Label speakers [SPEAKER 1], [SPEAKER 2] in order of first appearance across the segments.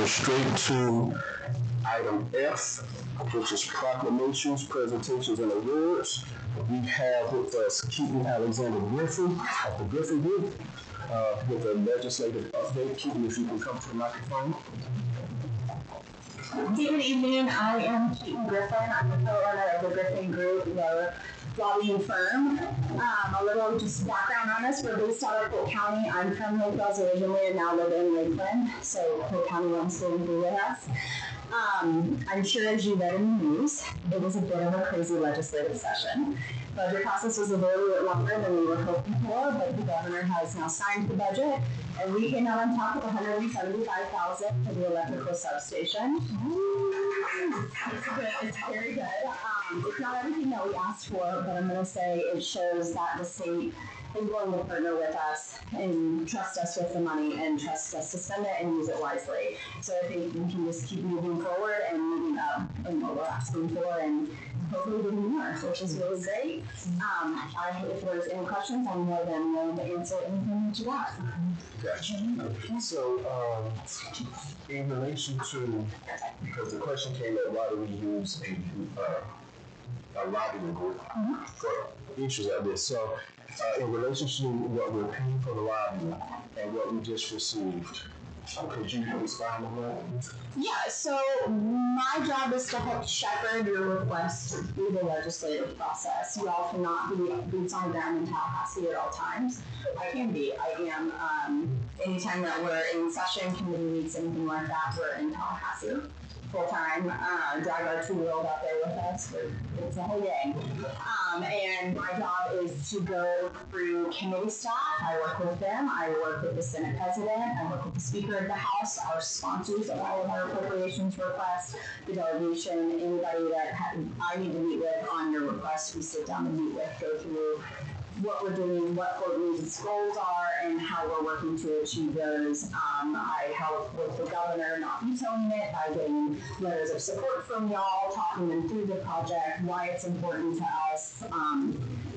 [SPEAKER 1] straight to item F, which is proclamations, presentations, and awards. We have with us Keaton Alexander Griffin of the Griffin Group with a legislative update. Keaton, if you can come to the microphone.
[SPEAKER 2] Good evening. I am Keaton Griffin. I'm the co-owner of the Griffin Group, the lobbying firm. A little just background on us. We're based out of Polk County. I'm from Lake Wells originally and now live in Lakeland. So Polk County wants to be with us. I'm sure as you read in the news, it was a bit of a crazy legislative session. Budget process was a little bit longer than we were hoping for, but the governor has now signed the budget, and we came out on top with $175,000 for the electrical substation. It's very good. It's not everything that we asked for, but I'm going to say it shows that the state is willing to partner with us and trust us with the money and trust us to spend it and use it wisely. So I think we can just keep moving forward and moving up in what we're asking for and hopefully getting more, which is really great. If there's any questions, I'm more than willing to answer anything that you got.
[SPEAKER 1] Gotcha. So, in relation to, because the question came up, why do we use a lobbying group for issues like this? So, in relation to what we're paying for the lobbying and what we just received, could you expound on that?
[SPEAKER 2] Yeah, so my job is to help shepherd your request through the legislative process. You all cannot be boots on the ground in Tallahassee at all times. I can be. I am. Anytime that we're in session, committee meets, anything like that, we're in Tallahassee full-time. Drag our two-year-old out there with us. It's a whole gang. And my job is to go through committee staff. I work with them. I work with the Senate President. I work with the Speaker of the House, our sponsors of all of our appropriations requests, the delegation, anybody that I need to meet with on your request, we sit down and meet with, go through what we're doing, what Fort Meade's goals are, and how we're working to achieve those. I help with the governor not vetoing it by getting letters of support from y'all, talking them through the project, why it's important to us.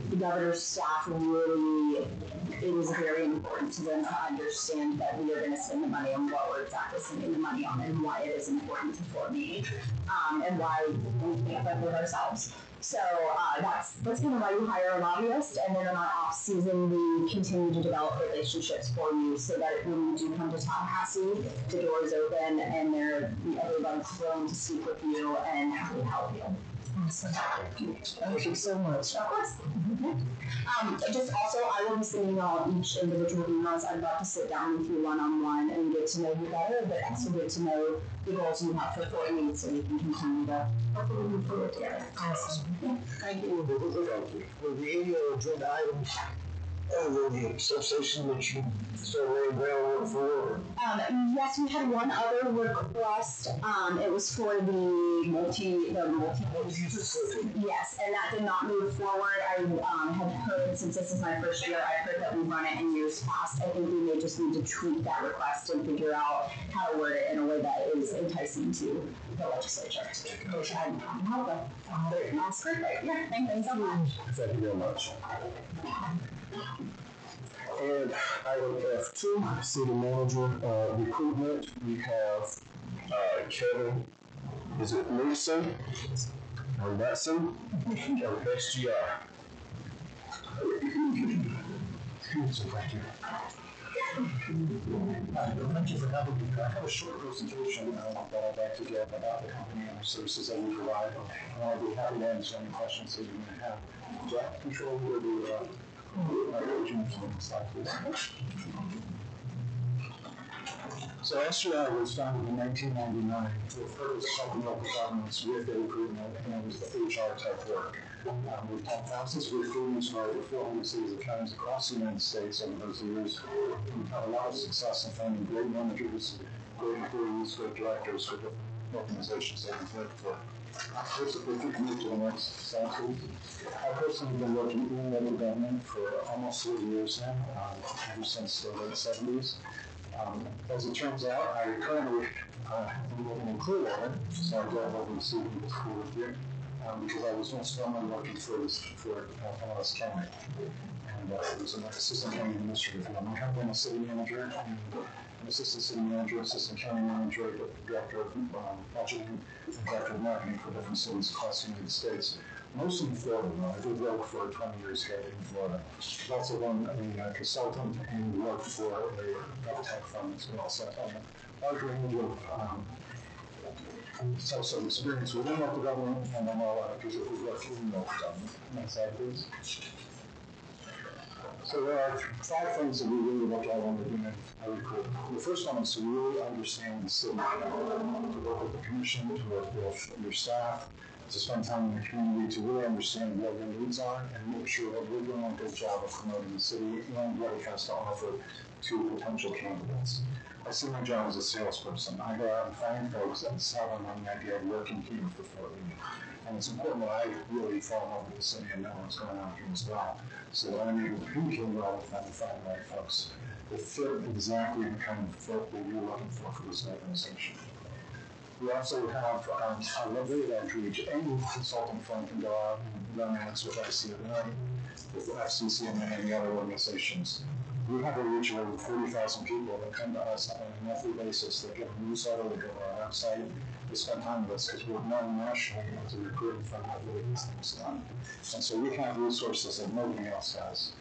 [SPEAKER 2] The governor's staff really, it is very important to them to understand that we are going to spend the money on what we're exactly spending the money on and why it is important to Fort Meade, and why we can't live with ourselves. So that's kind of why you hire a lobbyist, and then in our off season we continue to develop relationships for you so that when you do come to Tallahassee, the door is open and everybody's willing to speak with you and happy to help you. Awesome. Thank you so much. Of course. Just also, I will be sending out each individual emails. I'd love to sit down with you one-on-one and get to know you better, but also get to know the goals you have for Fort Meade so we can continue to hopefully move forward together. Awesome. Thank you.
[SPEAKER 3] Were there any agenda items other than the substation that you started laying groundwork for?
[SPEAKER 2] Yes, we had one other request. It was for the multi-use. Yes, and that did not move forward. I had heard, since this is my first year, I heard that we run it in years past. I think we may just need to tweak that request and figure out how to word it in a way that is enticing to the legislature. Which I'm helping. That's perfect. Yeah, thank you so much.
[SPEAKER 1] Thank you very much. And item F2, city manager recruitment. We have Kevin, is it Mason or Matson of SGR?
[SPEAKER 4] Thank you. Thank you for having me. I have a short presentation that I'd like to give about the company and the services that we provide. I'll be happy to answer any questions that you may have. Jack, control over the So SGR was founded in 1999 for the purpose of helping local governments with their recruitment and with the HR type work. We've done thousands of recruitments in over 400 cities and counties across the United States over those years. We've had a lot of success in finding great managers, great employees, great directors for different organizations that we've worked for. If we could move to the next slide, please. I personally have been working in local government for almost 3 years now, ever since the late 70s. As it turns out, I currently am living in Clearwater, so I drive over to see the school here, because I was once formerly working for Pinellas County. And I was an assistant county administrator for them. I have been a city manager in an assistant city manager, assistant county manager, director of budgeting, and director of marketing for different cities across the United States. Mostly in Florida, though. I did work for 20 years here in Florida. I've also been a consultant and worked for a GovTech firm as well. So I have a large range of types of experience within local government, and I know a lot of people who work in local government. Next slide, please. So there are 5 things that we really look at when we're doing a recruitment. The first one is to really understand the city, to work with the commission, to work with your staff, to spend time in the community, to really understand what your needs are and make sure that we're doing a good job of promoting the city and what it has to offer to potential candidates. I see my job as a salesperson. I go out and find folks and sell them on the idea of working here for Fort Lee. And it's important that I really fall in love with the city and know what's going on here as well, so that I'm able to communicate well with them and find the right folks that fit exactly the kind of folk that you're looking for this organization. We also have a lovely outreach. Any consulting firm can go out and run ads with ICMA, with FCC, and many other organizations. We have a reach of over 40,000 people that come to us on a monthly basis. They get a newsletter, they go to our website, they spend time with us because we're known nationally as a recruiting firm that really gets things done. And so we have resources that nobody else has.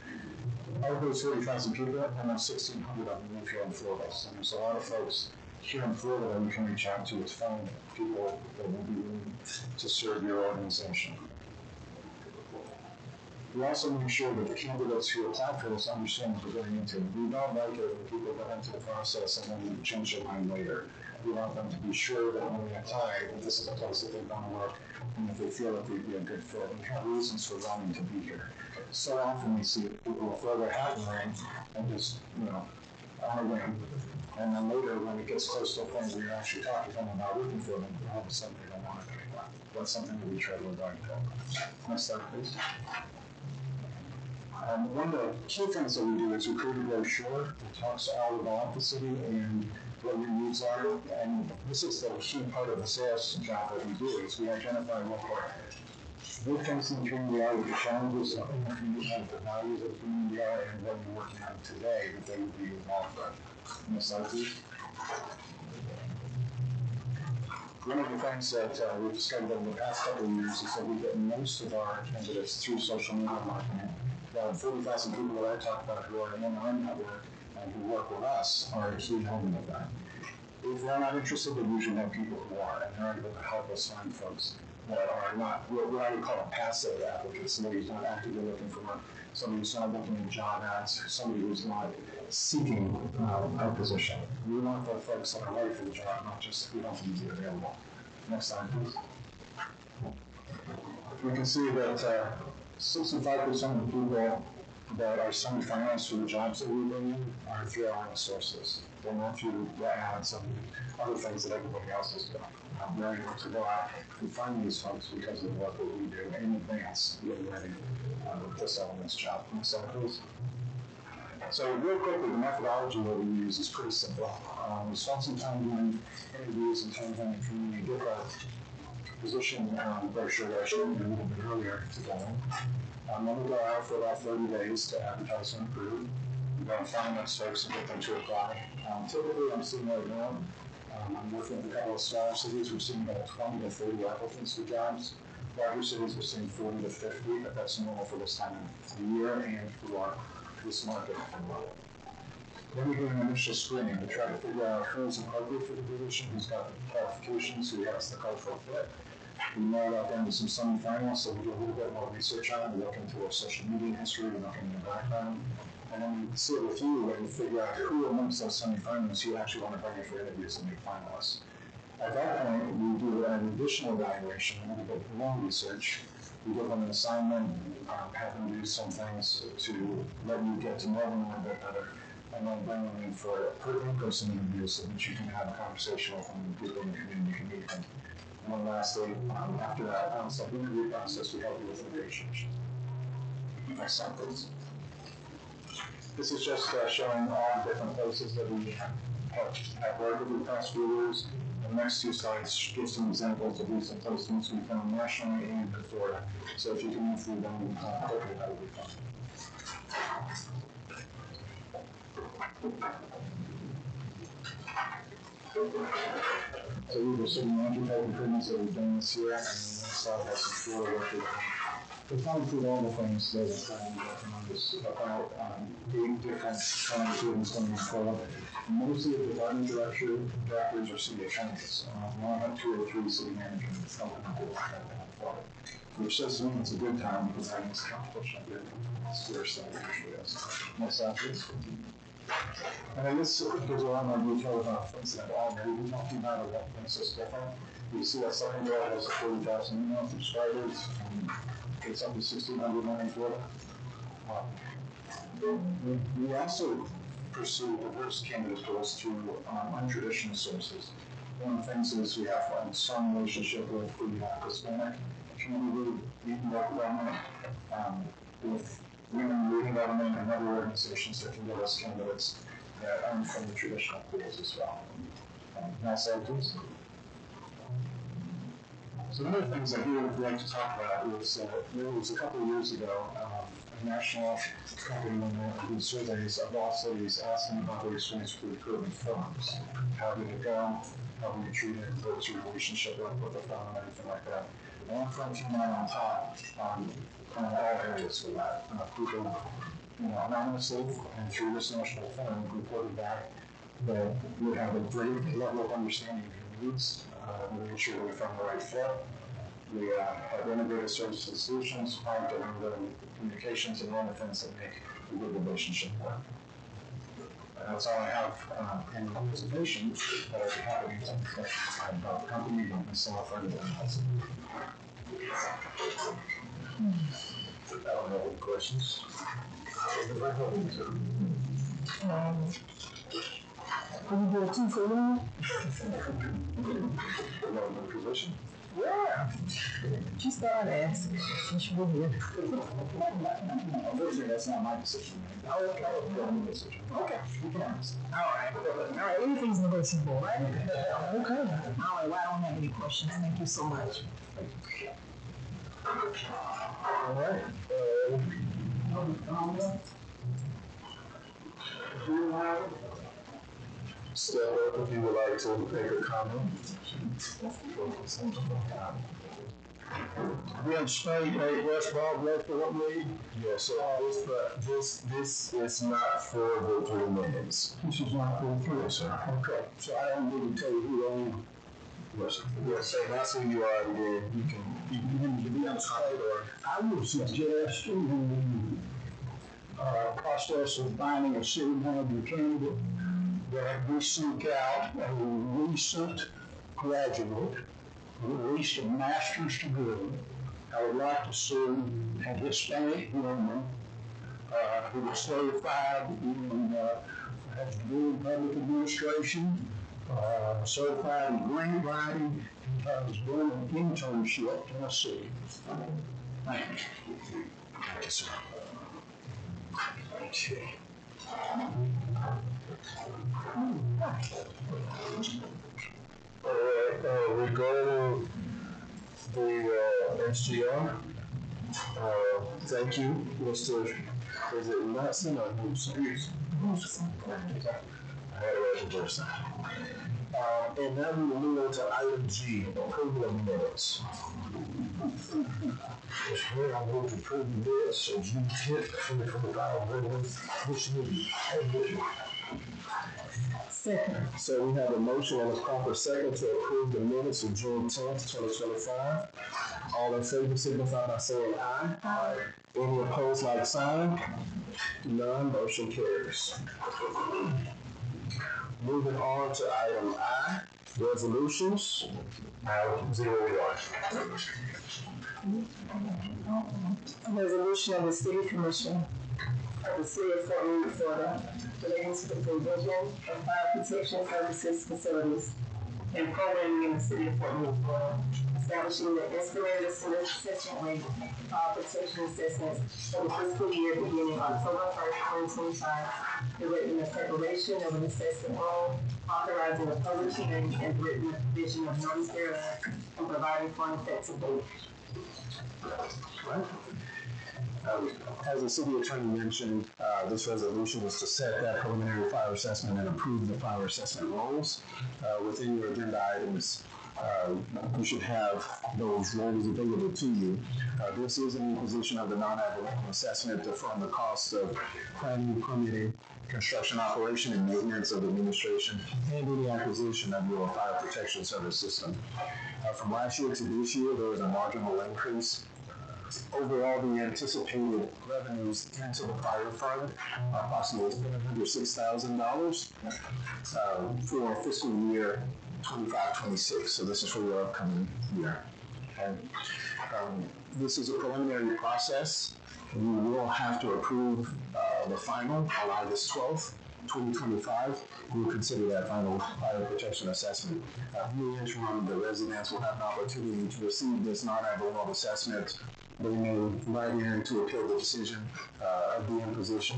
[SPEAKER 4] Out of those 40,000 people, almost 1,600 of them live here in Florida. So there's a lot of folks here in Florida that we can reach out to find people that will be willing to serve your organization. We also make sure that the candidates who apply for this understand what they're getting into. We don't like it when people go into the process and then change their mind later. We want them to be sure that when they apply, that this is a place that they want to work and that they feel that they'd be a good fit and have reasons for wanting to be here. So often we see people throw their hat in the ring and just, on a whim. And then later, when it gets close to a point where you're actually talking to them about working for them, all of a sudden they don't want it anymore. That's something that we try to avoid. Next slide, please. One of the key things that we do is we create a brochure that talks all about the city and what your needs are. And this is the key part of the sales job that we do, is we identify what the good things in the community are, what the challenges in the community are, what the values of the community are, and what you're working on today that they would be involved with. Next slide, please. One of the things that we've discovered over the past couple of years is that we get most of our candidates through social media marketing. 40,000 people that I talk about who are in our network and who work with us are a huge element of that. If they're not interested, they usually have people who are, and they're able to help us find folks that are not what I would call a passive applicant, somebody who's not actively looking for work, somebody who's not looking at job ads, somebody who's not seeking a position. We want the folks that are ready for the job, not just who don't be available. Next slide, please. We can see that 65% of the people that are semi-financed for the jobs that we bring in are through our own sources. They're not through the ads and other things that everybody else is doing. We're able to go out and find these folks because of the work that we do in advance, getting ready to sell this job. Next slide, please. So real quickly, the methodology that we use is pretty simple. We spend some time doing interviews and time in the community, get that position brochure that I showed you a little bit earlier together. Then we go out for about 30 days to advertise and recruit. We go and find those folks and get them to apply. Typically, I'm seeing right now, I'm working with a couple of smaller cities. We're seeing about 20 to 30 applicants for jobs. Larger cities, we're seeing 40 to 50, but that's normal for this time of the year and for this market. Then we do an initial screening to try to figure out who's appropriate for the position, who's got the qualifications, who has the cultural fit. We narrow that down to some semi-finalists, so we do a little bit more research on it. We look into their social media history, we look into their background, and then we sit with you and figure out who amongst those semi-finalists you actually want to bring in for interviews and make finalists. At that point, we do an additional evaluation, a little bit more research. We give them an assignment, have them do some things to let you get to know them a little bit better, and then bring them in for in-person interviews so that you can have a conversation with them and people in the community can meet them. And then lastly, after that on-site interview process, we help you with negotiation. Next slide, please. This is just showing all the different places that we have worked over the past few years. The next 2 slides give some examples of recent placements we've done nationally and in Florida. So if you can move through them quickly, that would be fun. So these are city manager type improvements that we've done this year, and then inside has some floor work. It's not include all the things that we're working on this about 8 different improvements coming forward. Mostly of the department directors or city attorneys. We only have 2 or 3 city managers helping out with that, which just means it's a good time because having this competition of good square stuff usually is. Next slide, please. And then this gives a lot more detail about things that already we don't do matter what makes us different. You see that Southern Road has 40,000 email subscribers, and it's up to 1,600 money for it. We also pursue diverse candidates goals through untraditional sources. One of the things is we have a strong relationship with the Hispanic community, even local government, with women leading government and other organizations that can give us candidates that aren't from the traditional pools as well. Next slide, please. So one of the things I here would like to talk about is there was a couple of years ago, a national company who surveys of all cities asking about their experience with recruitment firms. How did it go? How were you treated? What's your relationship with the firm and everything like that? And one firm came out on top on all areas for that. People, anonymously and through this national firm reported back that we have a great level of understanding of your needs, making sure that we found the right fit. We have integrated services and solutions, prompt and ongoing communications, and all the things that make a good relationship work. That's all I have in the presentation, but I'd be happy to answer questions about the company and myself or anyone else.
[SPEAKER 1] I don't have any questions.
[SPEAKER 3] Can you do a 2 for 1?
[SPEAKER 1] Position?
[SPEAKER 3] Yeah. Just thought I'd ask since you were here.
[SPEAKER 4] Unfortunately, that's not my decision.
[SPEAKER 3] Okay.
[SPEAKER 4] Okay. You can ask.
[SPEAKER 3] All right, anything's negotiable, right? Okay. All right, well, I don't have any questions. Thank you so much.
[SPEAKER 1] All right. Step up if you would like to make a comment.
[SPEAKER 3] Bill Spade, West Bob, what we?
[SPEAKER 1] Yes, so this is not for the 3 minutes.
[SPEAKER 3] This is not going through.
[SPEAKER 1] Yes, sir.
[SPEAKER 3] Okay, so I don't need to tell you who I am.
[SPEAKER 1] Yes, sir. That's who you are, and then you can
[SPEAKER 3] To be on site, or I would suggest in the process of finding a city manager candidate that we seek out a recent graduate, at least a master's degree. I would like to see a Hispanic woman who is certified in has a degree in public administration, certified in grant writing, and has done an internship in a city. Thank you.
[SPEAKER 1] Yes, sir. Okay. Regarding the SGR, thank you, Mr. Is it Matson or Newsom? I had it right the first time. And now we will move on to item G, approval of minutes. Here I'm going to approve the minutes of June 10th, 2025, regular commission.
[SPEAKER 3] Second.
[SPEAKER 1] So we have a motion and a proper second to approve the minutes of June 10th, 2025. All in favor signify by saying aye. Aye. Any opposed, like sign? None, motion carries. Moving on to item I, resolutions. Item 01.
[SPEAKER 2] A resolution of the City Commission of the City of Fort Meade, Florida, relating to the provision of fire protection services facilities and programming in the City of Fort Meade, Florida, establishing the estimated assessment rate for fire protection assessments for the fiscal year beginning October 1st, 2025, directing the preparation of an assessment roll, authorizing a public hearing and written provision of notice thereof, and providing for an effective date.
[SPEAKER 1] As the city attorney mentioned, this resolution is to set that preliminary fire assessment and approve the fire assessment roles. Within your agenda items, you should have those roles available to you. This is an imposition of the non-applicable assessment to fund the cost of planning, permitting, construction, operation, and maintenance of administration, and any acquisition of your fire protection service system. From last year to this year, there was a marginal increase. Overall, the anticipated revenues into the fire fund are approximately $706,000 for fiscal year 25-26. So this is for your upcoming year. Okay. This is a preliminary process. You will have to approve the final on August 12th, 2025. We will consider that final fire protection assessment. In the interim, the residents will have an opportunity to receive this non-applicable assessment. They may write in to appeal the decision of the imposition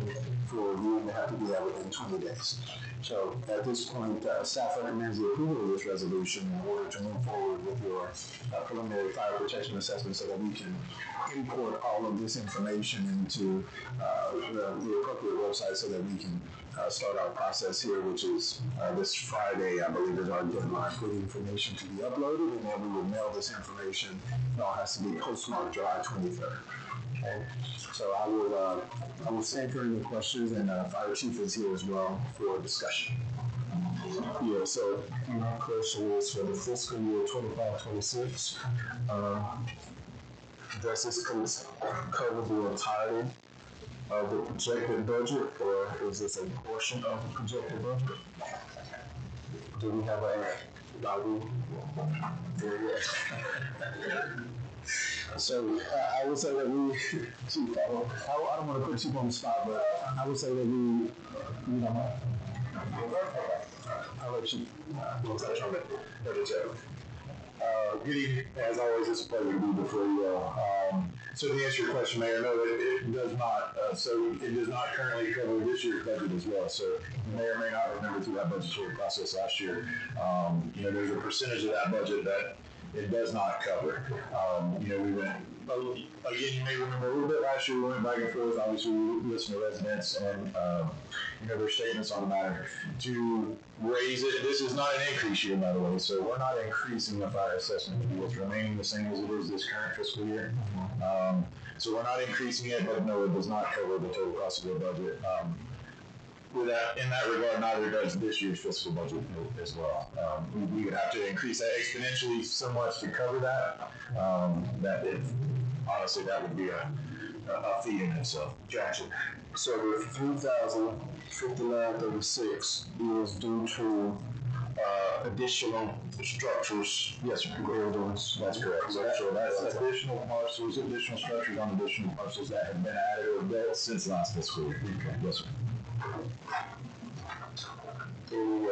[SPEAKER 1] for review, and they have to do that within 20 days. So at this point, staff recommends the approval of this resolution in order to move forward with your preliminary fire protection assessment so that we can import all of this information into the appropriate website so that we can start our process here, which is this Friday, I believe, is our deadline for the information to be uploaded, and then we will mail this information. It all has to be postmarked July 23rd. Okay, so I will stand for any questions, and Fire Chief is here as well for discussion. Yeah, so my question is for the fiscal year 25-26. Does this cover the entirety of the projected budget, or is this a portion of the projected budget? Do we have a value there yet? So I would say that we, I don't want to put you on the spot, but I would say that we, I'll let you touch on it. Good evening. As always, it's a pleasure to be before you all. So to answer your question, Mayor, no, it does not. So it does not currently cover this year's budget as well. So you may or may not remember through that budgetary process last year, there's a percentage of that budget that it does not cover. We went, again, you may remember a little bit last year, we went back and forth. Obviously, we listened to residents and, their statements on the matter to raise it. This is not an increase year, by the way, so we're not increasing the fire assessment fee. It's remaining the same as it is this current fiscal year. So we're not increasing it, but no, it does not cover the total cost of the budget. In that regard, neither does this year's fiscal budget as well. We would have to increase that exponentially so much to cover that. Honestly, that would be a feat in itself. Gotcha. So the 3,059.36 is due to additional structures. Yes, sir. Buildings. That's correct. So that's additional parcels, additional structures on additional parcels that have been added or built since last fiscal year. Okay. Yes, sir. Any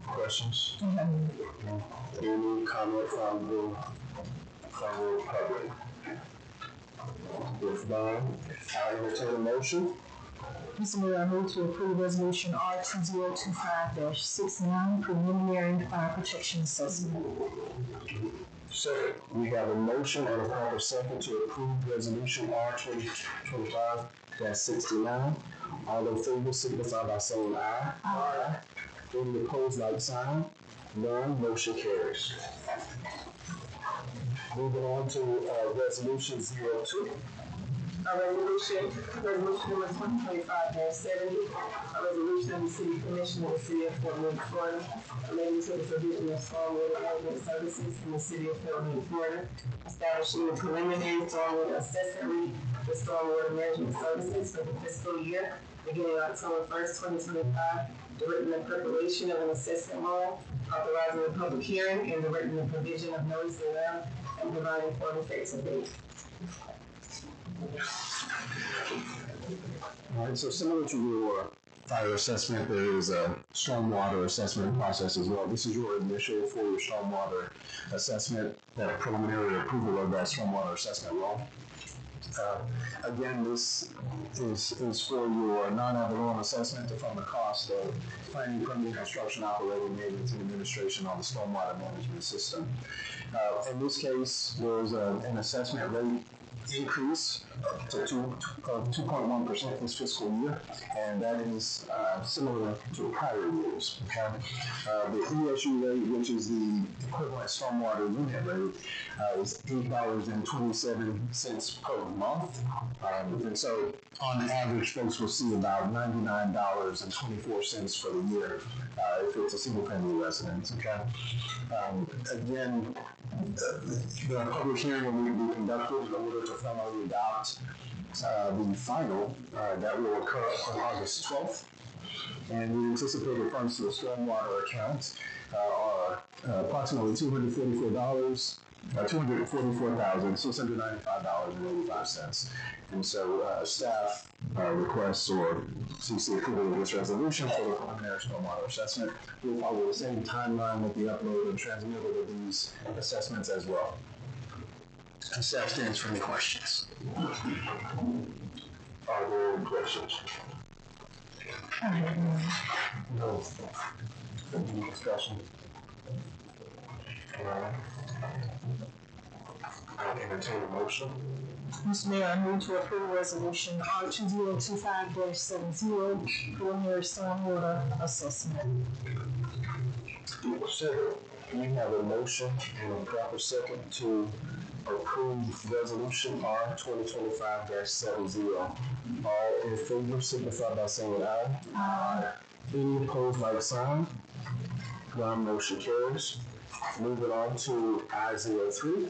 [SPEAKER 1] questions? Mm-hmm. Any comment from the public? If none, I entertain a motion.
[SPEAKER 5] Mr. Mayor, I move to approve resolution R2025-69, preliminary fire protection assessment.
[SPEAKER 1] Second, we have a motion and a proper second to approve resolution R2025-69. All in favor signify by saying aye. Aye. Any opposed, like sign. None. Motion carries. Moving on to resolution 02.
[SPEAKER 5] Resolution number 2025-70, a resolution of the City Commission of the City of Fort Meade, Florida, relating to the provision of stormwater management services in the City of Fort Meade, Florida, establishing the preliminary stormwater assessment rate for stormwater management services for the fiscal year beginning October 1st, 2025, directing the preparation of an assessment roll, authorizing a public hearing, and directing the provision of notice thereof, and providing for an effective date.
[SPEAKER 1] All right, so similar to your fire assessment, there is a stormwater assessment process as well. This is your initial for your stormwater assessment, that preliminary approval of that stormwater assessment roll. Again, this is for your non-applicable assessment to fund the cost of planning, permitting, construction, operating, maintenance, and administration on the stormwater management system. In this case, there's an assessment rate
[SPEAKER 4] increase to 2.1% this fiscal year, and that is similar to prior years. Okay, the ESU rate, which is the equivalent stormwater unit rate, is $8.27 per month, and so on average, folks will see about $99.24 for the year if it's a single-family residence. Okay, again, the public hearing will need to be conducted in order to formally adopt the final that will occur on August 12th. And we anticipate the funds to the stormwater account are approximately $244,695.85. And so staff requests or seeks the approval of this resolution for the preliminary stormwater assessment. We'll follow the same timeline with the upload and transmittal of these assessments as well. And staff stands for any questions.
[SPEAKER 1] Are there any questions? No. Any discussion? I'll entertain a motion.
[SPEAKER 5] Mr. Mayor, I move to approve resolution R2025-70, preliminary stormwater assessment.
[SPEAKER 1] Second. We have a motion and a proper second to approve resolution R 2025-70. All in favor signify by saying aye. Aye. Any opposed, like sign. None motion carries. Moving on to I-03.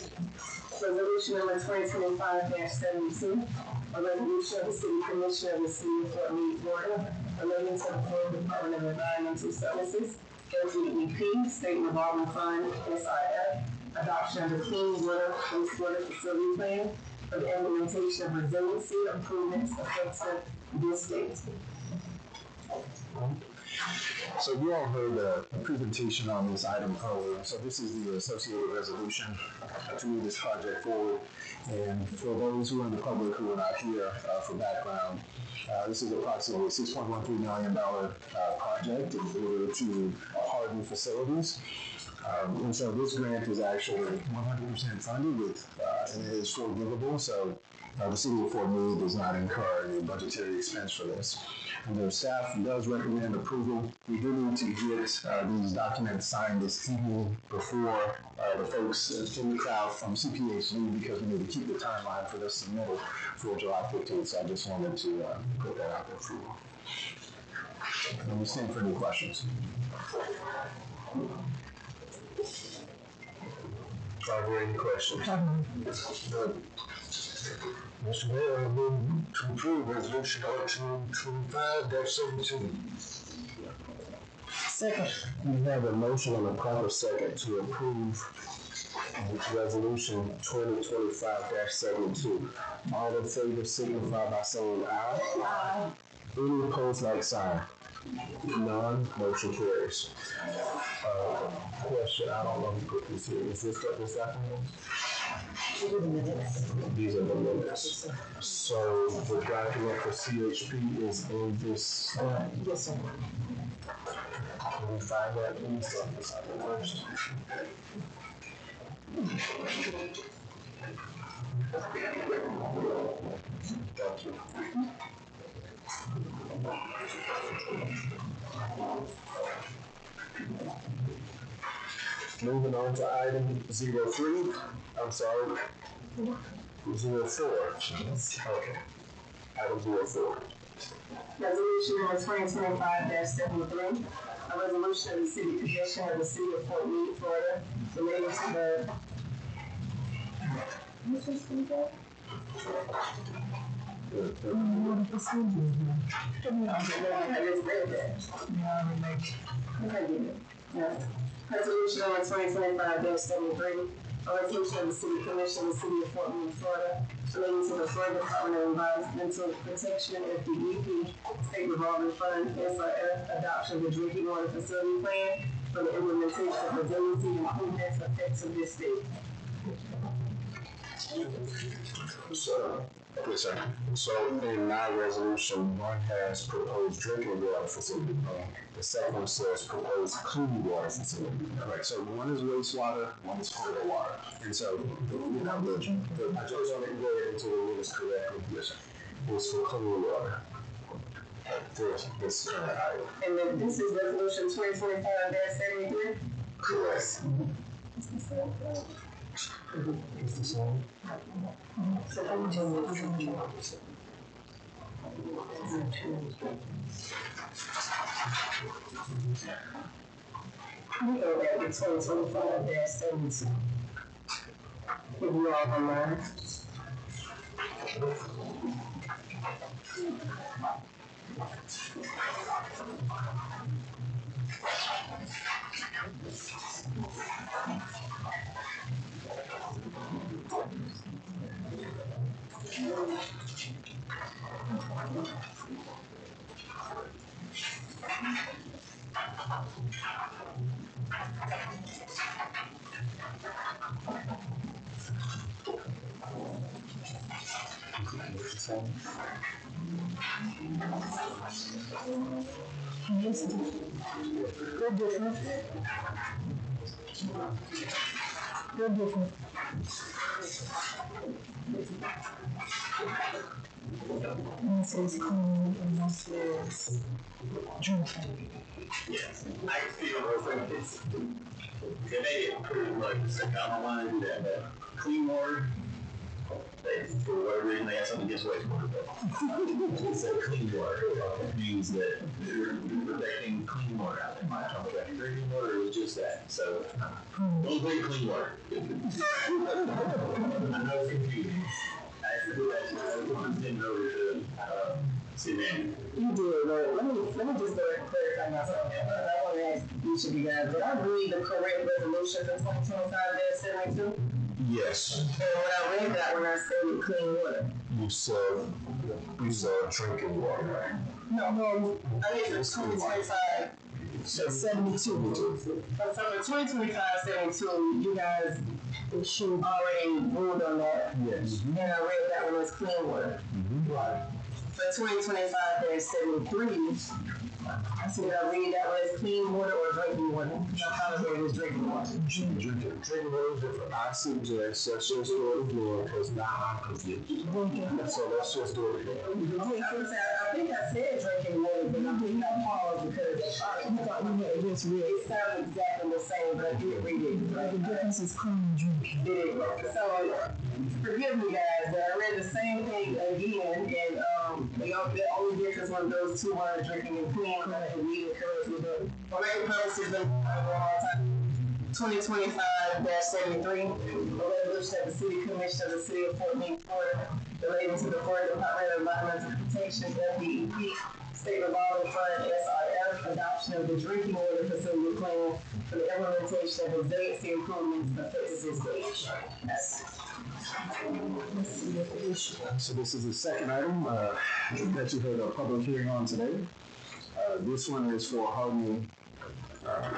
[SPEAKER 5] Resolution number 2025-72, a resolution of the City Commission of the City of Fort Meade, Florida, relating to the Florida Department of Environmental Services, LGEP, State Revolving Fund, SIF, adoption of the Clean Water Wastewater Facility Plan for the implementation of resiliency improvements effective this date.
[SPEAKER 4] So you all heard a presentation on this item earlier. So this is the associated resolution to move this project forward. And for those who are in the public who are not here for background, this is approximately $6.13 million project in order to harden facilities. And so this grant is actually 100% funded with, and it is forgivable. So the city of Fort Meade does not incur any budgetary expense for this. And their staff does recommend approval. We do need to get these documents signed this evening before the folks in the crowd from CPHD, because we need to keep the timeline for this submittal for July 15th. So I just wanted to put that out there for you. And we stand for any questions.
[SPEAKER 1] Are there any questions? Mr. Mayor, I move to approve resolution R 2025-72.
[SPEAKER 5] Second.
[SPEAKER 1] We have a motion and a proper second to approve resolution 2025-72. All in favor signify by saying aye.
[SPEAKER 5] Aye.
[SPEAKER 1] Any opposed, like sign. None, motion carries. Question, I don't know who put this here. Is this what this document is? These are the minutes. So the document for CHP is in this.
[SPEAKER 5] Yes, sir.
[SPEAKER 1] Can we find that, please? First. Thank you. Moving on to item 03. I'm sorry. 04. Okay. Item 04.
[SPEAKER 5] Resolution number 2025-73, a resolution of the City Commission of the City of Fort Meade, Florida, relating to the Resolution number 2025-73, a resolution of the City Commission of the City of Fort Meade, Florida, relating to the Florida Department of Environmental Protection, FDEP, State Revolving Fund, SRF, adoption of the Drinking Water Facility Plan for the implementation of resiliency improvements effective this date.
[SPEAKER 1] So in my resolution, one has proposed drinking water facility plan. The second one says proposed clean water facility.
[SPEAKER 4] Correct. So one is wastewater, one is potable water. And so, I just want to go ahead and
[SPEAKER 1] Yes, sir. It's for clean water. This item.
[SPEAKER 5] And then this is resolution 2025-73.
[SPEAKER 1] Correct.
[SPEAKER 3] It's the same.
[SPEAKER 5] We go back to 2025-72. If you all don't mind.
[SPEAKER 2] You're different. This is clean and this is drinking.
[SPEAKER 1] Yes, I feel it's they made it pretty much the same. I don't want to do that, but clean water. For whatever reason, they have something against wastewater, but it's a clean water. It means that they're protecting clean water out there. My contract, drinking water is just that. So don't drink clean water. I know it's confusing. I have to do that. I didn't know to see that.
[SPEAKER 5] You did, but let me just clarify myself. I want to ask each of you guys, did I read the correct resolution for 2025-72?
[SPEAKER 1] Yes.
[SPEAKER 5] And when I read that, when I said clean water.
[SPEAKER 1] You said drinking water.
[SPEAKER 5] No, I mean for 2025. 72. But for the 2025-72, you guys should already ruled on that.
[SPEAKER 1] Yes.
[SPEAKER 5] And I read that one as clean water.
[SPEAKER 1] Right.
[SPEAKER 5] For 2025-73, I said I read that one as clean water or drinking water. I thought it was drinking water.
[SPEAKER 1] Drinking water is different. I suggest let's just do it again because now I'm confused. So let's just do it again.
[SPEAKER 5] I think I said drinking water, but I think I paused because I thought we had just read. It sounded exactly the same, but I didn't read it. Right?
[SPEAKER 2] The difference is clean and drinking.
[SPEAKER 5] So forgive me, guys, but I read the same thing again, and the only difference was those two words, drinking and clean. I had to read it correctly, but for making purposes, been all time. 2025-73, a resolution of the City Commission of the City of Fort Meade, Florida, relating to the Florida Department of Environmental Protection, FDEP, State Revolving Fund, SRF, adoption of the drinking water facility plan for the implementation of resiliency improvements effective this date. Yes.
[SPEAKER 4] So this is the second item that you heard a public hearing on today. This one is for hardening,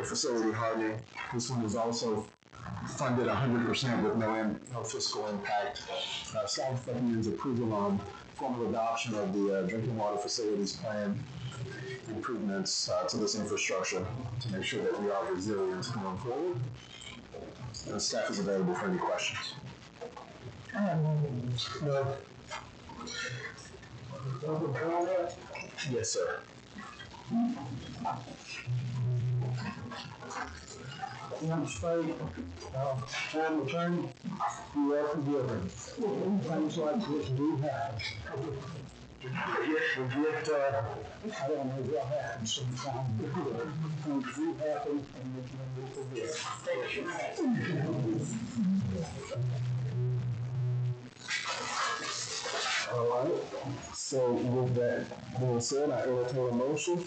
[SPEAKER 4] facility hardening. This one is also funded 100% with no fiscal impact. Staff recommends approval on formal adoption of the drinking water facilities plan improvements to this infrastructure to make sure that we are resilient going forward. And staff is available for any questions.
[SPEAKER 1] No. Yes, sir.
[SPEAKER 3] I'm straight, I'm attorney, you are forgiven. Things like this do happen. I don't know what happens sometimes, things do happen and we can be forgiven.
[SPEAKER 1] All right. So with that being said, I entertain a motion.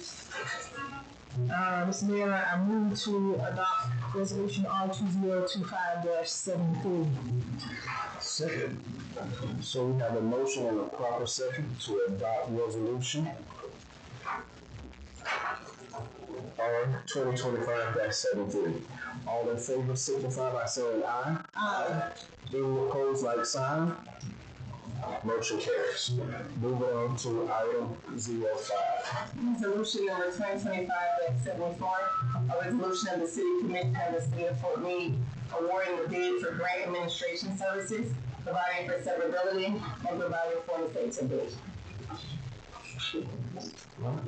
[SPEAKER 2] Mr. Mayor, I move to adopt resolution R2025-73.
[SPEAKER 1] Second. So we have a motion and a proper second to adopt resolution R 2025-73. All in favor signify by saying aye.
[SPEAKER 2] Aye.
[SPEAKER 1] Any opposed, like sign. Motion carries. Moving on to item 05.
[SPEAKER 5] Resolution number 2025-74, a resolution of the City Commission of the City of Fort Meade awarding the bid for grant administration services providing for severability, and providing for an effective date.
[SPEAKER 4] Well,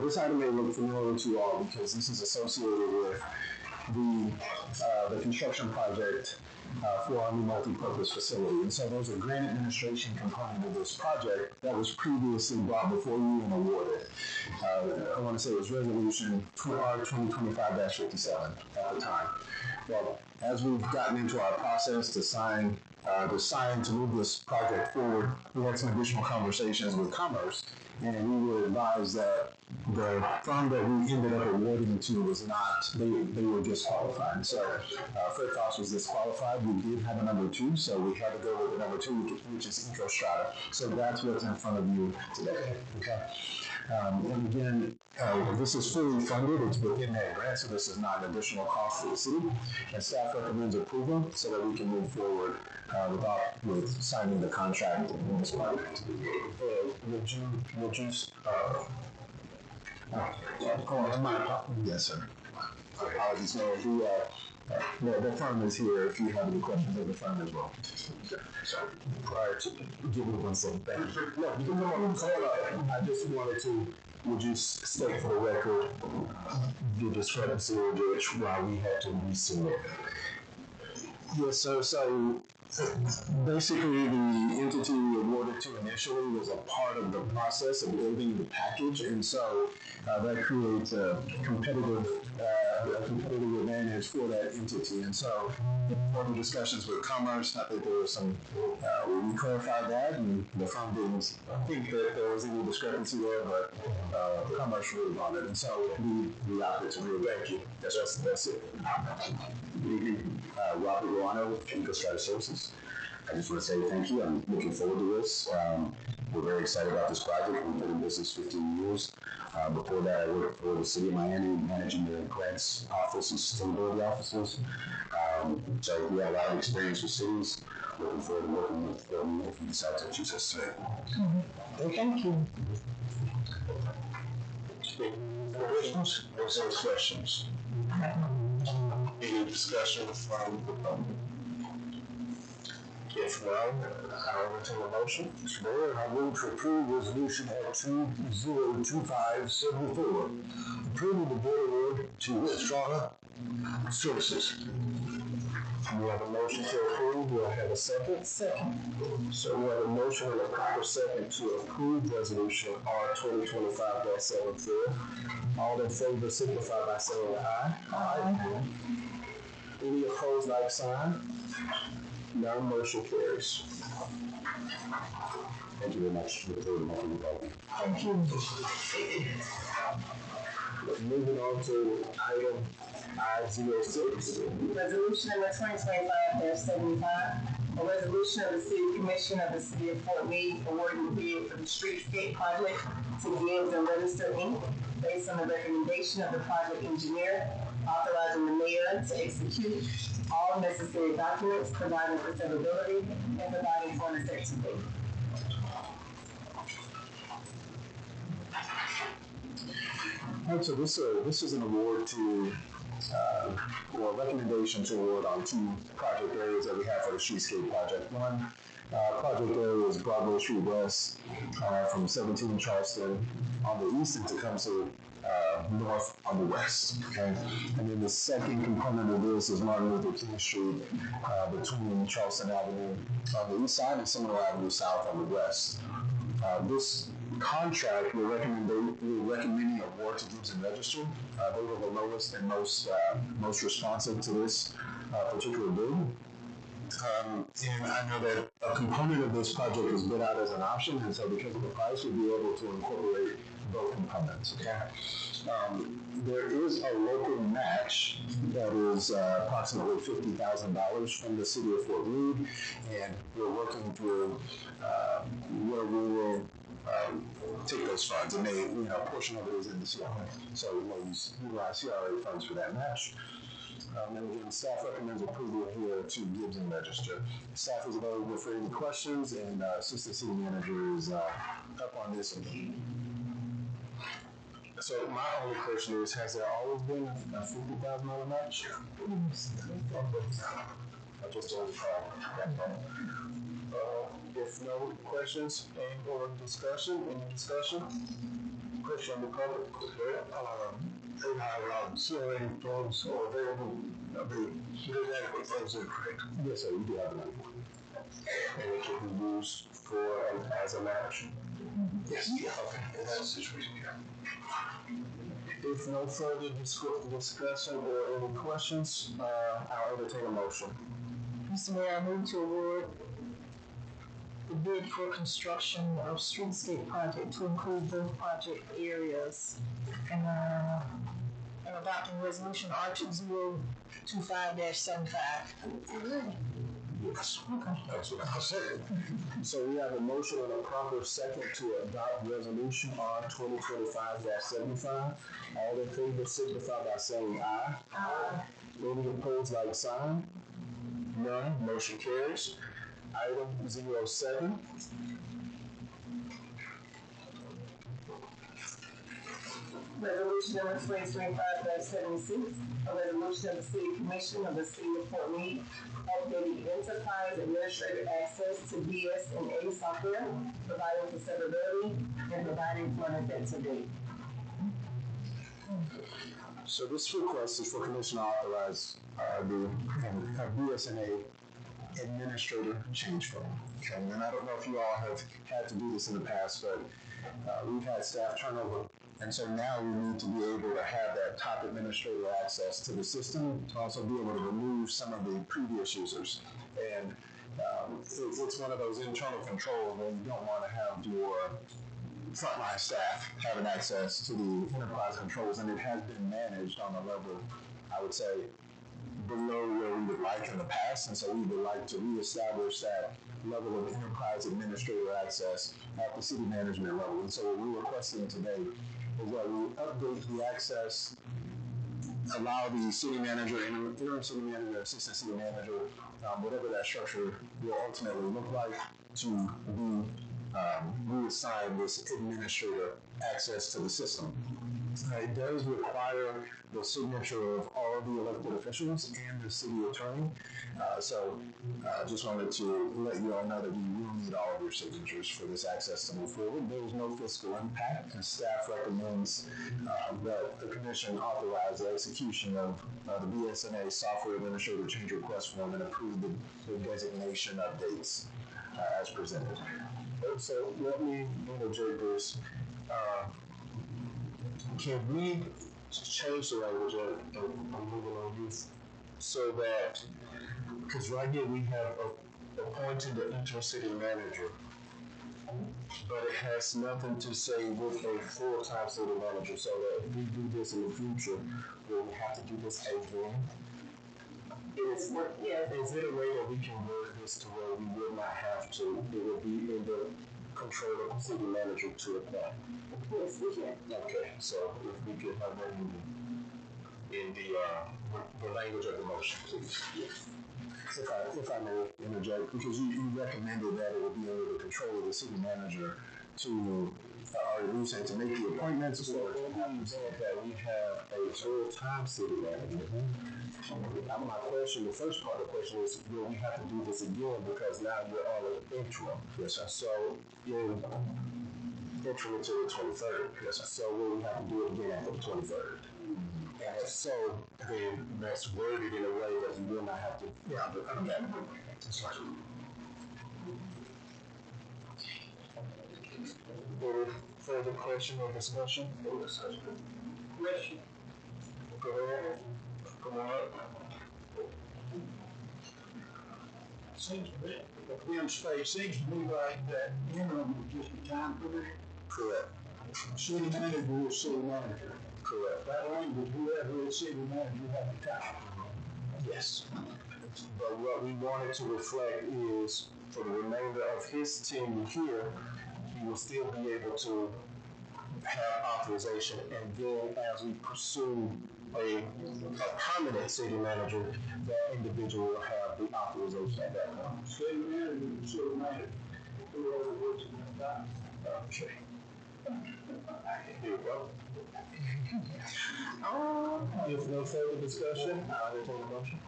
[SPEAKER 4] this item may look familiar to you all because this is associated with the construction project for our new multi-purpose facility. And so there's a grant administration component of this project that was previously brought before you and awarded. I want to say it was resolution R 2025-57 at the time. Well, as we've gotten into our process to sign to move this project forward, we had some additional conversations with Commerce, and we were advised that the firm that we ended up awarding to was not, they were disqualified. So Fairfax was disqualified. We did have a number two, so we had to go with the number two, which is EcoStrata. So that's what's in front of you today. Okay. And again, this is fully funded. It's within that grant, so this is not an additional cost for the city. And staff recommends approval so that we can move forward with signing the contract in this project. Yes, sir. Apologies, the firm is here if you have any questions of the firm as well. So, prior to giving one second, thank you. No, you can come on. I just wanted to, would you state for the record the discrepancy in which why we had to resubmit? Yes, sir. So basically, the entity we awarded to initially was a part of the process of building the package, and so that creates a competitive advantage for that entity. And so, in further discussions with Commerce, I think there was some. We clarified that, and the firm didn't think that there was any discrepancy there, but Commerce ruled on it, and so we opted to rule. Thank you. That's it.
[SPEAKER 6] Good evening, Robert Ruano with EcoStrata Services. I just want to say thank you. I'm looking forward to this. We're very excited about this project. We've been in business 15 years. Before that, I worked for the City of Miami, managing the grants office and sustainability offices. So we have a lot of experience with cities. Looking forward to working with you if you decide to choose us today.
[SPEAKER 3] Thank you.
[SPEAKER 1] Questions? Any questions? Any discussion from the public? If not, I'll entertain a motion.
[SPEAKER 3] Mr. Mayor, I move to approve resolution R 2025-74, approving the board award to EcoStrata Services.
[SPEAKER 1] We have a motion to approve. Do I have a second? Second. So we have a motion and a proper second to approve resolution R 2025-74. All in favor signify by saying aye. Aye. Any opposed, like sign? None, motion carries.
[SPEAKER 6] Thank you very much. Look forward to working with all of you.
[SPEAKER 3] Thank you.
[SPEAKER 1] Moving on to item I-06.
[SPEAKER 5] Resolution number 2025-75, a resolution of the City Commission of the City of Fort Meade awarding the bid for the Streetscape project to Gibbs and Register Inc. based on the recommendation of the project engineer, authorizing the mayor to execute all necessary documents, providing for severability, and providing for an effective date.
[SPEAKER 4] All right, so this is an award to, or a recommendation to award on two project areas that we have for the Streetscape project. One project area is Broadway Street West from 17 Charleston on the east and Tecumseh north on the west. Okay, and then the second component of this is Martin Luther King Street between Charleston Avenue on the east side and Seminole Avenue south on the west. This contract, we're recommending award to Gibbs and Register. They were the lowest and most responsive to this particular bid. And I know that a component of this project is bid out as an option, and so because of the price, we'll be able to incorporate both components. Okay. There is a local match that is approximately $50,000 from the city of Fort Meade, and we're working through where we will take those funds, and a portion of it is in the CRA. So we'll utilize CRA funds for that match. And again, staff recommends approval here to Gibbs and Register. Staff is available for any questions, and Assistant City Manager is up on this. So my only question is, has there always been a $50,000 match? I just don't recall.
[SPEAKER 1] If no questions or discussion, any discussion? Question on the public? They have CRA funds available. I mean, there's adequate funds there, correct?
[SPEAKER 6] Yes, sir, we do have money.
[SPEAKER 1] And it can be used for as a match. Yes. Yeah. Okay. That's the situation. Yeah. If no further discussion or any questions, I'll entertain a motion.
[SPEAKER 5] Mr. Mayor, I move to award the bid for construction of streetscape project to include both project areas. And adopting resolution R2025-75.
[SPEAKER 1] Yes. Okay. That's what I said. So we have a motion and a proper second to adopt resolution R 2025-75. All in favor signify by saying aye. Aye. Any opposed, like sign? None. Motion carries. Item 07.
[SPEAKER 5] Resolution number 2025-76, a resolution of the City Commission of the City of Fort Meade, updating enterprise administrator access to BS&A software, providing for severability, and providing for an effective date.
[SPEAKER 1] So this request is for Commission to authorize the BS&A administrator change form. Okay, and I don't know if you all have had to do this in the past, but we've had staff turnover, and so now we need to be able to have that top administrator access to the system to also be able to remove some of the previous users. And it's one of those internal controls where you don't want to have your frontline staff having access to the enterprise controls, and it has been managed on a level, I would say, below where we would like in the past, and so we would like to reestablish that level of enterprise administrator access at the city management level. And so what we're requesting today is that we update the access, allow the city manager, interim city manager, assistant city manager, whatever that structure will ultimately look like, to be reassign this administrator access to the system. It does require the signature of all of the elected officials and the city attorney. So just wanted to let you all know that we will need all of your signatures for this access to move forward. There is no fiscal impact, and staff recommends that the commission authorize the execution of the BS&A software administrator change request form and approve the designation updates as presented. So let me interject this. Can we change the language of moving on youth so that, because right here we have appointed the intercity manager, but it has nothing to say with a full-time city manager, so that if we do this in the future, will we have to do this again? Is it a way that we can word this to where we would not have to, it would be in the control of the city manager to apply?
[SPEAKER 5] Yes, we can.
[SPEAKER 1] Okay, so if we could have that in the language of the motion, please. Yes. If I may interject, because you recommended that it would be under the control of the city manager to, are you saying to make the appointments? So that we have a full-time city manager. My question, the first part of the question is, will we have to do this again because now you're on an interim? Yes, sir. So in interim until the 23rd. Yes, sir. So will we have to do it again after the 23rd? And if so, then that's worded in a way that we will not have to. Yeah, okay. That's right. Any further question or discussion? Question. Go ahead. Come on up.
[SPEAKER 3] Seems to me, in space, seems to me like that interim would just be time for it.
[SPEAKER 1] Correct.
[SPEAKER 3] City manager is city manager.
[SPEAKER 1] Correct.
[SPEAKER 3] That language, whoever is city manager, you have the time.
[SPEAKER 1] Yes. But what we wanted to reflect is for the remainder of his tenure here, he will still be able to have authorization, and then as we pursue a permanent city manager, that individual will have the authorization at that point.
[SPEAKER 3] City manager is city manager. Whoever works in that time.
[SPEAKER 1] Okay. Here we go. If no further discussion, I'll entertain a motion.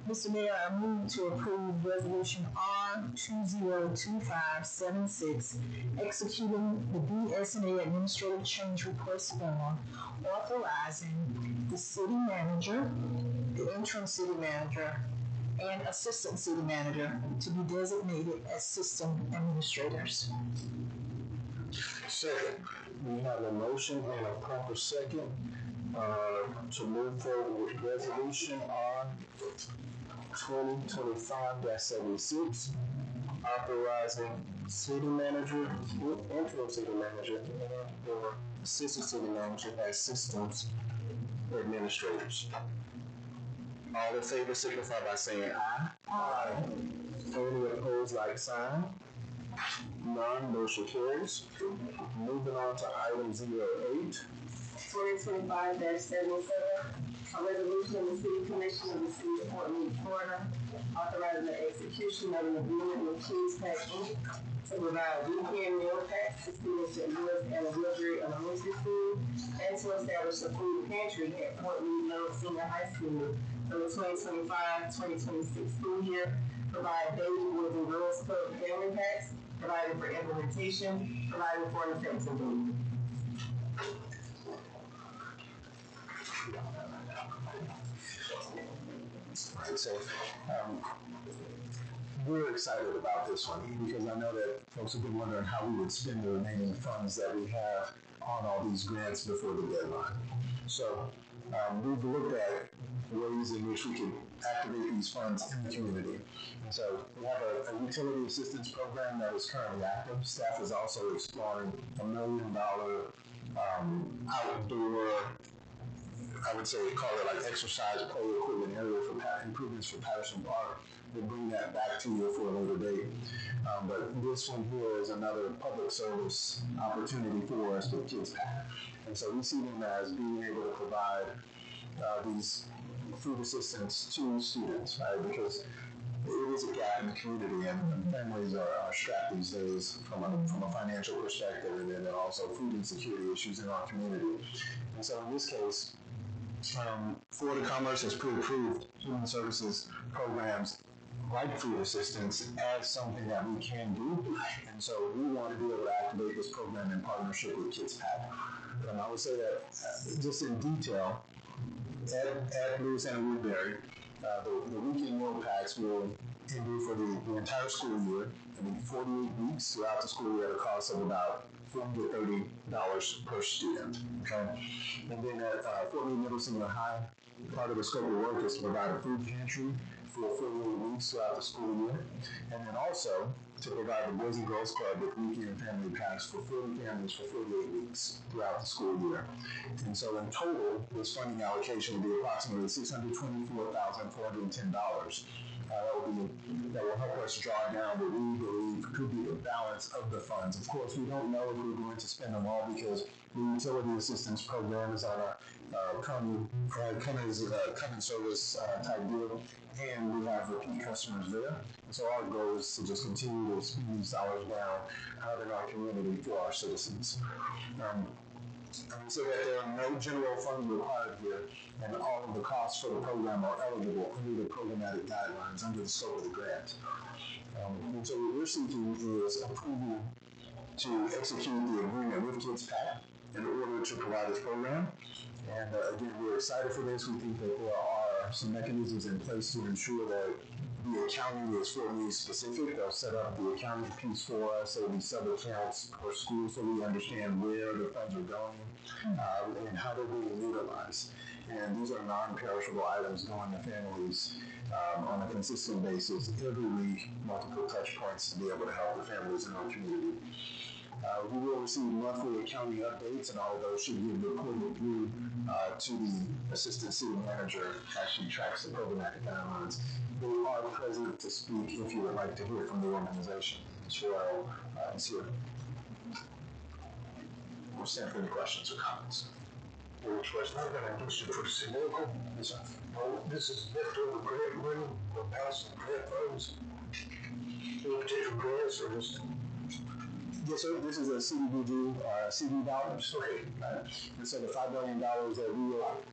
[SPEAKER 5] Mr. Mayor, I move to approve Resolution R 202576, executing the BSNA Administrative Change Request form, authorizing the city manager, the interim city manager, and assistant city manager to be designated as system administrators.
[SPEAKER 3] Second, we have a motion and a proper second to move forward with Resolution R 2025-76, authorizing city manager, interim city manager, or assistant city manager as systems administrators. All in favor signify by saying aye. Aye. Any opposed, like sign. None, motion carries. Moving on to item 08.
[SPEAKER 5] 2025-77, a resolution of the City Commission of the City of Fort Meade, Florida, authorizing the execution of an agreement with Kids Pack Inc. to provide weekend meal packs to students at U.S. Anna Woodbury Elementary School and to establish a food pantry at Fort Meade Middle Senior High School for the 2025-2026 school year, provide baby, boys, and girls club family packs, providing for implementation, providing for an effective date.
[SPEAKER 3] Right, so we're excited about this one because I know that folks have been wondering how we would spend the remaining funds that we have on all these grants before the deadline. So we've looked at ways in which we can activate these funds in the community. And so we have a utility assistance program that is currently active. Staff is also exploring $1 million outdoor, I would say, call it like exercise play equipment area for improvements for Patterson Park. We'll bring that back to you for a later date. But this one here is another public service opportunity for us with Kids Pack. And so we see them as being able to provide these food assistance to students, right? Because it is a gap in the community, and families are strapped these days from a financial perspective, and then there are also food insecurity issues in our community. And so in this case, Florida Commerce has pre-approved human services programs like food assistance as something that we can do. And so we want to be able to activate this program in partnership with Kids Pack. And I would say that just in detail, at Lewis and Woodbury, the weekend meal packs will endure for the entire school year, 48 weeks throughout the school year at a cost of about $430 per student. Okay, and then at Fort Meade Middle Senior High, part of the scope of work is to provide a food pantry for 48 weeks throughout the school year, and then also to provide the Boys and Girls Club with weekend family packs for 40 families for 48 weeks throughout the school year. And so in total, this funding allocation will be approximately $624,410. That will help us draw down what we believe could be the balance of the funds. Of course, we don't know if we're going to spend them all because the utility assistance program is on a come service type deal, and we have repeat customers there. And so our goal is to just continue to spend these dollars down out in our community for our citizens. And so that there are no general funds required here, and all of the costs for the program are eligible under the programmatic guidelines under the scope of the grant. And so what we're seeking is approval to execute the agreement with Kids Pack in order to provide this program. And again, we're excited for this. We think that there are some mechanisms in place to ensure that the accounting is Fort Meade specific. They'll set up the accounting piece for us. There will be sub-accounts per school so we understand where the funds are going and how they're being utilized. And these are non-perishable items going to families on a consistent basis every week, multiple touch points to be able to help the families in our community. We will receive monthly accounting updates, and all of those should be reported through to the assistant city manager as she tracks the programmatic guidelines. They are present to speak if you would like to hear from the organization. Cheryl is here. We'll stand for any questions or comments.
[SPEAKER 1] Which was not going to issue for Sinoco. This is leftover grant money or passing grant funds. Any particular grants or just?
[SPEAKER 4] Yes, sir. This is a CDBG, CD dollars. And so the $5 billion that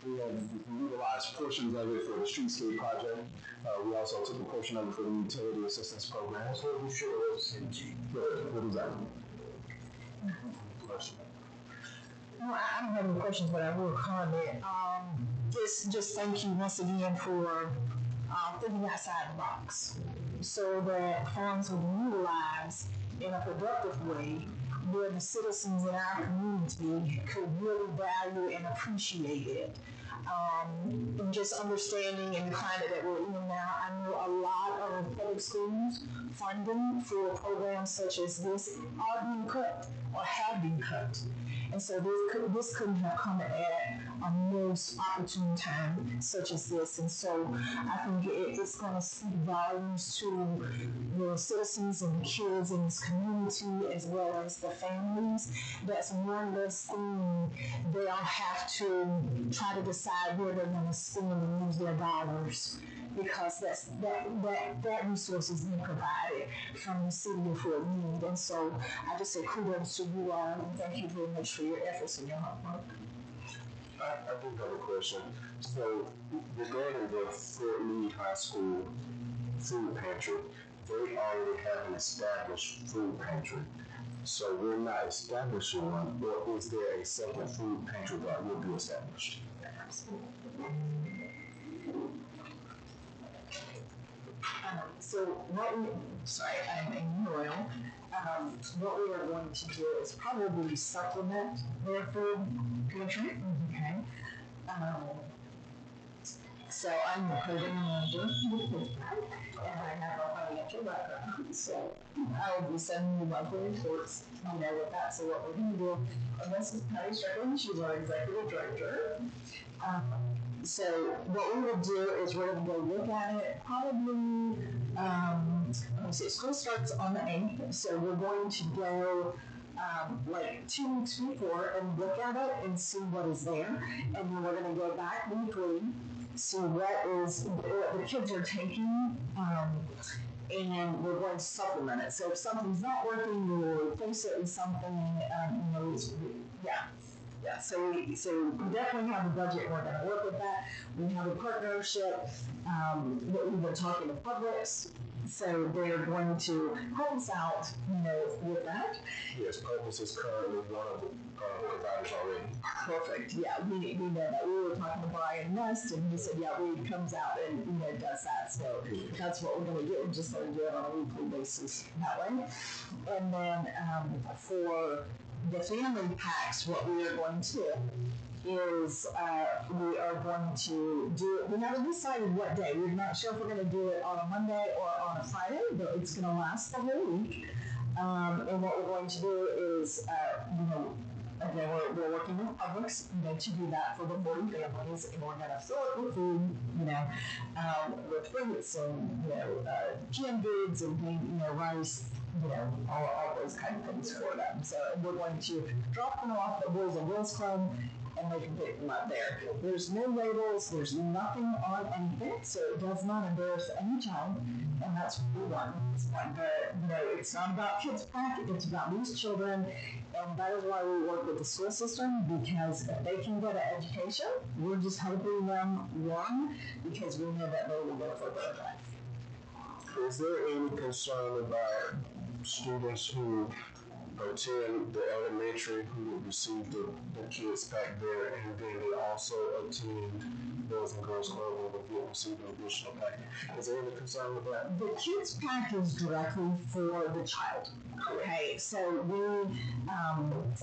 [SPEAKER 4] we have utilized portions of it for the streetscape project. We also took a portion of it for the utility assistance program. That's what we sure was. What is that? Question.
[SPEAKER 7] No, I don't have any questions, but I will comment. Just thank you once again for thinking outside the box, so that funds will be utilized in a productive way, where the citizens in our community could really value and appreciate it. And just understanding in the climate that we're in now, I know a lot of public schools funding for programs such as this are being cut or have been cut. And so this couldn't have come at a most opportune time such as this. And so I think it's going to speak volumes to the citizens and the kids in this community, as well as the families. That's one less thing they'll have to try to decide where they're going to spend and use their dollars, because that resource is being provided from the city of Fort Meade. And so I just say kudos to you all, and thank you very much for your efforts and your hard work.
[SPEAKER 1] I do have a question. So regarding the Fort Meade High School food pantry, they already have an established food pantry. So we're not establishing one, or is there a second food pantry that will be established?
[SPEAKER 7] So what we, sorry, I'm in Royal. What we are going to do is probably supplement their food pantry. Okay. So I'm the program manager, and I have a financial background. So I will be sending you monthly reports, with that. So what we're going to do, and this is Patty Strickland, she's our executive director. So what we will do is we're going to go look at it probably, let me see, school starts on the 8th, so we're going to go like 2 weeks before and look at it and see what is there, and then we're going to go back weekly, see what the kids are taking, and we're going to supplement it. So if something's not working, we will replace it with something, Yeah, so we definitely have a budget. We're going to work with that. We have a partnership that we've been talking to Publix, so they're going to help us out, with that.
[SPEAKER 1] Yes, Publix is currently one of the providers already.
[SPEAKER 7] Perfect. Yeah, we know that. We were talking to Brian West, and he said, yeah, Reed comes out and does that. So that's what we're going to do. We're just going to do it on a weekly basis that way. And then for the family packs, what we are going to do is we are going to do it. We haven't decided what day. We're not sure if we're going to do it on a Monday or on a Friday, but it's going to last the whole week. And what we're going to do is, again, we're working with Publix, to do that for the 40 families, and we're going to fill it with food, with fruits and, canned goods and, rice, all those kind of things for them. So we're going to drop them off at Boys and Girls Club, and they can pick them up there. There's no labels, there's nothing on anything, so it does not embarrass any child, and that's what we want. It's not about Kids Pack, it's about these children, and that is why we work with the school system, because if they can get an education, we're just helping them learn, because we know that they will go for their life.
[SPEAKER 1] Is there any concern about students who attend the elementary who would receive the Kids Pack there, and then they also attend Boys and Girls Club and would receive an additional pack? Is there any concern with that?
[SPEAKER 7] The Kids Pack is directly for the child. Okay, so we,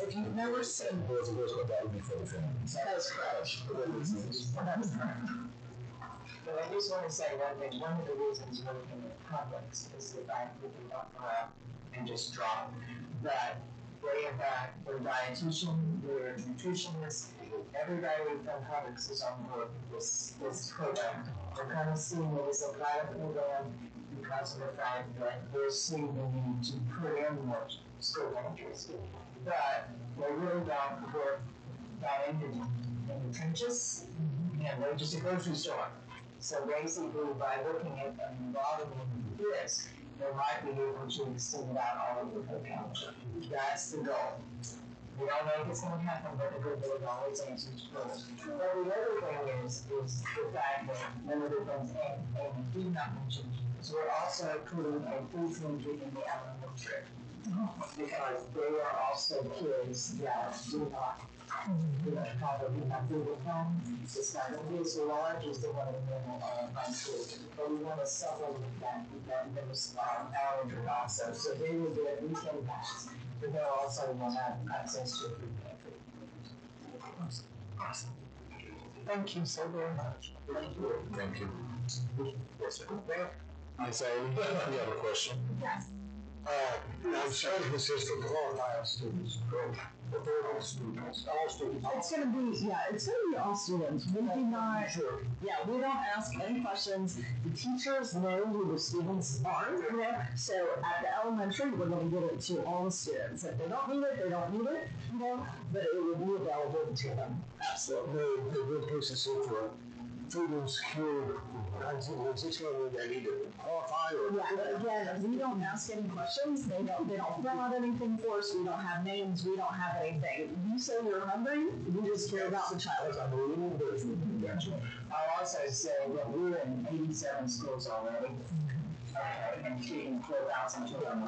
[SPEAKER 7] if you've never seen
[SPEAKER 1] Boys and Girls Club, that would be for the family.
[SPEAKER 7] That's correct. That is correct.
[SPEAKER 5] But I just want to say one thing. One of the reasons we're looking at Publix is the fact that they don't go out and just drop that. They have got their dietitian, their nutritionist, everybody from Publix is on board with this program. We're kind of seeing it as a pilot program because of the fact that they're seeing the need to put in more school pantries. But they really don't work that in the trenches, and they're just a grocery store. So basically, by looking at and broadening this, they might be able to extend out all over the county.
[SPEAKER 7] That's the goal. We don't know if it's gonna happen, but the good Lord always answers first. But the other thing is the fact that one of the things, and we did not mention, is we're also putting a food pantry in the elementary. Because they are also kids that do not, probably not food at home. It's not gonna be as large as the one in the high school. But we wanna supplement that those allergy also. So they will get weekend pass. But they'll also will have access to a food pantry. Awesome. Thank you so very much.
[SPEAKER 1] Thank you. Yes, sir. Miss Amy, you have a question?
[SPEAKER 2] Yes.
[SPEAKER 3] I'm sure this is for qualified students, but for all students,
[SPEAKER 7] It's gonna be all students. We do not, we don't ask any questions. The teachers know who the students are, so at the elementary, we're gonna give it to all the students. If they don't need it, they don't need it, but it will be available to them, absolutely.
[SPEAKER 3] the good case is for students who, is this level they need to qualify or?
[SPEAKER 7] Yeah, again, we don't ask any questions. They don't fill out anything for us. We don't have names. We don't have anything. You say you're hungry. We just care about the child. I'll also say that we're in 87 schools already. Okay, and treating 4,000 children.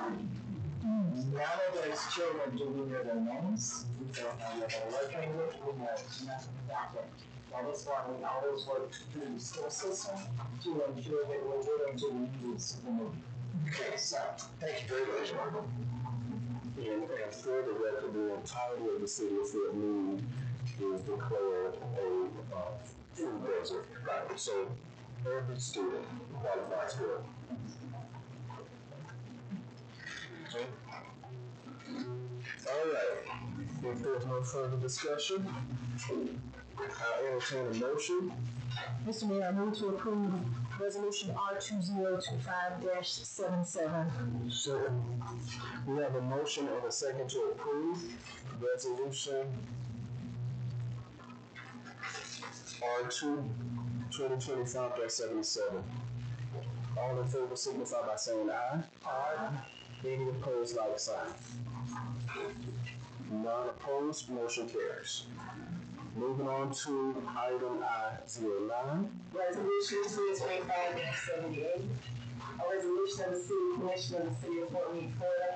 [SPEAKER 7] None of those children do we know their names. We don't know what they're working with. We know nothing about them. That is why we always work through the school system to ensure that we're willing to reduce the need.
[SPEAKER 3] Okay, so, thank you very much, Michael.
[SPEAKER 1] And for the record, the entirety of the city of Fort Meade is declared a food desert. Right. So every student qualifies for it. Okay. All right. If there's no further discussion, I'll entertain a motion.
[SPEAKER 7] Mr. Mayor, I move to approve Resolution R2025-77.
[SPEAKER 1] Second. We have a motion and a second to approve resolution R2 2025-77. All in favor signify by saying aye. Aye. Any opposed, like sign. None opposed, motion carries. Moving on to item I-09.
[SPEAKER 5] Resolution 2025-78. A resolution of the City Commission of the City of Fort Meade, Florida,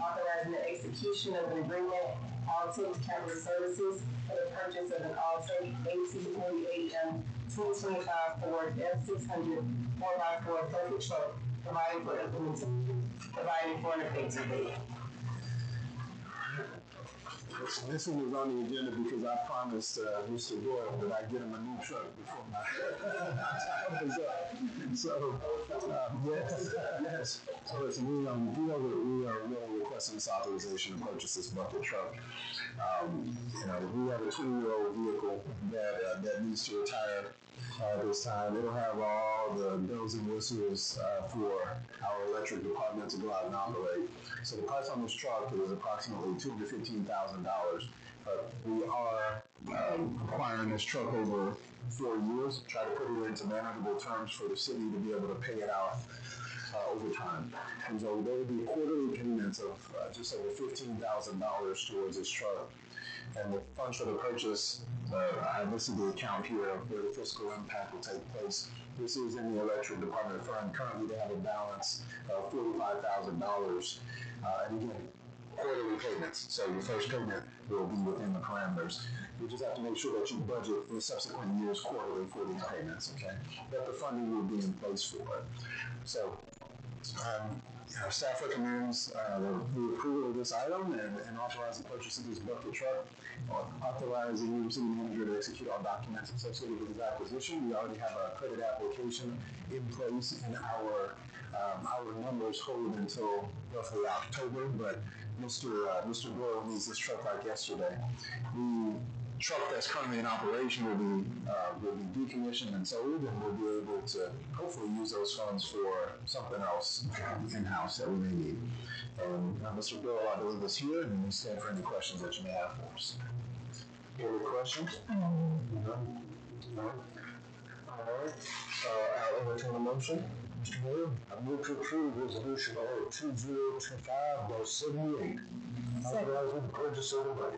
[SPEAKER 5] authorizing the execution of an agreement, Alltech Capital Services, for the purchase of an Alltech AC-48M 2025 Ford F600 4x4 perfect truck, providing for an effective date.
[SPEAKER 1] This one was on the agenda because I promised Mr. Doyle that I'd get him a new truck before my time was up. So, yes. So listen, we are really requesting this authorization to purchase this bucket truck. We have a 20-year-old vehicle that needs to retire this time. It'll have all the bells and whistles for our electric department to go out and operate. So the price on this truck is approximately $215,000. But we are acquiring this truck over 4 years, try to put it into manageable terms for the city to be able to pay it out over time. And so there will be quarterly payments of just over $15,000 towards this truck. And the funds for the purchase, I listed the account here of where the fiscal impact will take place. This is in the electric department fund. Currently, they have a balance of $45,000. And again, quarterly payments. So your first payment will be within the parameters. You just have to make sure that you budget for subsequent years quarterly for these payments, okay? But the funding will be in place for it. So, our staff recommends the approval of this item and authorize the purchase of this bucket truck, authorizing the city manager to execute all documents associated with this acquisition. We already have a credit application in place, and our numbers hold until roughly October, but Mr. Doyle needs this truck like yesterday. The truck that's currently in operation will be decommissioned and sold, and we'll be able to hopefully use those funds for something else in-house that we may need. And Mr. Doyle, I believe, is here, and we stand for any questions that you may have for us. Any questions? No? All right. I'll entertain a motion. Mr. Mayor,
[SPEAKER 3] I move to approve resolution R2025-78.
[SPEAKER 1] Authorizing the purchase of the money.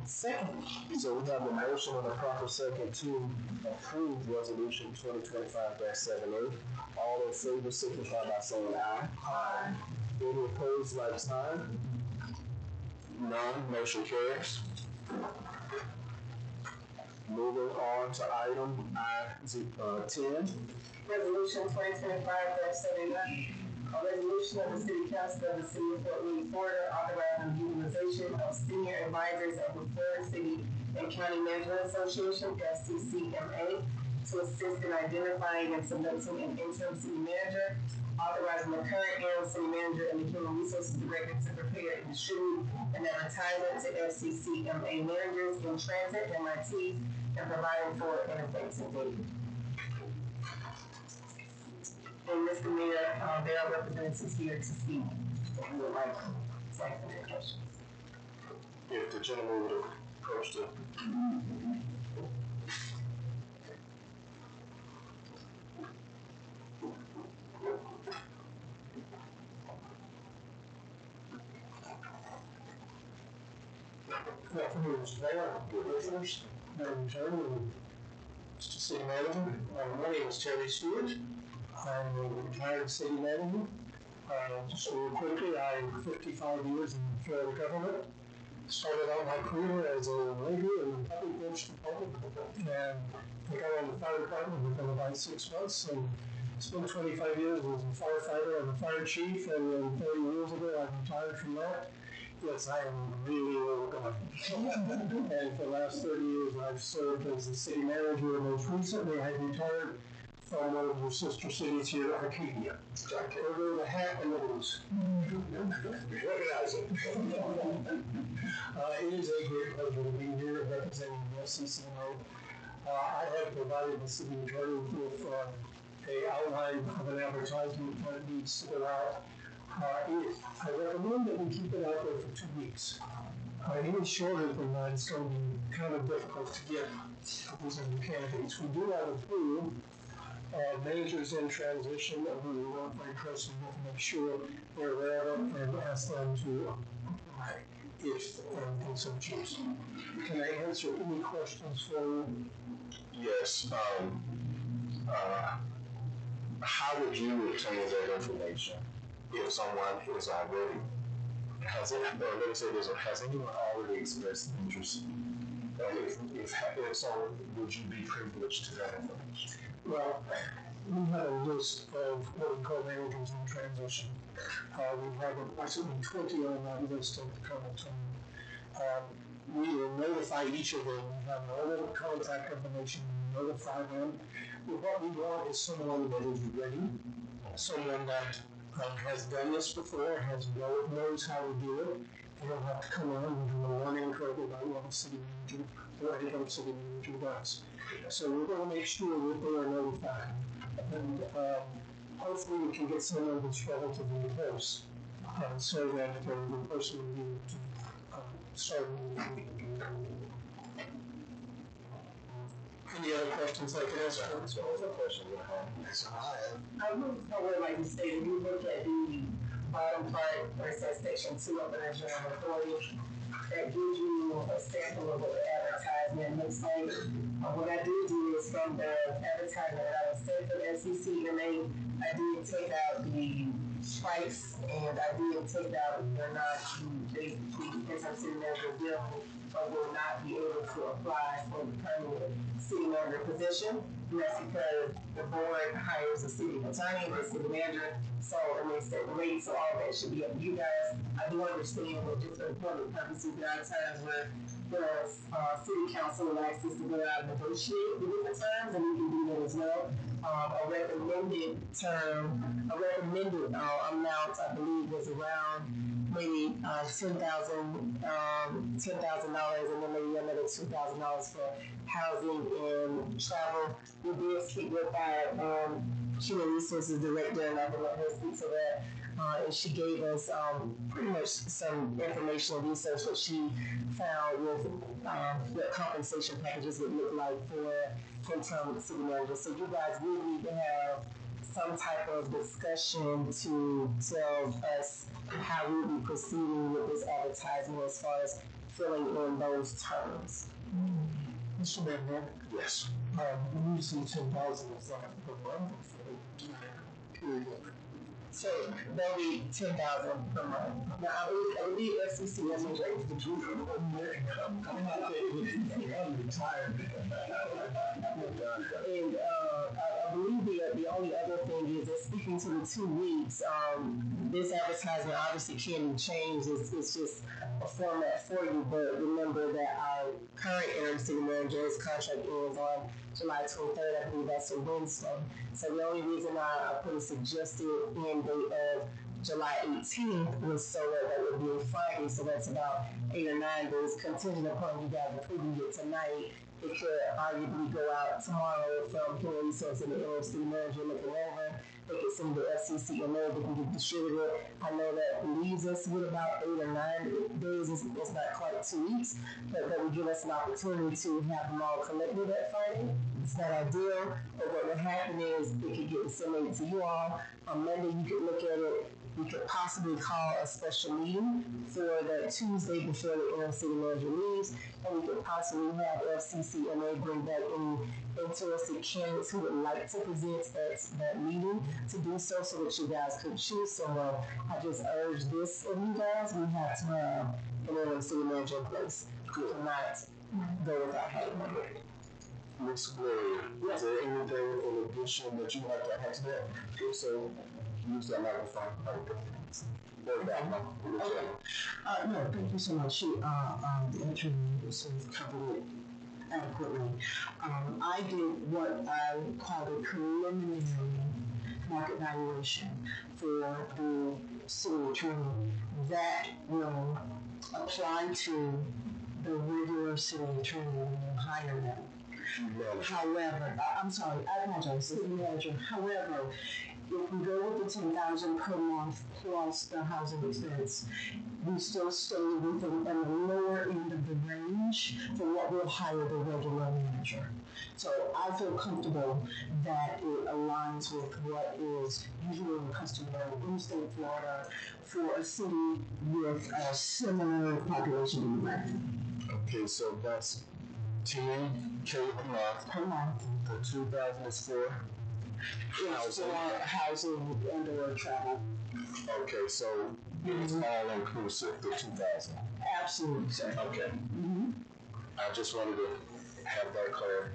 [SPEAKER 7] Second.
[SPEAKER 1] So we have a motion and a proper second to approve resolution 2025-78. All in favor signify by saying aye. Aye. Any opposed, like sign? None, motion carries. Moving on to item 10.
[SPEAKER 5] Resolution 2025-79. A resolution of the City Council of the City of Fort Lee, Florida, authorizing the utilization of senior advisors of the Florida City and County Management Association, FCCMA, to assist in identifying and selecting an interim city manager, authorizing the current interim city manager and the Human Resources Director to prepare and distribute an advertisement to FCCMA managers in transit, MITs, and providing for an effective date. And Mr. Mayor, there are representatives here to speak. If you would like to ask any questions.
[SPEAKER 1] If the gentleman would approach the
[SPEAKER 3] Good afternoon, Mr. Mayor, good listeners, Madam Chairman, Mr. City Manager. My name is Terry Stewart. I'm a retired city manager. Just real quickly, I'm 55 years in Florida government. Started out my career as a laborer in the public works department, and I got on the fire department within about 6 months. And spent 25 years as a firefighter and a fire chief, and then 30 years ago I retired from that. Yes, I am really overgone. And for the last 30 years, I've served as the city manager, and most recently I retired from one of your sister cities here, Arcadia. Over the hat and the boots. Recognize it. It is a great pleasure to be here representing the FCCMA. I have provided the city attorney with an outline of an advertisement that needs to go out. I recommend that we keep it out there for 2 weeks. Any shorter than that, it's going to be kind of difficult to get these new candidates. We do have a pool managers in transition, and we work very closely with to make sure they're aware of it and ask them to apply if they so choose. Can I answer any questions for you?
[SPEAKER 1] yes. How would you obtain that information if someone is already has anyone already expressed interest? If so, would you be privileged to that information?
[SPEAKER 3] Well, we have a list of what we call managers in transition. We have approximately 20 on that list at the current time. We will notify each of them. We have all of the contact information. We notify them. But what we want is someone that is ready, someone that has done this before, knows how to do it. They don't have to come on and do a learning curve about what a city manager or any other city manager does. So we're going to make sure that they are notified. And hopefully we can get someone that's relatively close so that the person will be able to start moving. Any other questions I can answer?
[SPEAKER 1] Other questions I have.
[SPEAKER 5] I would like to say, if you look at the bottom part where it says section 2 of the general authority, that gives you a sample of what the advertisement looks like. What I did do is from the advertisement that I was sent for the FCCMA, I did take out the price, and I did take out whether or not the interim city manager will not be able to apply for the permanent city manager position. And that's because the board hires a city attorney and a city manager, so it makes the rates, so all that should be up to you guys. I do understand that just for employment purposes, there are times where the city council will ask us to go out and negotiate the different terms, and we can do that as well. A recommended amount, I believe, was around maybe $10,000, and then maybe another $2,000 for housing and travel. We did speak with our Human Resources Director, and I will let her speak to that. And she gave us pretty much some information and research that she found with what compensation packages would look like for interim city managers. So you guys will need to have some type of discussion to tell us how we will be proceeding with this advertisement as far as filling in those terms.
[SPEAKER 3] Mr. Mayor,
[SPEAKER 1] Yes.
[SPEAKER 3] using 10,000 is not per month for the entire period.
[SPEAKER 5] So there'll be 10,000 per month. Now I believe FCC has been raised to 200.
[SPEAKER 3] I'm not saying I'm retired.
[SPEAKER 5] And I believe the only other thing is that speaking to the 2 weeks, this advertisement obviously can be changed. It's just a format for you, but remember that our current interim city manager's contract ends on July 23rd. I believe that's a Wednesday. So the only reason I put a suggested end date of July 18th was so that would be a Friday, so that's about 8 or 9 days contingent upon you guys approving it tonight. It could arguably go out tomorrow from human resource and the interim city manager looking over. They could send the FCC a note that can get distributed. I know that leaves us with about 8 or 9 days. It's not quite 2 weeks, but that would give us an opportunity to have them all collected that Friday. It's not ideal, but what would happen is it could get disseminated to you all. On Monday, you could look at it. We could possibly call a special meeting for that Tuesday before the interim city manager leaves, and we could possibly have FCCMA bring back any interested candidates who would like to present at that meeting to do so that you guys could choose someone. I just urge this of you guys. We have to have an interim city manager in place. We cannot go without having one.
[SPEAKER 1] Ms. Gloria, is there anything in addition that you would like to add to that? If so, use that microphone.
[SPEAKER 8] No, thank you so much. The interim covered it adequately. I did what I called a preliminary market valuation for the city attorney that will apply to the regular city attorney when you hire them. However, I'm sorry, I apologize, city manager. However, if we go with the 10,000 per month plus the housing expense, we still stay within the lower end of the range for what we'll hire the regular manager. So I feel comfortable that it aligns with what is usual and customary in state of Florida for a city with a similar population demographic.
[SPEAKER 1] Okay, so that's 10K per month.
[SPEAKER 8] Per month.
[SPEAKER 1] The 2,000 is for
[SPEAKER 8] Housing. Housing and or travel.
[SPEAKER 1] Okay, so it's all inclusive, the 2,000.
[SPEAKER 8] Absolutely, sir.
[SPEAKER 1] Okay. I just wanted to have that clear.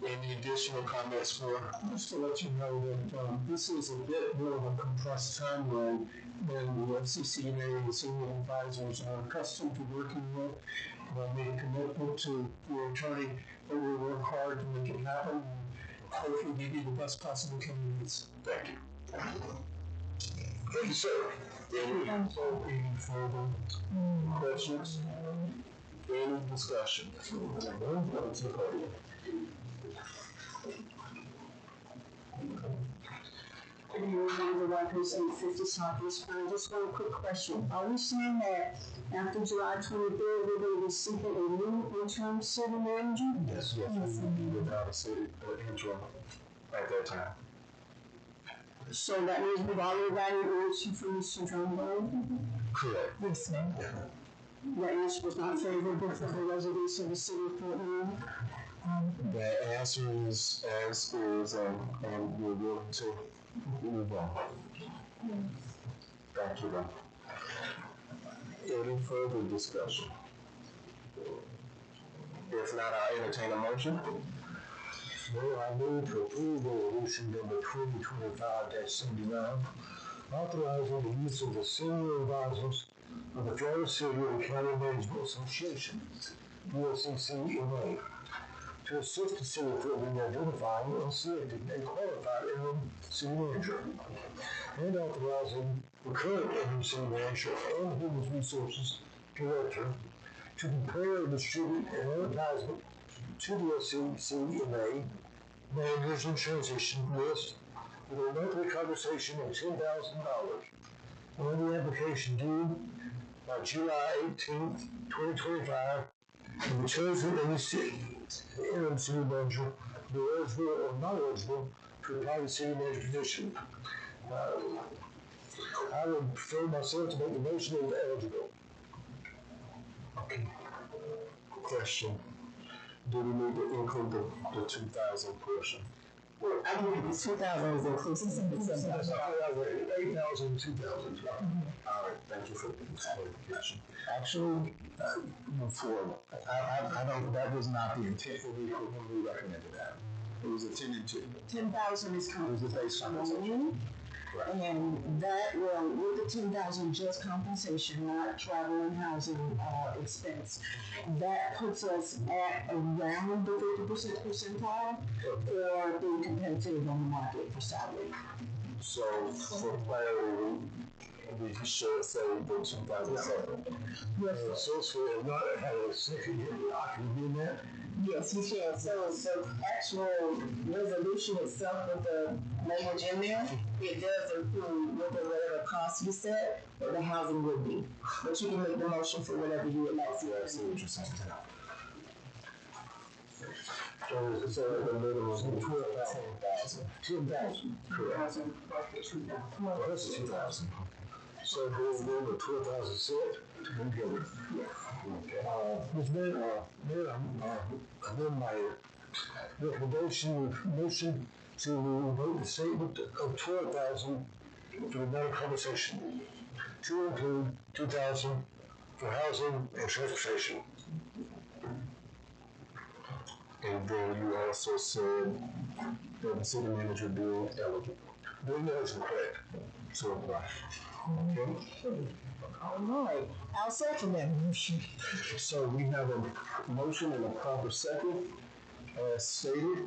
[SPEAKER 1] Any additional comments for?
[SPEAKER 3] Just to let you know that this is a bit more of a compressed timeline than the FCCA and the senior advisors are accustomed to working with. I made a commitment to the attorney that we work hard to make it happen. Hopefully give you the best possible candidates.
[SPEAKER 1] Thank you. Thank you, sir.
[SPEAKER 3] Any further questions?
[SPEAKER 1] Any discussion?
[SPEAKER 8] You're one of the one who's 850 Southeast Fund. Just one quick question. Are we saying that after July 23rd, we're going to be seeking a new interim city manager?
[SPEAKER 1] Yes, without a city interim at that time.
[SPEAKER 8] So that means we've already got an answer from Mr. Drumbo?
[SPEAKER 1] Correct.
[SPEAKER 8] Yes, ma'am. The answer was not favorable for the residents of the city of Fort Worth.
[SPEAKER 1] The answer is as is, and we're willing to move on. Thank you, then. Any further discussion? If not, I'll entertain a motion.
[SPEAKER 3] Well, I move to approve resolution number 2025-79, authorizing the use of the senior advisors of the Florida City and County Management Association, USCCMA, to assist the city in identifying and selecting a qualified interim city manager, and authorizing the current interim city manager and human resources director to prepare and distribute an advertisement to the SCCMA managers and transition list with a monthly compensation of $10,000 on the application due by July 18th, 2025, and the chosen in the city, the interim city manager, be eligible or not eligible to apply the city manager position. I would prefer myself to make the motion as eligible.
[SPEAKER 1] Okay. Question. Do we need to include the 2,000 portion?
[SPEAKER 8] Well, I believe the 2,000 is inclusive of the 10,000.
[SPEAKER 3] 8,000, 2,000.
[SPEAKER 1] All right, thank you for the clarification. Actually, I don't, that was not the intent when we recommended that. It was intended to.
[SPEAKER 8] 10,000 is
[SPEAKER 1] It was the base
[SPEAKER 8] compensation. And that will, with the 10,000 just compensation, not travel and housing expense, that puts us at around the 50% percentile for being competitive on the market for salary.
[SPEAKER 1] So for clarity, we should say the 2,007.
[SPEAKER 3] So for not having a second year, I can do that.
[SPEAKER 5] Yes, you can. So actual resolution itself with the language in there, it does include whatever cost you set or the housing would be. But you can make the motion for whatever you would like to.
[SPEAKER 1] I see what you're saying. So the minimum is 10,000.
[SPEAKER 3] 10,000.
[SPEAKER 1] Correct. Well, that's 2,000.
[SPEAKER 3] So we'll remember 12,000 set. Okay. Ms. Mayor, amend my motion to vote the statement of 12,000 for the matter of conversation, to include 2,000 for housing and transportation.
[SPEAKER 1] And then you also said that the city manager being eligible.
[SPEAKER 3] Doing that is correct.
[SPEAKER 1] So apply. Okay.
[SPEAKER 8] All right, I'll second that motion.
[SPEAKER 1] So we have a motion and a proper second, as stated.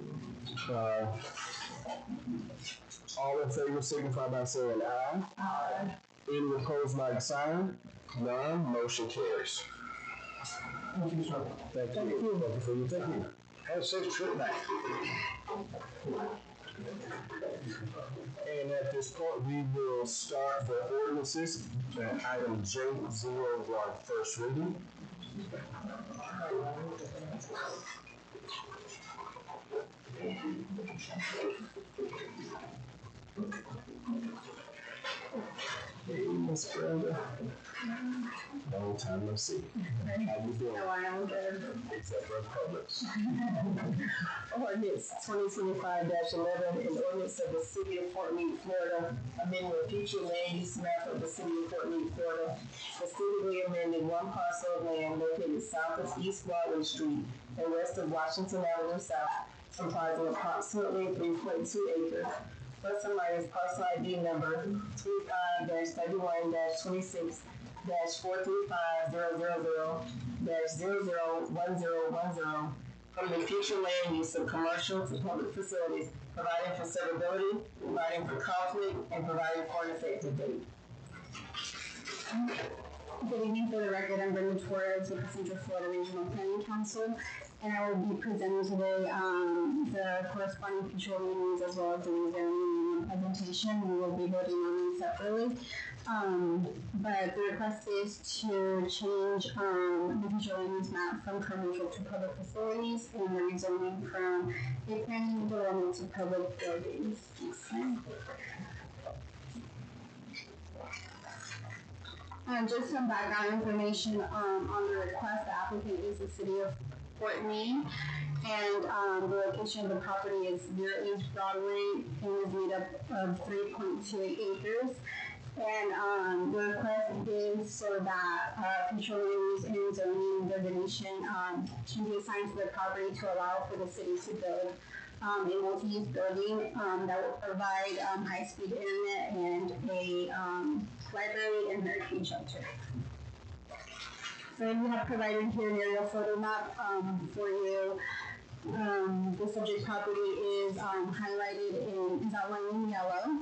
[SPEAKER 1] All in favor signify by saying aye. Aye. Any opposed, like sign? None. Motion carries. Thank you, sir. Thank you. Thank you for your time.
[SPEAKER 3] Have a safe trip back.
[SPEAKER 1] And at this point, we will start the ordinances. Item J01, first reading. Hey, Miss Brenda. Long time no see. How you doing?
[SPEAKER 5] How I'm good.
[SPEAKER 1] Except for Publix.
[SPEAKER 5] Ordinance 2025-11, an ordinance of the city of Fort Meade, Florida, amending the future land use map of the city of Fort Meade, Florida, specifically amending one parcel of land located south of East Broadway Street and west of Washington Avenue South, comprising approximately 3.2 acres, plus or minus parcel ID number 35-31-435-000-001010 from the future land use of commercial to public facilities, providing for severability, providing for conflict, and providing for an effective date.
[SPEAKER 2] Good evening. For the record, I'm Brenda Torres with the Central Florida Regional Planning Council, and I will be presenting today the corresponding future meetings as well as the rezoning presentation. We will be voting on them separately. But the request is to change the future land use map from commercial to public facilities and the rezoning from a planning development to public buildings. Next slide. Just some background information on the request. The applicant is the city of Fort Meade, and the location of the property is near East Broadway and is made up of 3.28 acres. And the request is so that future land use and zoning designation can be assigned to the property to allow for the city to build a multi-use building that will provide high-speed internet and a library and hurricane shelter. So we have provided here an aerial photo map for you. The subject property is highlighted is outlined in yellow.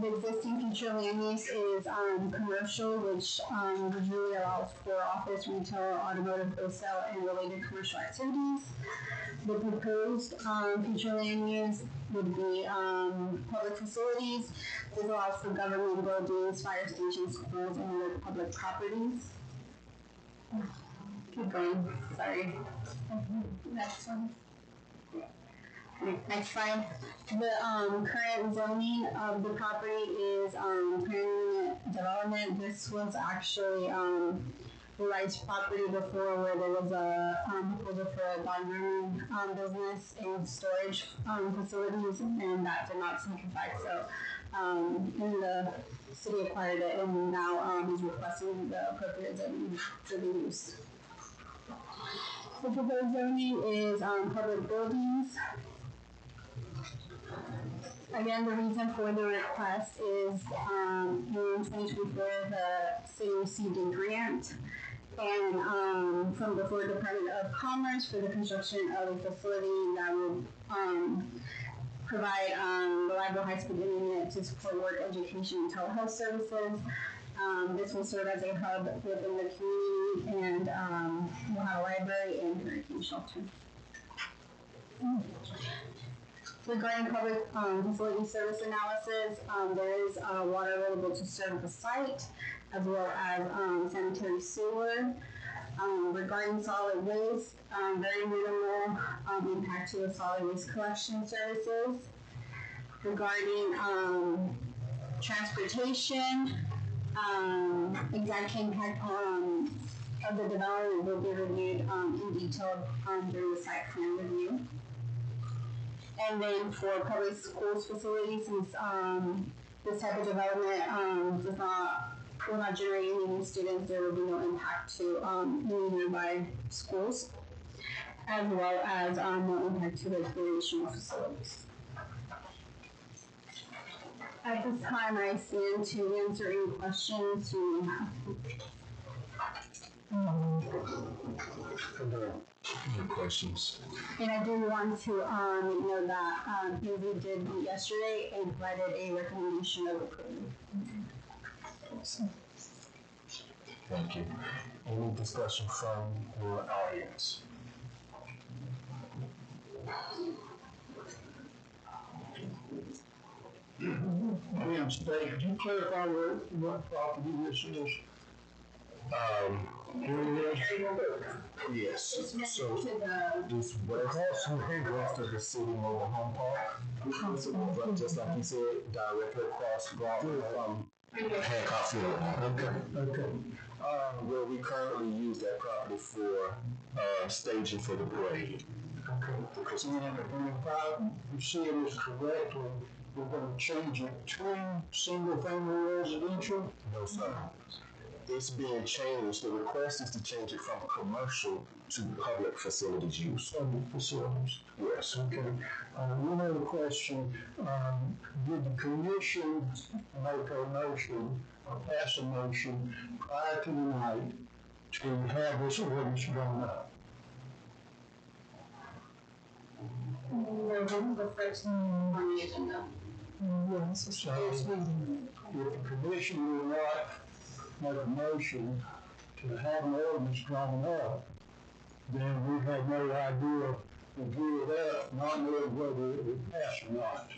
[SPEAKER 2] The existing future land use is commercial, which usually allows for office, retail, automotive, wholesale, and related commercial activities. The proposed future land use would be public facilities. This allows for government buildings, fire stations, schools, and other public properties. Keep going. Sorry. Next one. Next slide. The current zoning of the property is planning unit development. This was actually the rights property before, where there was a proposal for a dog grooming business and storage facilities, and that did not simplify. So, and the city acquired it, and now is requesting the appropriate zoning for the use. The proposed zoning is public buildings. Again, the reason for the request is in 2024, the city received a grant and from the Florida Department of Commerce for the construction of a facility that would provide reliable high-speed internet to support work, education, and telehealth services. This will serve as a hub within the community, and we'll have a library and hurricane shelter. Regarding public facility service analysis, there is water available to serve the site, as well as sanitary sewer. Regarding solid waste, very minimal impact to the solid waste collection services. Regarding transportation, exact impact of the development will be reviewed in detail during the site plan review. And then for public schools facilities, since this type of development will not generate any new students, there will be no impact to any nearby schools, as well as no impact to recreational facilities. At this time, I stand to answer any questions you may have.
[SPEAKER 1] Any questions?
[SPEAKER 2] And I do want to know that we did meet yesterday and provided a recommendation of approval.
[SPEAKER 1] Thank you. Any discussion from the audience?
[SPEAKER 3] Again, State, could you clarify what property this is?
[SPEAKER 1] Yes. So this west of the city mobile home park, just like you said, directly across Broadway from Hancock Field.
[SPEAKER 3] Okay.
[SPEAKER 1] Where we currently use that property for staging for the parade.
[SPEAKER 3] Okay. So, and if you see it as correctly, we're going to change it to single-family residential?
[SPEAKER 1] No, sir. It's being changed. The request is to change it from commercial to public facilities use.
[SPEAKER 3] Public facilities.
[SPEAKER 1] Yes.
[SPEAKER 3] Okay. One other question. Did the commission make a motion or pass a motion prior to the night to have this ordinance drawn up?
[SPEAKER 2] The first one on the agenda.
[SPEAKER 3] Yes. So, if the commission will not make a motion to have an ordinance drawn up, then we have no idea to do that, not knowing whether it would pass or not.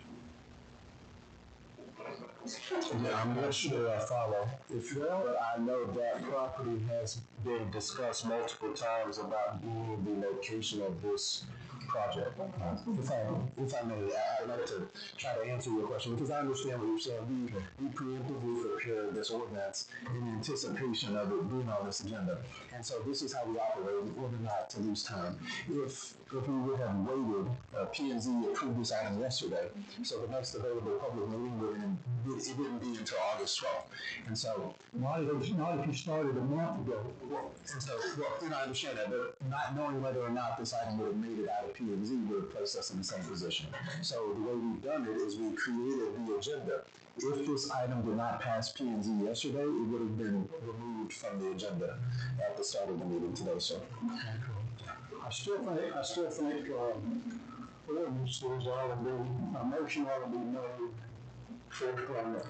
[SPEAKER 1] Yeah, I'm not sure I follow. But I know that property has been discussed multiple times about being the location of this project. If I may, I'd like to try to answer your question because I understand what you're saying. We preemptively prepared this ordinance in anticipation of it being on this agenda. And so this is how we operate in order not to lose time. If we would have waited, P&Z approved this item yesterday, so the next available public meeting it didn't be until August 12th. And so
[SPEAKER 3] Not if you started a month ago.
[SPEAKER 1] I understand that, but not knowing whether or not this item would have made it out of P&Z would have placed us in the same position. So the way we've done it is we created the agenda. If this item did not pass P&Z yesterday, it would have been removed from the agenda at the start of the meeting today, sir.
[SPEAKER 3] I still think ordinances ought to be, a motion ought to be made forthcoming.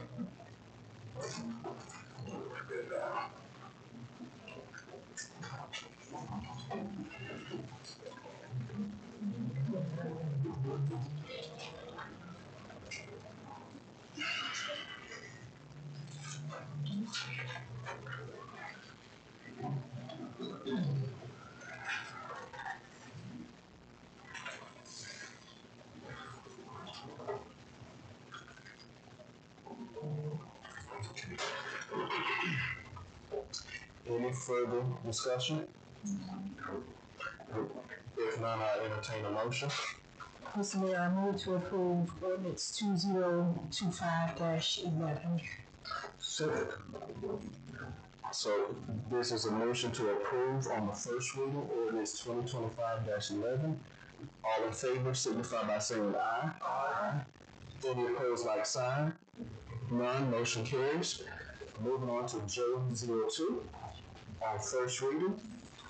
[SPEAKER 1] Any further discussion? If not, I entertain a motion.
[SPEAKER 8] Mr. Mayor, I move to approve ordinance 2025-11.
[SPEAKER 1] Second. So this is a motion to approve on the first reading, ordinance 2025-11. All in favor signify by saying aye. Aye. Any opposed, like sign? None, motion carries. Moving on to J02 on first reading.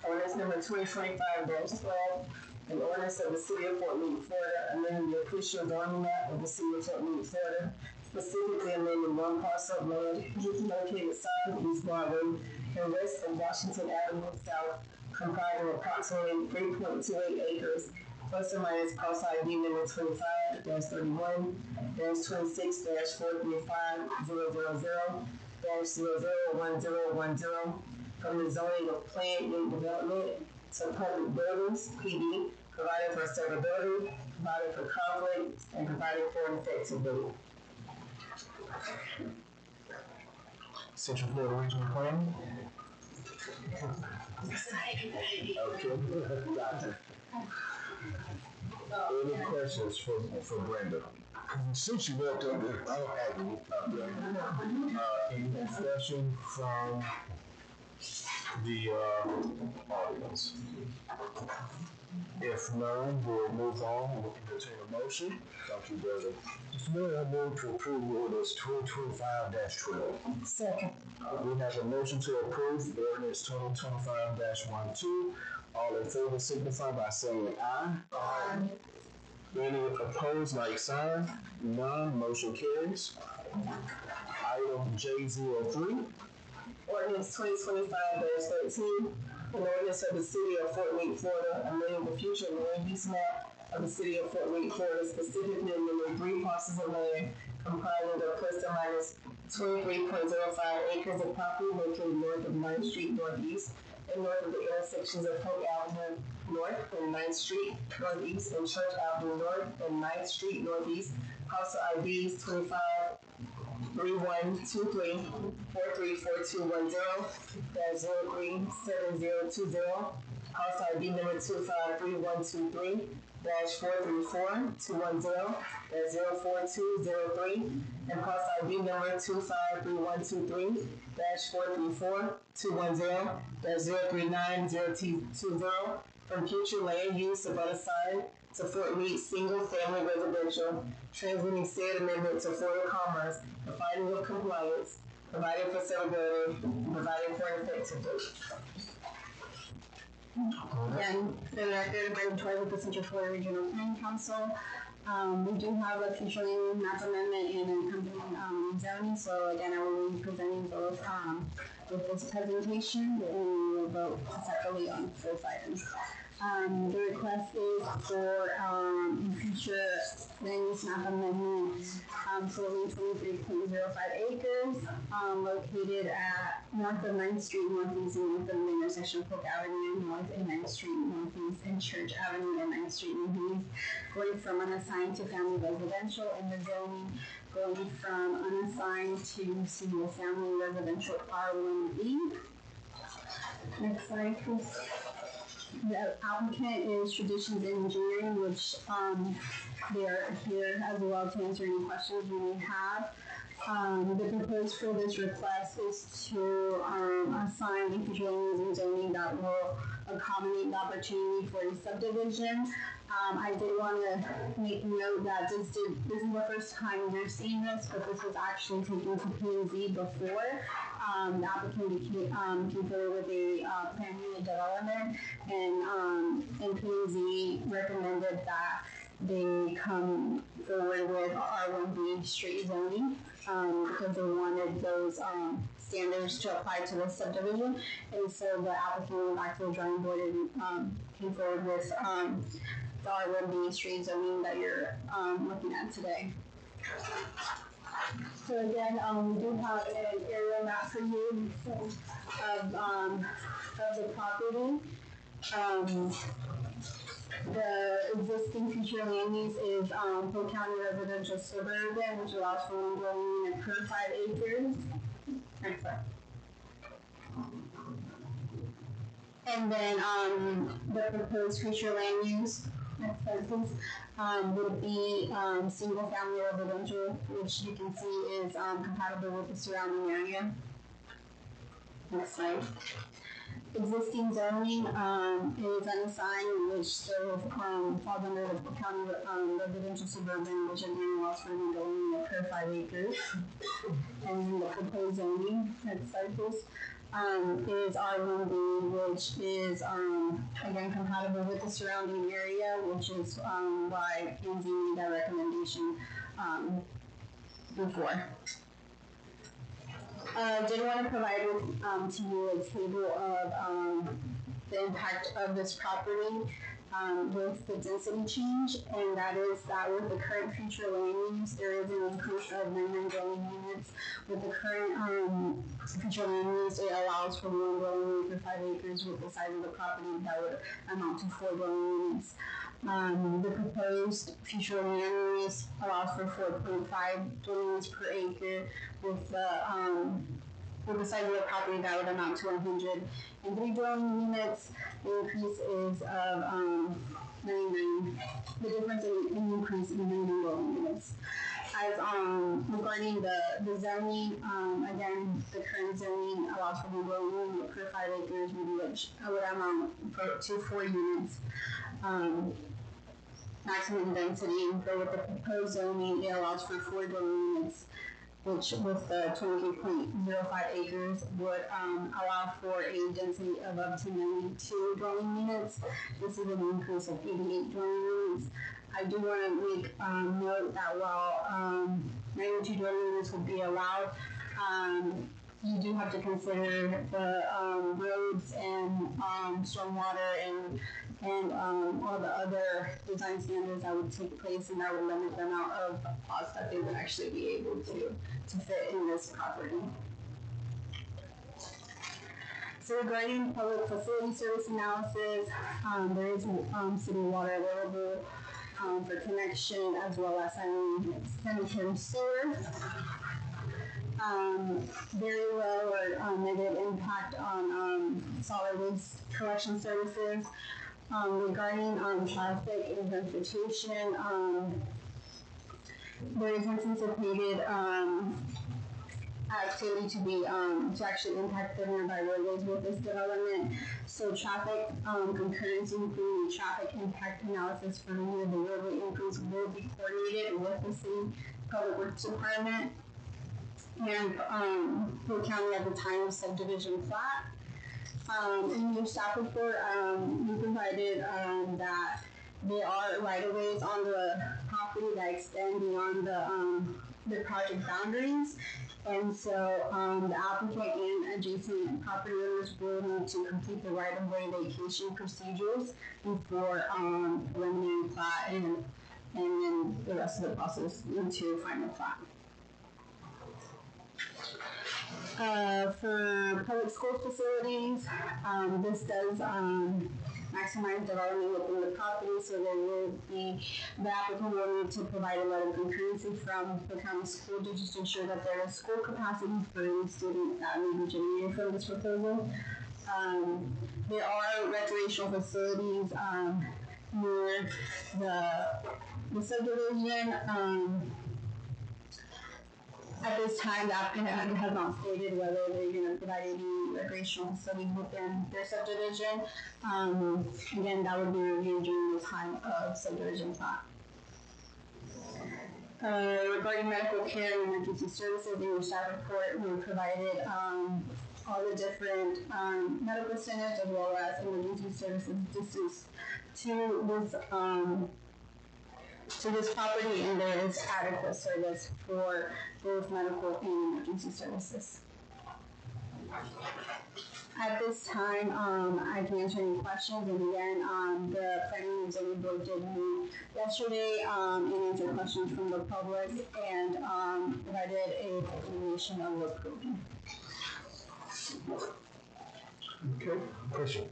[SPEAKER 5] Ordinance number 2025-12, an ordinance of the city of Fort Meade, Florida, amending the official zoning map of the city of Fort Meade, Florida, specifically amending one parcel of land located south of East Broadway and west of Washington Avenue South, comprising approximately 3.28 acres, plus or minus parcel ID number 25-26-435-0035000-001010 from the zoning of planned unit development to public buildings, PD, providing for severability, providing for conflict, and providing for an effective date.
[SPEAKER 1] Central Florida Regional Planning. Okay, gotcha. Any questions for Brenda? Since you left up there, I don't have any. Any discussion from the audience? If none, we'll move on. We'll entertain a motion. Thank you, Brenda.
[SPEAKER 3] Mr. Mayor, I move to approve ordinance 2025-12.
[SPEAKER 8] Second.
[SPEAKER 1] We have a motion to approve ordinance 2025-12. All in favor signify by saying aye. Aye. Any opposed, like sign? None, motion carries. Item J03.
[SPEAKER 5] Ordinance 2025-13, an ordinance of the city of Fort Meade, Florida, amending the future land use map of the city of Fort Meade, Florida, specifically amending 3 parcels of land comprising of plus or minus 23.05 acres of property located north of 9th Street Northeast and north of the intersections of Polk Avenue North and 9th Street Northeast and Church Avenue North and 9th Street Northeast. Parcel IDs 25-31234210-037020. Parcel ID number 25-3123-434-210-04203 and parcel ID number 25-3123-434-210-039-020 from future land use of unassigned to Fort Meade single family residential, transmitting said amendment to Florida Commerce, the finding of compliance, providing for severability, and providing for an effective date.
[SPEAKER 2] Again, for the record, Brenda Toy with the Central Florida Regional Planning Council. We do have a future land map amendment and an accompanying zoning, so again, I will be presenting both with this presentation, and we will vote separately on both items. The request is for future land use map amendment for 23.05 acres located at north of 9th Street Northeast and north of the intersection of Polk Avenue North and 9th Street Northeast and Church Avenue and 9th Street Northeast, going from unassigned to family residential, and the zoning going from unassigned to single family residential R1B. Next slide, please. The applicant is Traditions Engineering, which they are here as well to answer any questions you may have. The proposed for this request is to assign a future land use and zoning that will accommodate the opportunity for a subdivision. I did want to make note that this is the first time we're seeing this, but this was actually taken to P&Z before. The applicant came forward with a plan unit development, and P&Z recommended that they come forward with R1B straight zoning because they wanted those standards to apply to the subdivision, and so the applicant went back to the drawing board and came forward with the R1B street zoning that you're looking at today. So again, we do have an aerial map for you of the property. The existing future land use is Polk County Residential Suburban, which allows for one dwelling unit per 5 acres. Next slide. And then the proposed future land use, next slide please, would be single family residential, which you can see is compatible with the surrounding area. Next slide. Existing zoning is unassigned, which still falls under the county residential suburban, which again allows for an building per 5 acres. And then the proposed zoning, next slide please, is R1B, which is again compatible with the surrounding area, which is why P&Z made that recommendation before. Did want to provide to you a table of the impact of this property with the density change, and that is that with the current future land use, there is an increase of 99 dwelling units. With the current future land use, it allows for 1 dwelling unit per 5 acres. With the size of the property, that would amount to 4 dwelling units. The proposed future land use allows for 4.5 dwelling units per acre. With the size of the property, that would amount to 103 dwelling units. The increase is of 99. The difference in increase in 99 dwelling units. As regarding the zoning, again, the current zoning allows for 1 dwelling unit per 5 acres, which would amount to 4 units. Maximum density, but with the proposed zoning, it allows for 4 dwelling units, which with the 23.05 acres would allow for a density of up to 92 dwelling units. This is an increase of 88 dwelling units. I do want to make note that while 92 dwelling units would be allowed, you do have to consider the roads and stormwater and all the other design standards that would take place, and that would limit the amount of plots that they would actually be able to fit in this property. So regarding public facility service analysis, there is city water available for connection, as well as sanitary sewer. Very low or negative impact on solid waste collection services. Regarding traffic and transportation, there is anticipated activity to be to actually impact the nearby roadways with this development. So traffic concurrency, including traffic impact analysis for the roadway increase, will be coordinated with the city public works department and Polk County at the time of subdivision plat. In your staff report, we provided that there are right-of-ways on the property that extend beyond the project boundaries, and so the applicant and adjacent property owners will need to complete the right-of-way vacation procedures before preliminary plat and then the rest of the process into final plat. For public school facilities, this does maximize development within the property, so there will be, the applicant will need to provide a letter of concurrency from the county school to just ensure that there is school capacity for any student that may be generated from this proposal. There are recreational facilities near the subdivision. At this time, the applicant has not stated whether they're going to provide any recreational facilities within their subdivision. Again, that would be reviewed during the time of subdivision plat. Regarding medical care and emergency services, in your staff report, we provided all the different medical centers as well as emergency services distance to this property, and there is adequate service for both medical and emergency services. At this time, I can answer any questions, and again, the planning and zoning board did meet yesterday and answer questions from the public, and provided a recommendation of approval.
[SPEAKER 3] Okay, question.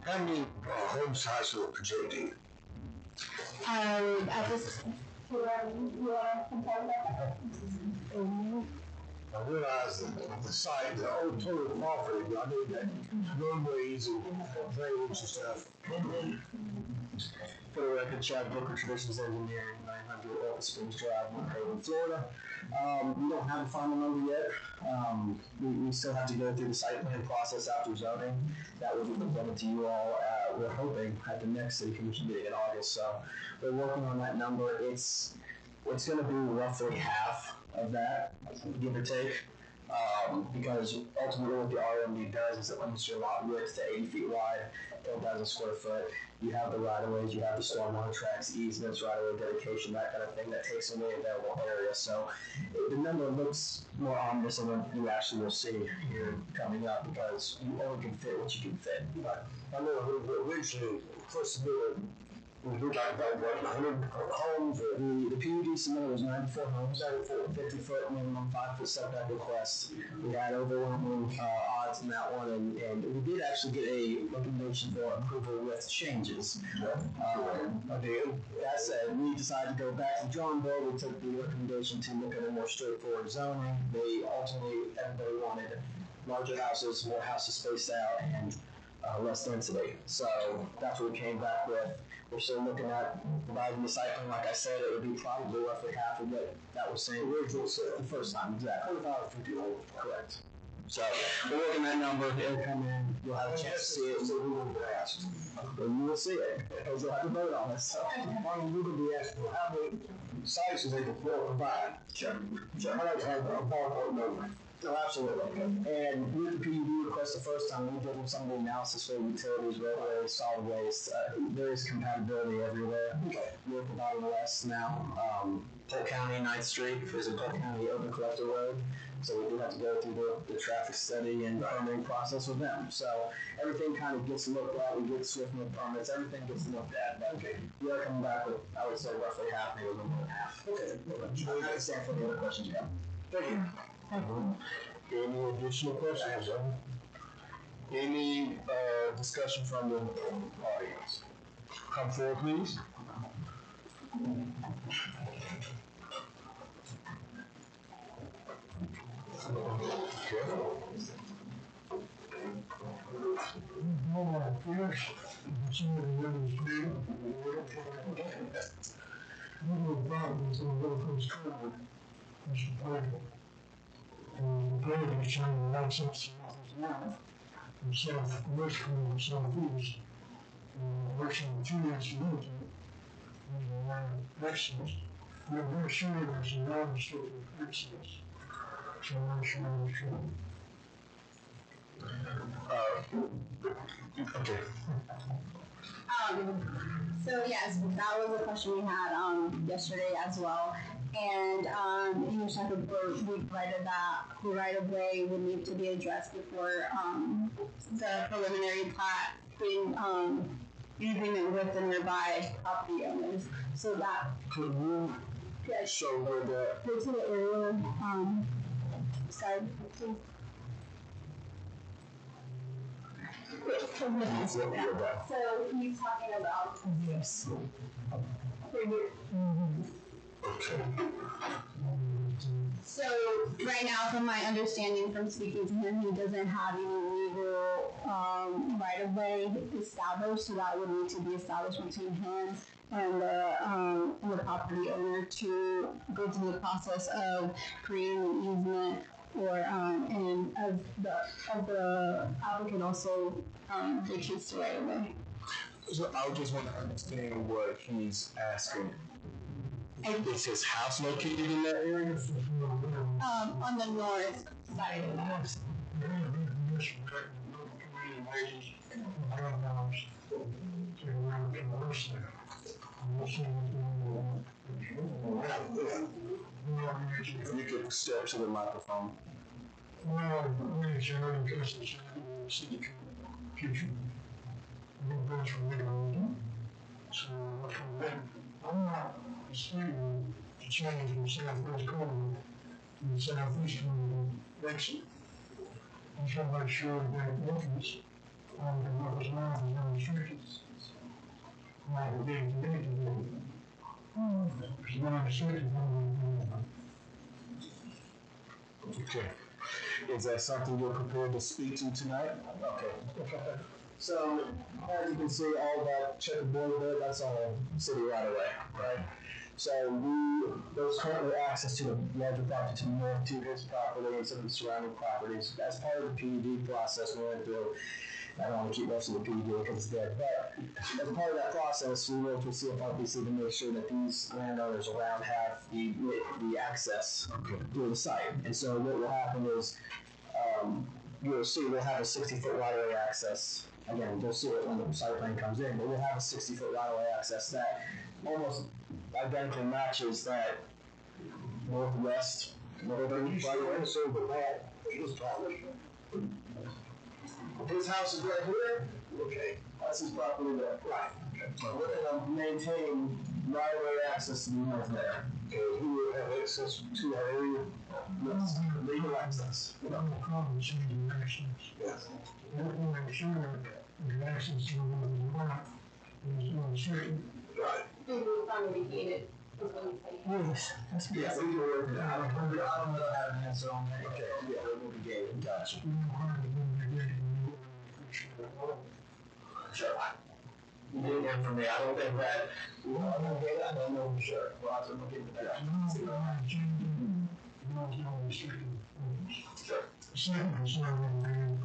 [SPEAKER 1] How many home sites are projecting?
[SPEAKER 2] At this,
[SPEAKER 3] I realize that the site, the old total property, I need that roadways and drainage and stuff.
[SPEAKER 4] For the record, Chad Booker, Traditions Engineering, 900 Elk Springs Drive, Brookhaven, Florida. We don't have a final number yet. We still have to go through the site plan process after zoning. That will be presented to you all, we're hoping, at the next city commission meeting in August. So we're working on that number. It's going to be roughly half of that, give or take. Because ultimately what the RMD does is it limits your lot width to 80 feet wide, 10,000 square foot. You have the right-of-ways, you have the stormwater tracks, easements, right-of-way dedication, that kind of thing that takes away available area. So the number looks more ominous than what you actually will see here coming up because you only can fit what you can fit.
[SPEAKER 3] But I know originally, first of all, we were talking about what, 100 homes or
[SPEAKER 4] The PUD submitted was 94 homes, 50-foot minimum, 5-foot setback request. We had overwhelming odds in that one, and we did actually get a recommendation for approval with changes. That said, we decided to go back to the drawing board. We took the recommendation to look at a more straightforward zoning. They ultimately, everybody wanted larger houses, more houses spaced out, and less density. So that's what we came back with. We're still looking at providing the site plan. Like I said, it would be probably roughly half of what that was saying the first time. Exactly. 50 old. Correct. So we're working that number. It'll come in. You'll have a chance to see it.
[SPEAKER 3] So we will be asked.
[SPEAKER 4] And you will see it because you'll have to vote on it. So
[SPEAKER 3] We will be asked how many sites is they can provide.
[SPEAKER 4] sure.
[SPEAKER 3] I like to have a ballpark number.
[SPEAKER 4] No, absolutely. And with the PUD request the first time, we did some of the analysis for utilities, roadways, solid waste. There is compatibility everywhere. We're providing less now. Polk County 9th Street is a Polk County Urban Collector Road. So we do have to go through the traffic study and permitting process with them. So everything kind of gets looked at. We get swift move permits. Everything gets looked at. But we are coming back with, I would say, roughly half, maybe a little more than half. Okay. I understand for the other questions you have.
[SPEAKER 3] Thank you. Any additional questions? Any discussion from the audience? Come forward, please.
[SPEAKER 9] The building is showing license now. And so, commercial and southeast, working 2 years later, elections, we're very sure there's a non-restricted access. So I'm sure it's true.
[SPEAKER 3] Okay.
[SPEAKER 2] So yes, that was a question we had yesterday as well. And English Shepherd we provided that the right of way would need to be addressed before the preliminary plat being in agreement with the nearby property owners. So that
[SPEAKER 3] Could you show where that?
[SPEAKER 2] go to the area side. So he's talking about
[SPEAKER 9] Yes.
[SPEAKER 2] right here.
[SPEAKER 3] Okay.
[SPEAKER 2] So right now, from my understanding from speaking to him, he doesn't have any legal right of way established, so that would need to be established between him and the property owner to go through the process of creating an easement or and of the applicant also vacates the right of way.
[SPEAKER 1] So I just want to understand what he's asking. Is his house located in that area?
[SPEAKER 2] On the north side of the house.
[SPEAKER 3] You could step to the microphone.
[SPEAKER 9] I'm not disputing the change from southwest corner to the southeast corner exit. I'm trying to make sure that entrance on the north line is unrestricted. Like the big community. It's not restricted.
[SPEAKER 1] Okay. Is that something you're prepared to speak to tonight? Okay. So, as you can see, all that checkerboard there, that's all city right away, right? So there's currently access to the larger property to the north, to his property and some of the surrounding properties. As part of the PUD process we went through, I don't want to keep most of the PUD because it's dead, but as part of that process, we worked with CFRPC to make sure that these landowners around have the access to the site. And so what will happen is, you'll see we'll have a 60-foot right-of-way access. Again, we'll see it when the site plan comes in, but we'll have a 60-foot right-of-way access that almost identically matches that northwest northern right-of-way. So the back is taller. His house is right here. Okay. That's his property there. Right. Okay. We're going to maintain right-of-way access to the north there. Okay. Who will have access to our area? Yes. Legal access.
[SPEAKER 9] No problem changing directions.
[SPEAKER 1] Yes.
[SPEAKER 9] I'm sure the access to the lot is uncertain.
[SPEAKER 1] Right.
[SPEAKER 2] From the beginning, is when you say.
[SPEAKER 9] Yes, that's
[SPEAKER 1] Yeah, we can work it out. I don't know how to have an answer on that. Okay. Yeah, we'll be game. Gotcha. Sure. You didn't hear from me. I don't think that. I don't know for sure. We'll have to look into that. Sure.
[SPEAKER 9] Second is not in land,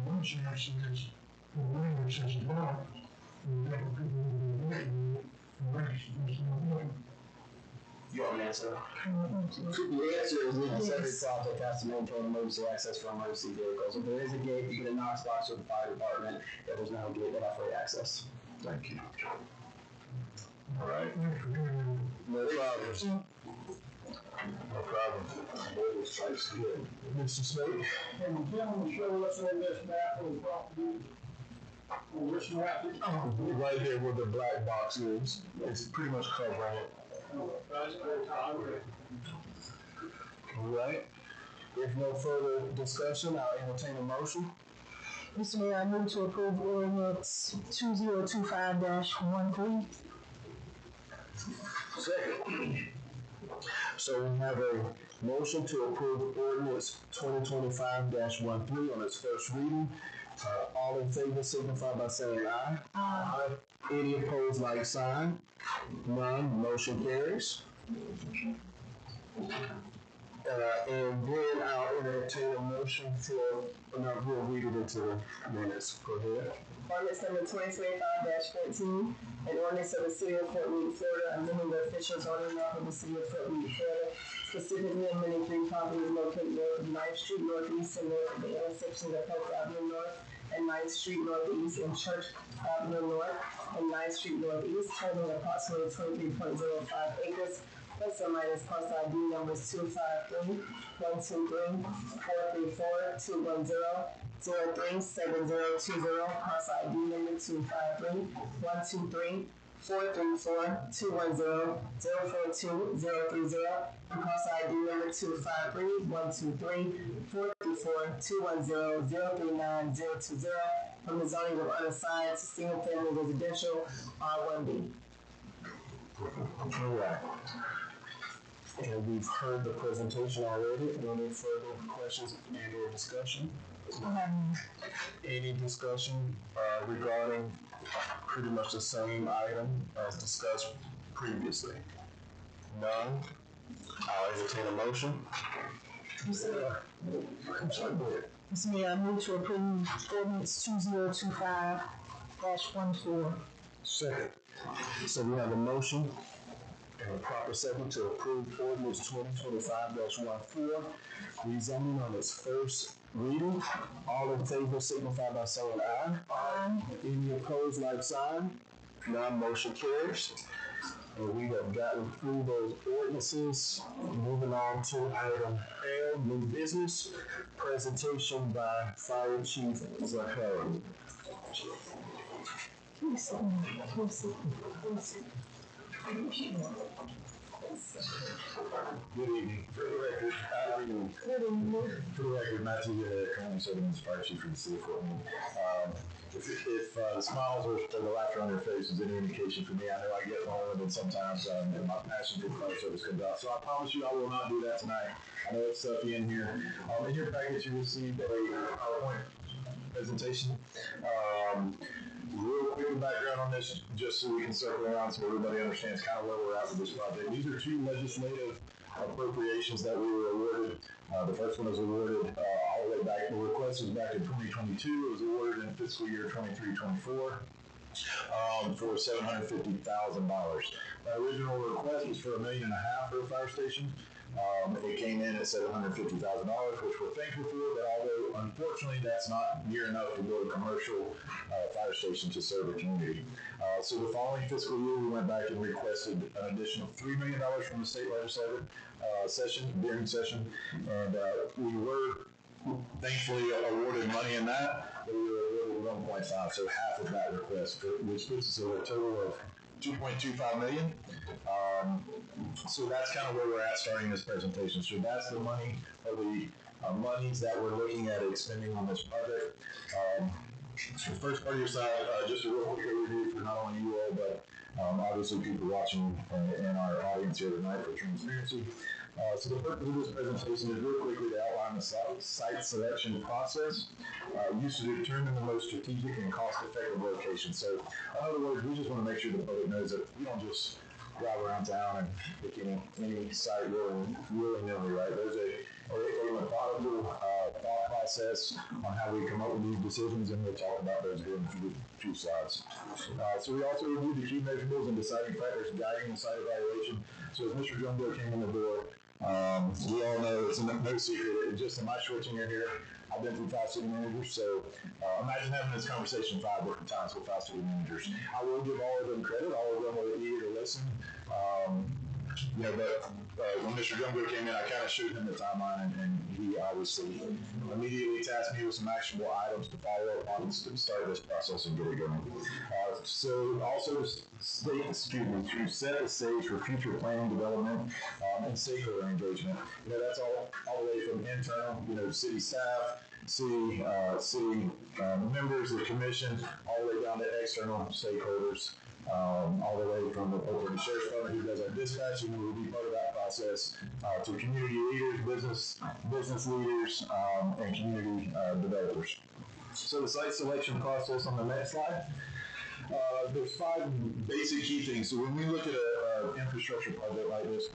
[SPEAKER 9] one chance is the land says lot, and that would be written, the rest is not written.
[SPEAKER 1] You want an answer? The answer is yes. Every project has to maintain emergency access for emergency vehicles. If there is a gate, you get a Knox box with the fire department. If there's no gate, they have free access. Thank you. All right. No problem. No problem. Mr. Slade?
[SPEAKER 3] Can the gentleman show us on this map of the property? On which map?
[SPEAKER 1] Right here where the black box is. It's pretty much covering it. All right. If no further discussion, I'll entertain a motion.
[SPEAKER 7] Mr. Mayor, I move to approve ordinance 2025-13.
[SPEAKER 1] Second. So we have a motion to approve ordinance 2025-13 on its first reading. All in favor signify by saying aye. Aye. Any opposed, like sign? None. Motion carries. And then I'll entertain a motion for, we'll read it into the minutes. Go ahead.
[SPEAKER 5] Ordinance number 2025-14, an ordinance of the city of Fort Meade, Florida, amending the official zoning map of the city of Fort Meade, Florida, specifically amending 3 properties located north of 9th Street Northeast and north of the intersections of Polk Avenue North and 9th Street Northeast and Church Avenue North and 9th Street Northeast, totaling approximately 23.05 acres, plus or minus parcel ID numbers 253, 123, 434, 210, 037020, parcel ID number 253, 123, 434, 210, 042, 030, and parcel ID number 253, 123, 434, 210, 039, 020, from the zoning of unassigned to single family residential R1B.
[SPEAKER 1] All right. And we've heard the presentation already. Any further questions and or discussion? Any discussion regarding pretty much the same item as discussed previously? None? I'll entertain a motion. I'm sorry, go ahead.
[SPEAKER 7] Mr. Mayor, I move to approve ordinance 2025-14.
[SPEAKER 1] Second. So we have a motion and a proper second to approve ordinance 2025-14, rezoning on its first reading. All in favor signify by saying aye. Aye. Any opposed, like sign? None. Motion carries. And we have gotten through those ordinances. Moving on to item L, new business, presentation by Fire Chief Zahari.
[SPEAKER 6] Good evening. For the record, not to currently serving as fire chief for the city of Fort Meade.
[SPEAKER 4] if the smiles or the laughter on your face is any indication for me, I know I get lonely sometimes, and my passion for fire service comes out. So I promise you I will not do that tonight. I know it's stuffy in here. In your package, you received a PowerPoint presentation. Real quick background on this, just so we can circle around so everybody understands kind of where we're at with this project. These are two legislative appropriations that we were awarded. The first one was awarded all the way back, the request was back in 2022. It was awarded in fiscal year 23-24 for $750,000. The original request was for $1.5 million for a fire station. It came in at $750,000, which we're thankful for, but although unfortunately that's not near enough to build a commercial fire station to serve a community. So the following fiscal year, we went back and requested an additional $3 million from the state legislative hearing session, and we were thankfully awarded money in that, but we were awarded 1.5, so half of that request, which puts us at a total of $2.25 million. So that's kind of where we're at starting this presentation. So that's the money, or the monies that we're looking at expending on this project. The first part of your slide, just a real quick overview for not only you all, but obviously people watching in our audience here tonight for transparency. So the purpose of this presentation is real quickly to outline the site selection process used to determine the most strategic and cost-effective location. So in other words, we just want to make sure the public knows that we don't just drive around town and pick any site willy-nilly, right? There's a methodical thought process on how we come up with these decisions, and we'll talk about those here in a few slides. So we also reviewed the key measurables and deciding factors guiding the site evaluation. So as Mr. Jumbo came in the door, we all know it's no secret, just in my short tenure here, I've been through 5 city managers, so imagine having this conversation 5 different times with 5 city managers. I will give all of them credit, all of them were eager to listen. But when Mr. Jumbo came in, I kind of showed him the timeline, and he obviously immediately tasked me with some actionable items to follow up on to start this process and get it going. So also to set the stage for future planning, development, and stakeholder engagement. That's all the way from internal, city staff, city members, the commission, all the way down to external stakeholders. All the way from the Oakland Sheriff's Department, who does our dispatching, and will be part of that process, to community leaders, business leaders, and community developers. So the site selection process on the next slide. There's 5 basic key things. So when we look at an infrastructure project like this,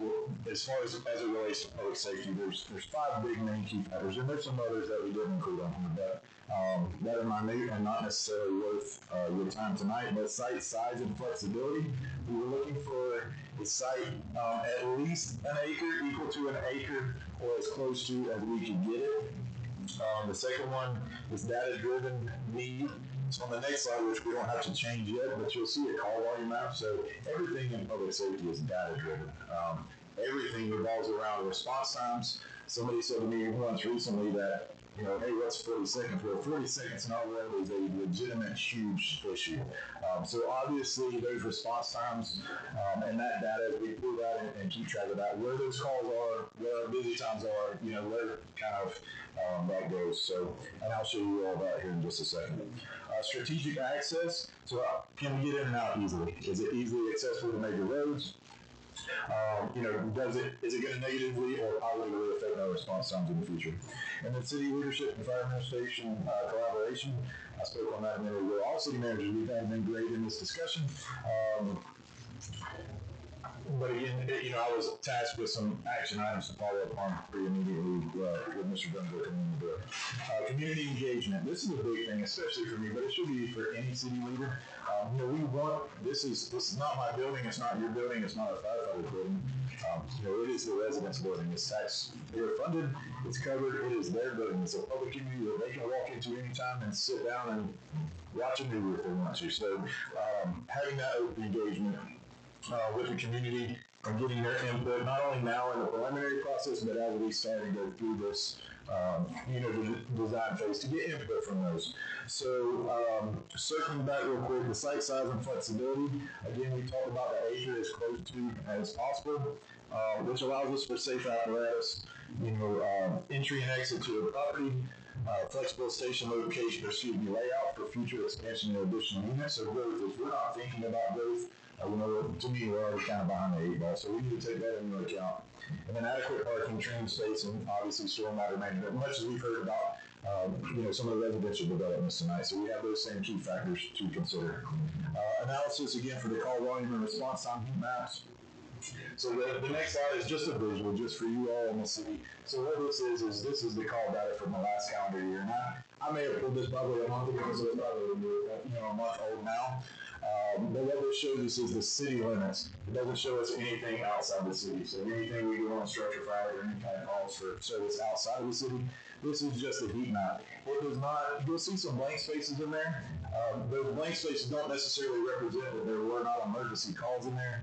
[SPEAKER 4] as far as it relates to public safety, there's 5 big main key factors, and there's some others that we didn't include on here, but that are minute and not necessarily worth your time tonight. But site size and flexibility. We were looking for a site at least an acre, equal to an acre, or as close to as we could get it. The second one is data-driven need. So on the next slide, which we don't have to change yet, but you'll see a call volume map. So everything in public safety is data-driven. Everything revolves around response times. Somebody said to me once recently that, hey, what's 40 seconds? Well, 40 seconds in our world is a legitimate, huge issue. So obviously those response times and that data, we pull that and keep track of that, where those calls are, where our busy times are, where kind of that goes. So, and I'll show you all that here in just a second. Strategic access. So can we get in and out easily? Is it easily accessible to major roads? Is it going to negatively or positively affect our response times in the future? And then city leadership and fire administration collaboration. I spoke on that a minute ago. All city managers we've had been great in this discussion. But again, I was tasked with some action items to follow up on pretty immediately with Mr. Dunbar coming in the door. Community engagement. This is a big thing, especially for me, but it should be for any city leader. This is not my building, it's not your building, it's not a firefighter's building. It is the residents' building. It's taxpayer funded, it's covered, it is their building. It's a public community that they can walk into anytime and sit down and watch a movie if they want to. So having that open engagement with the community and getting their input, not only now in the preliminary process, but as we start to go through this, the design phase to get input from those. So circling back real quick, the site size and flexibility. Again, we talked about the acre as close to as possible. which allows us for safe apparatus, entry and exit to the property, flexible station location or layout for future expansion and additional units. So growth, if we're not thinking about growth, to me, we're already kind of behind the 8 ball, so we need to take that into account. And then adequate parking, train space, and obviously stormwater management, much as we've heard about, some of the residential developments tonight. So we have those same key factors to consider. Analysis, again, for the call volume and response time heat maps. So the next slide is just a visual, just for you all in the city. So what this is this is the call data from the last calendar year. And I may have pulled this probably a month ago, so it's probably a month old now. But what this shows us is the city limits. It doesn't show us anything outside the city. So anything we do on structure fire or any kind of calls for service outside of the city, this is just a heat map. It does not, you'll see some blank spaces in there. Those blank spaces don't necessarily represent that there were not emergency calls in there,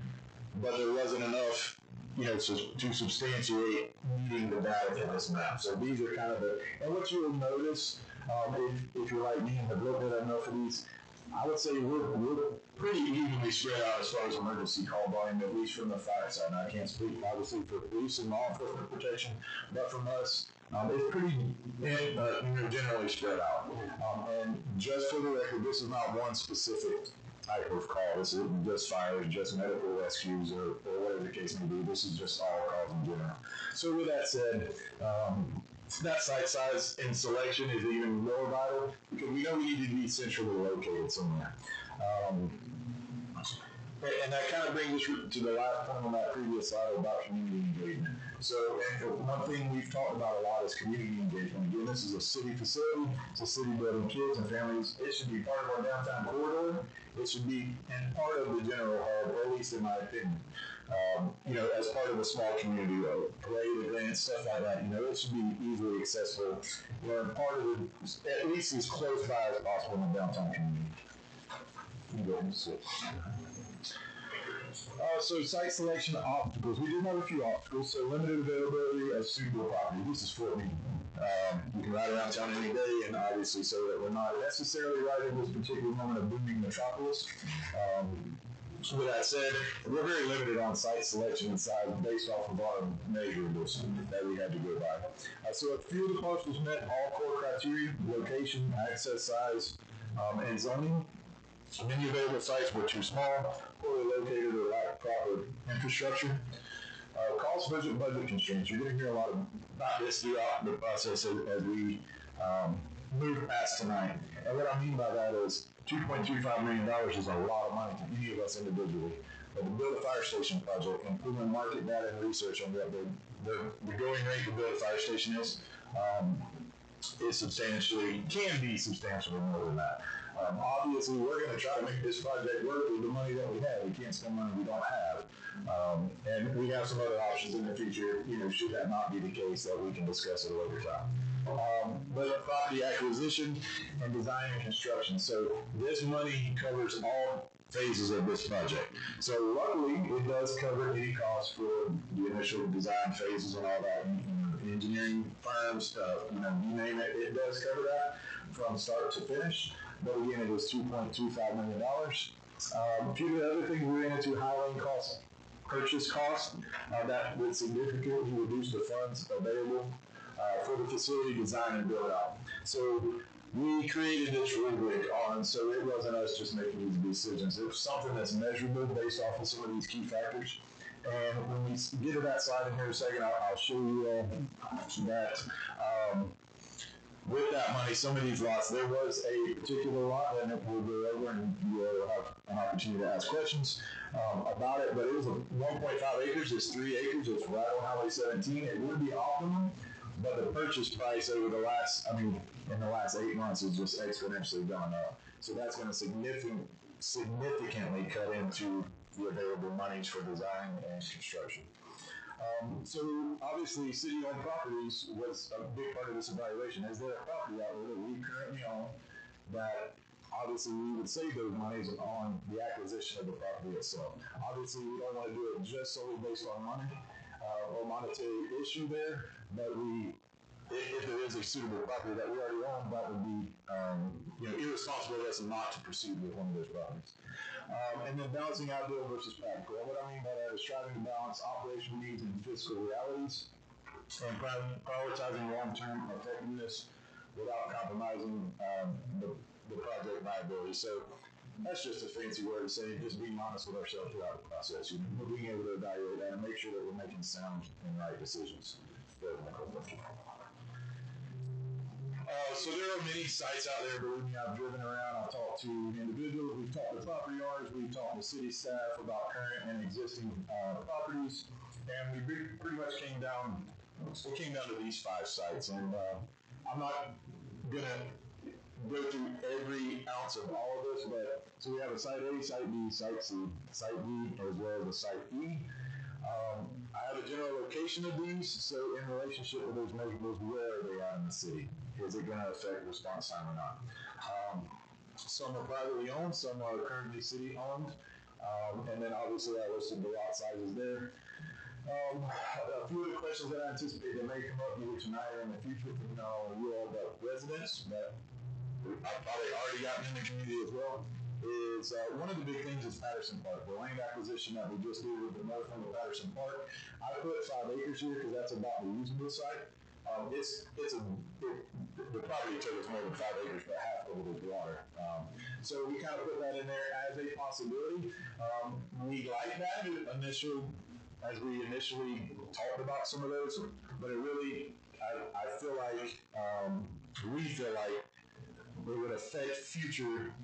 [SPEAKER 4] but there wasn't enough, to substantiate needing the data in this map. So these are kind of and what you'll notice, if you're like me and have looked at enough of these, I would say we're pretty evenly spread out as far as emergency call volume, at least from the fire side. Now, I can't speak, obviously, for police and law enforcement protection, but from us, it's pretty generally spread out. And just for the record, this is not one specific type of call. This isn't just fires, just medical rescues, or whatever the case may be. This is just all calls in general. So with that said, that site size and selection is even more vital because we know we need to be centrally located somewhere. And that kind of brings us to the last point on that previous slide about community engagement. So, and one thing we've talked about a lot is community engagement. Again, this is a city facility. It's a city building kids and families. It should be part of our downtown corridor. It should be part of the general hub, or at least in my opinion. As part of a small community, parade events, stuff like that, it should be easily accessible, and part of it, at least as close by as possible in the downtown community. You go ahead and switch. So site selection obstacles. We do have a few obstacles. So limited availability of suitable property. This is for me. You can ride around town any day, and obviously so that we're not necessarily right in this particular moment of booming metropolis. With that said, we're very limited on site selection and size based off of our measurables that we had to go by. So a few of the parcels met all core criteria: location, access size, and zoning. Many available sites were too small, poorly located, or lacked proper infrastructure. Cost budget constraints. You're going to hear a lot about this throughout the process as we move past tonight. And what I mean by that is $2.25 million is a lot of money to any of us individually. But to build a fire station project, improving market data and research on what the going rate to build a fire station is can be substantially more than that. Obviously, we're going to try to make this project work with the money that we have. We can't spend money we don't have. And we have some other options in the future, should that not be the case, that we can discuss at a later time. But property acquisition and design and construction. So this money covers all phases of this project. So luckily, it does cover any costs for the initial design phases and all that. Engineering firms, you name it, it does cover that from start to finish. But again, it was $2.25 million. A few of the other things we're into: highway costs, purchase costs, that would significantly reduce the funds available for the facility design and build out. So we created this rubric so it wasn't us just making these decisions. It was something that's measurable based off of some of these key factors. And when we get to that slide in here in a second, I'll show you that with that money, some of these lots, there was a particular lot, and it will go over and you will have an opportunity to ask questions about it, but it was 1.5 acres, it's 3 acres, it's right on Highway 17. It would be optimum, but the purchase price over the last 8 months is just exponentially gone up. So that's going to significantly cut into the available monies for design and construction. So obviously, city-owned properties was a big part of this evaluation. Is there a property out there that we currently own that obviously we would save those monies on the acquisition of the property itself? Obviously, we don't want to do it just solely based on money or monetary issue there, but if there is a suitable property that we already own, that would be, irresponsible of us not to proceed with one of those properties. And then balancing ideal versus practical. And what I mean by that is striving to balance operational needs and fiscal realities, and prioritizing long-term effectiveness without compromising the project viability. So that's just a fancy word of saying just being honest with ourselves throughout the process. We're being able to evaluate that and make sure that we're making sound and right decisions. So there are many sites out there. Believe me, I've driven around. I've talked to individuals. We've talked to property owners. We've talked to city staff about current and existing properties, and we pretty much came down to these 5 sites. And I'm not gonna go through every ounce of all of this, but so we have a site A, site B, site C, site D, as well as a site E. I have a general location of these, so in relationship with those measurables, where are they at in the city? Is it going to affect response time or not? Some are privately owned, some are currently city owned, and then obviously I listed the lot sizes there. A few of the questions that I anticipate that may come up either tonight or in the future from you all, the residents that I've probably already gotten in the community as well, is one of the big things is Patterson Park. The land acquisition that we just did with the north end of Patterson Park. I put 5 acres here because that's about the usable site. The property took us more than 5 acres, but half of it is water. So we kind of put that in there as a possibility. We like that as we initially talked about some of those, but it really, I feel like, we feel like it would affect future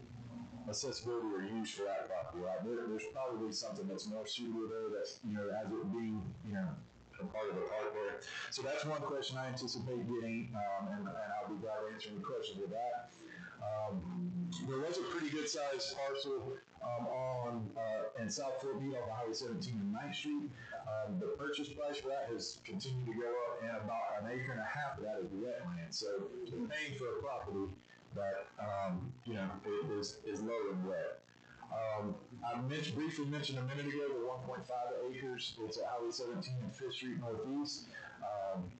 [SPEAKER 4] accessibility or use for that property, right? There's probably something that's more suitable there that's, as it being, a part of the park there. So that's one question I anticipate getting, and I'll be glad to answer any questions with that. There was a pretty good sized parcel in South Fort Meade off of Highway 17 and 9th Street. The purchase price for that has continued to go up, and about 1.5 acres of that is wetland. So you're paying for a property that is low and wet. I briefly mentioned a minute ago the 1.5 acres. It's at Highway 17 and 5th Street Northeast.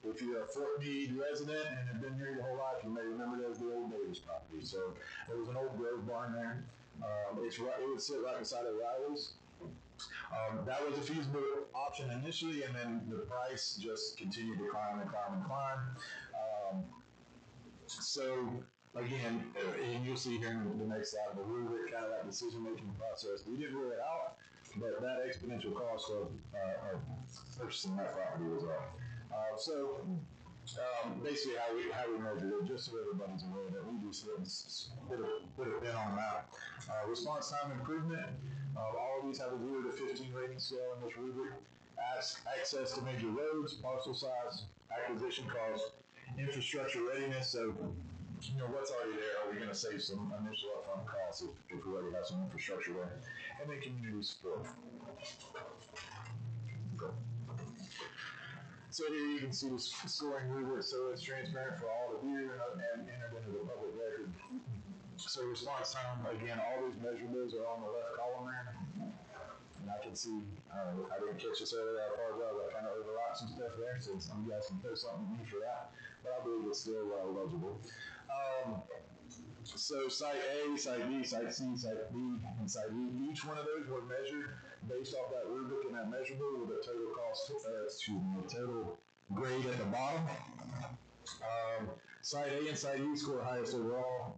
[SPEAKER 4] If you're a Fort Meade resident and have been here your whole life, you may remember that as the old Davis property. So there was an old Grove barn there. It would sit right beside O'Reilly's. That was a feasible option initially, and then the price just continued to climb and climb and climb. So again, and you'll see here in the next slide, the rubric, kind of that decision-making process. We didn't rule it out, but that exponential cost of purchasing that property was up. Basically, how we measured it, just so everybody's aware that we just put a pin on the map. Response time improvement. All of these have a 0 to 15 rating scale in this rubric. Access to major roads, parcel size, acquisition cost, infrastructure readiness. So, what's already there? Are we going to save some initial upfront costs if we already have some infrastructure there? And then community support. So here you can see the scoring rubric, so it's transparent for all to view and entered into the public record. So response time, again, all these measurables are on the left column there. And I can see, I didn't catch this earlier, I apologize, I kind of overlapped some stuff there, so some of you guys can post something to me for that, but I believe it's still legible. So site A, site B, site C, site D, and site E, each one of those were measured based off that rubric and that measurable with a total cost, a total grade at the bottom. Site A and site E score highest overall,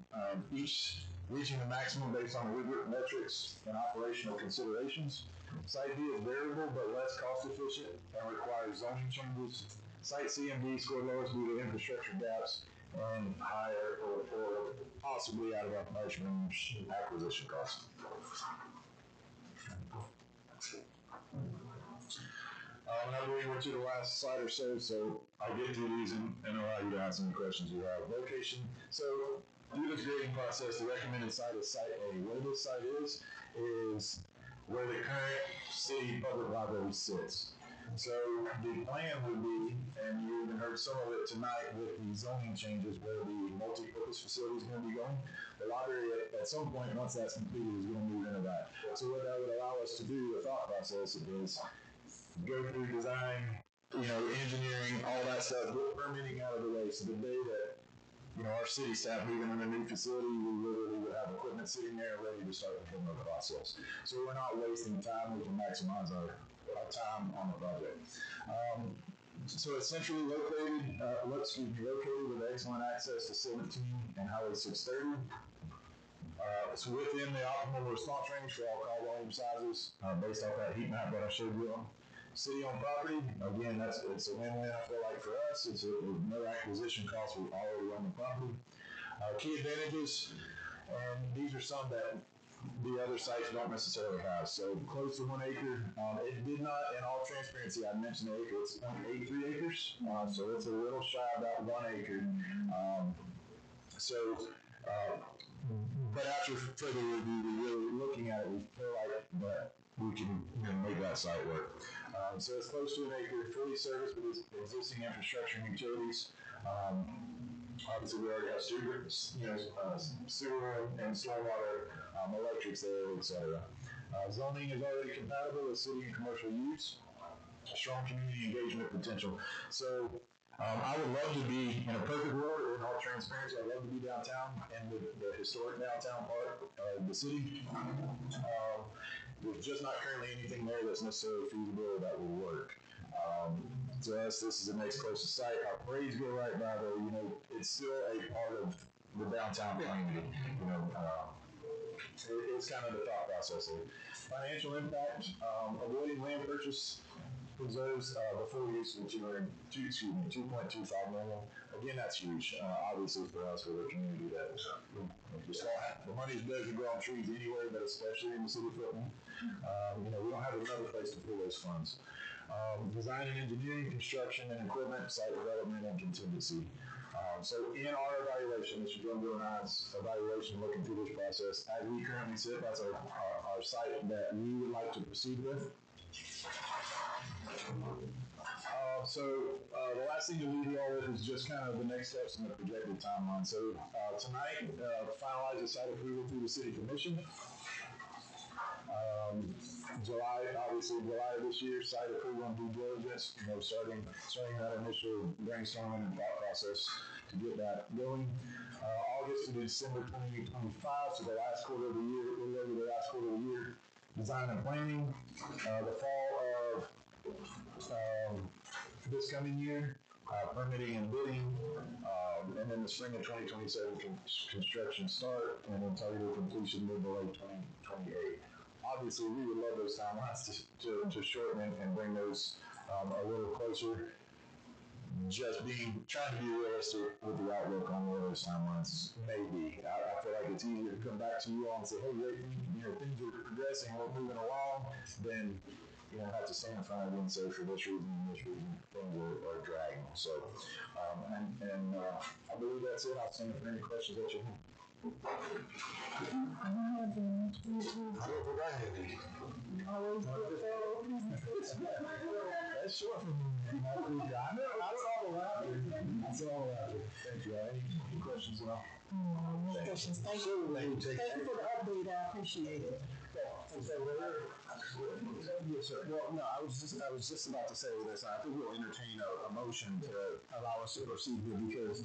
[SPEAKER 4] each reaching the maximum based on rubric metrics and operational considerations. Site B is variable but less cost efficient and requires zoning changes. Site C and D score lowest due to infrastructure gaps and higher or possibly out of operation acquisition costs. And I believe we're to the last slide or so I'll get through these and allow you to ask any questions you have. Location. So through this grading process, the recommended site is site A. Where this site is where the current city public library sits. So the plan would be, and you even heard some of it tonight with the zoning changes where the multi-purpose facility is going to be going. The library at some point, once that's completed, is going to move into that. So what that would allow us to do, the thought process is go through design, engineering, all that stuff, get permitting out of the way. So the day that our city staff moving in a new facility, we literally would have equipment sitting there ready to start the demo process. So we're not wasting time. We can maximize our time on the project. So it's centrally located, located with excellent access to 17 and Highway 630. It's within the optimal response range for all call volume sizes, based off that heat map that I showed you on city-owned property. Again, it's a win-win. I feel like for us, it's no acquisition costs. We already own the property. Key advantages, these are some that the other sites don't necessarily have. So close to 1 acre. It did not, in all transparency, I mentioned the acre. It's 0.83 acres, so it's a little shy of about 1 acre. But after further review, we really looking at it, we feel like that we can make that site work. So it's close to 1 acre, fully serviced with existing infrastructure and utilities. Obviously, we already have sewer and stormwater, electrics there, etc. Zoning is already compatible with city and commercial use. Strong community engagement potential. So I would love to be, in a perfect world, in all transparency, I'd love to be downtown in the historic downtown part of the city. There's just not currently anything there that's necessarily feasible that will work. To us, this is the next closest site. Our parades go right by there. It's still a part of the downtown community. It's kind of the thought process there. Financial impact, avoiding land purchase preserves the full use of $2.25 million. Again, that's huge. Obviously for us, we're a community that the money's better to grow on trees anyway, but especially in the city footprint. We don't have another place to pull those funds. Design and engineering, construction and equipment, site development and contingency. So in our evaluation, Mr. Glenville and I's evaluation looking through this process, as we currently sit, that's our site that we would like to proceed with. The last thing to leave you all with is just kind of the next steps in the projected timeline. So tonight, finalize the site approval through the City Commission. July of this year, site approval and due diligence, starting that initial brainstorming and thought process to get that going. August to December 2025, so the last quarter of the year, design and planning. The fall of this coming year, permitting and bidding, and then the spring of 2027 construction start, and then targeted completion mid to late 2028. Obviously, we would love those timelines to shorten and bring those a little closer. Just trying to be realistic with the outlook on where those timelines may be. I feel like it's easier to come back to you all and say, hey, things are progressing, we're moving along, than have to stand in front of you and say, for this reason and this reason, things are dragging. So, I believe that's it. I'll stand for any questions that you have. I don't forget anything. That's short for me. That's all the laughter. That's all the laughter. Thank you. Any questions at all?
[SPEAKER 8] No questions. Thank you. Thank you for the update. I appreciate it.
[SPEAKER 4] Yes, sir. Well, no, I was just about to say this. I think we'll entertain a motion to allow us to proceed here because,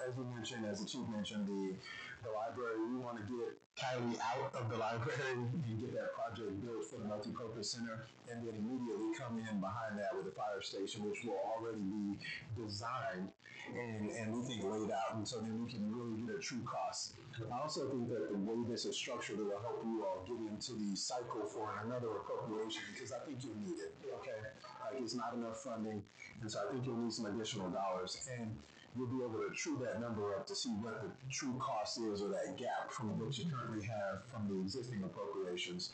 [SPEAKER 4] as we mentioned, as the chief mentioned, the library, we want to get Kylie out of the library and get that project built for the multipurpose center, and then immediately come in behind that with the fire station, which will already be designed and we think laid out, and so then we can really get a true cost. I also think that the way this is structured will help you all get into the cycle for another appropriation because I think you'll need it. Okay, it's not enough funding, and so I think you'll need some additional dollars, and you'll be able to true that number up to see what the true cost is or that gap from what you currently have from the existing appropriations.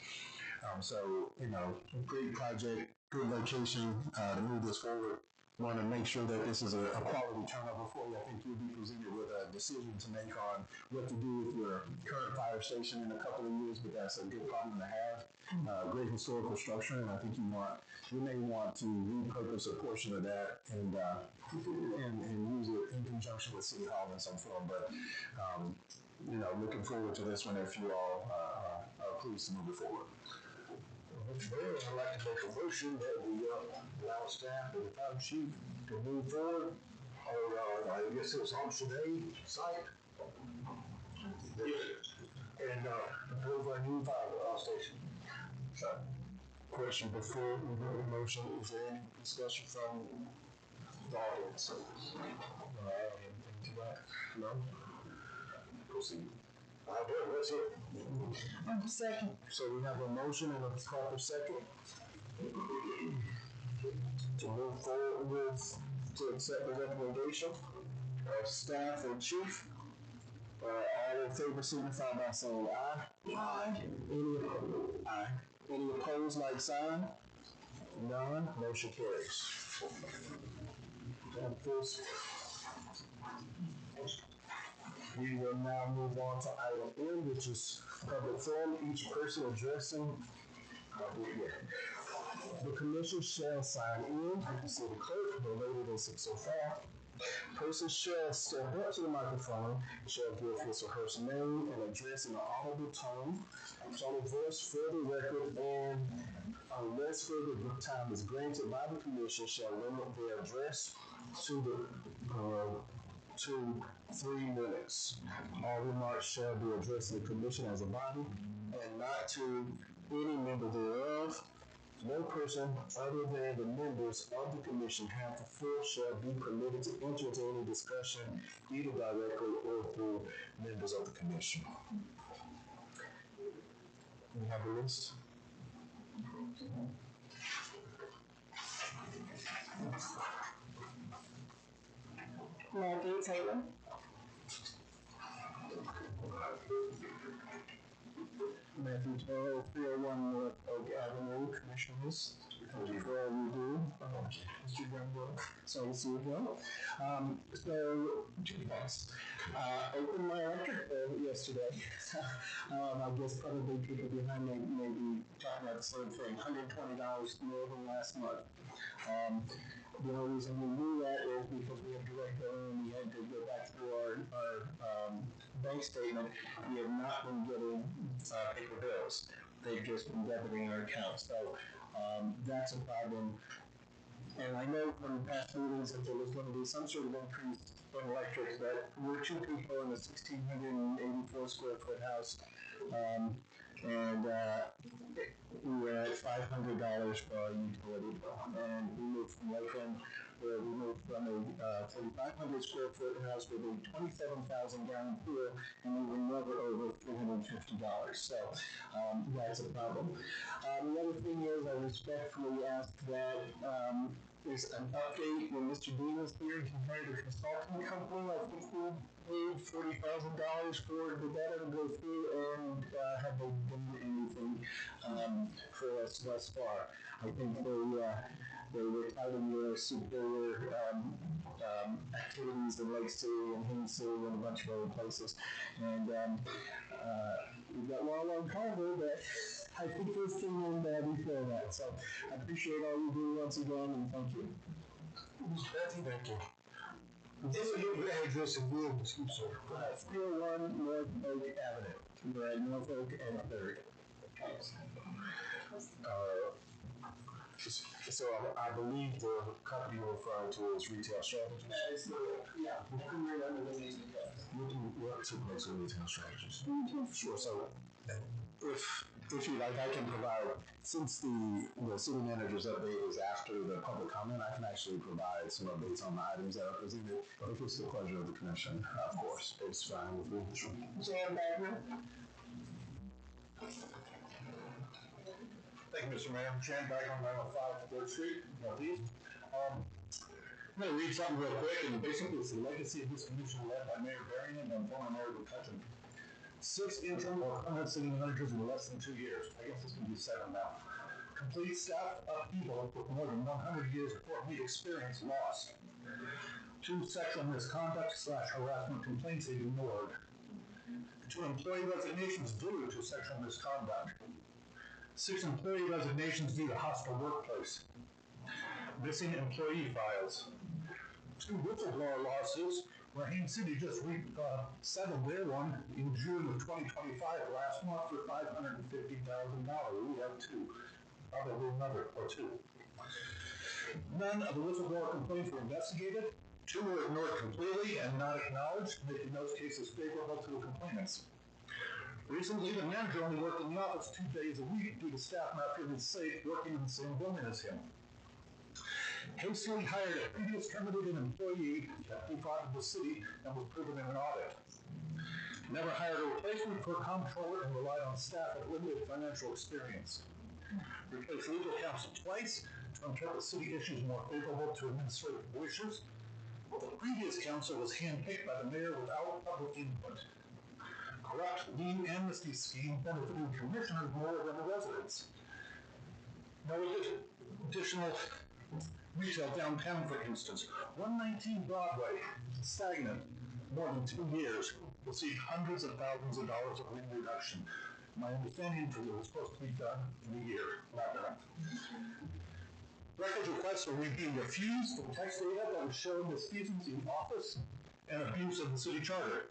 [SPEAKER 4] Great project, good location to move this forward. Want to make sure that this is a quality turnover for you. I think you'll be presented with a decision to make on what to do with your current fire station in a couple of years, but that's a good problem to have. Great historical structure, and I think you may want to repurpose a portion of that and use it in conjunction with City Hall in some form. But looking forward to this one if you all are pleased to move it forward.
[SPEAKER 3] Mr. Mayor, I'd like to make a motion that we allow staff and the fire chief to move forward or I guess it was on today site. And improve our new fire station. Question before we go to motion, is there any discussion from the audience? Anything to that? No? Proceed. That's it.
[SPEAKER 8] Second.
[SPEAKER 3] So we have a motion and a proper second to move forward with, to accept the recommendation of staff and chief. All in favor signify by saying aye.
[SPEAKER 8] Aye.
[SPEAKER 3] Any opposed, like sign? None. Motion carries. And this, we will now move on to item N, which is public forum. Each person addressing the commission shall sign in with the city clerk no later than 6:05. Persons shall step up to the microphone, shall give his or her name and address in an audible tone, tone of voice for the record, and unless further time is granted by the commission, shall limit their address to 3 minutes. All remarks shall be addressed to the commission as a body and not to any member thereof. No person other than the members of the commission have the floor shall be permitted to enter into any discussion either directly or through members of the commission. We have a list.
[SPEAKER 5] Matthew Taylor.
[SPEAKER 3] Matthew Taylor, 301 North Oak Avenue, Commissioners. Thank you for all you do. Mr. Brembo. Sorry to see you go. So, 2 things. Opened my electric bill yesterday. I guess probably people behind me may be talking about the same thing. $120 more than last month. The only reason we knew that is because we have direct billing and we had to go back through our bank statement. We have not been getting paper bills. They've just been debiting our account. So that's a problem. And I know from past meetings that there was going to be some sort of increase in electric, but we're 2 people in a 1,684 square foot house. And we were at $500 for our utility bill. And we moved from Lakeland, where we moved from a 3,500 square foot house with a 27,000 gallon pool, and we were never over $350. So that's a problem. The other thing is, I respectfully ask that there's an update when Mr. Dean was here. He hired a consulting company. I think we paid $40,000 for the data to go through, and have they done anything for us thus far? I think they were touting their superior activities in Lake City and Haines City and a bunch of other places. And we've got one on Carver, but I think this came in before that. So I appreciate all you do once again, and thank you. Thank you. This is your address and we'll discuss it. 301 North Oak Avenue. We're at North Oak and 3rd. So I believe the company you're referring to is Retail Strategies. That is correct. Yeah, we can read under the name of what took place with Retail Strategies? Sure. So if you like, I can provide, since the city manager's update is after the public comment, I can actually provide some updates on the items that are presented. But if it's the pleasure of the commission, of course, it's fine with me.
[SPEAKER 5] Jan Bagner.
[SPEAKER 3] Thank you, Mr. Mayor. Jan Bagner, 905 3rd Street, Northeast. I'm going to read something real quick, and basically it's the legacy of this commission led by Mayor Varian and former Mayor McCutcheon. 6 interim or permanent city managers in less than 2 years. I guess this can be 7 now. Complete staff upheaval with more than 100 years of court meet experience lost. 2 sexual misconduct / harassment complaints ignored. 2 employee resignations due to sexual misconduct. 6 employee resignations due to hostile workplace. Missing employee files. 2 whistleblower lawsuits, where Haines City just settled their one in June of 2025 last month for $550,000. We have 2. Probably another or 2. None of the whistleblower complaints were investigated.
[SPEAKER 4] 2 were ignored completely and not acknowledged, making those cases favorable to the complainants. Recently, the manager only worked in the office 2 days a week due to staff not feeling safe working in the same building as him. Hastily hired a previous terminated employee that defrauded the city and was proven in an audit. Never hired a replacement for a comptroller and relied on staff with limited financial experience. Replaced legal counsel twice to interpret city issues more favorable to administrative wishes. The previous counsel was handpicked by the mayor without public input. Corrupt deed amnesty scheme benefited commissioners more than the residents. No additional retail downtown, for instance. 119 Broadway, stagnant more than 2 years, received hundreds of thousands of dollars of rent reduction. My understanding is it was supposed to be done in a year, not done. Records requests are being refused for tax data that would show misfeasance in office and abuse of the city charter.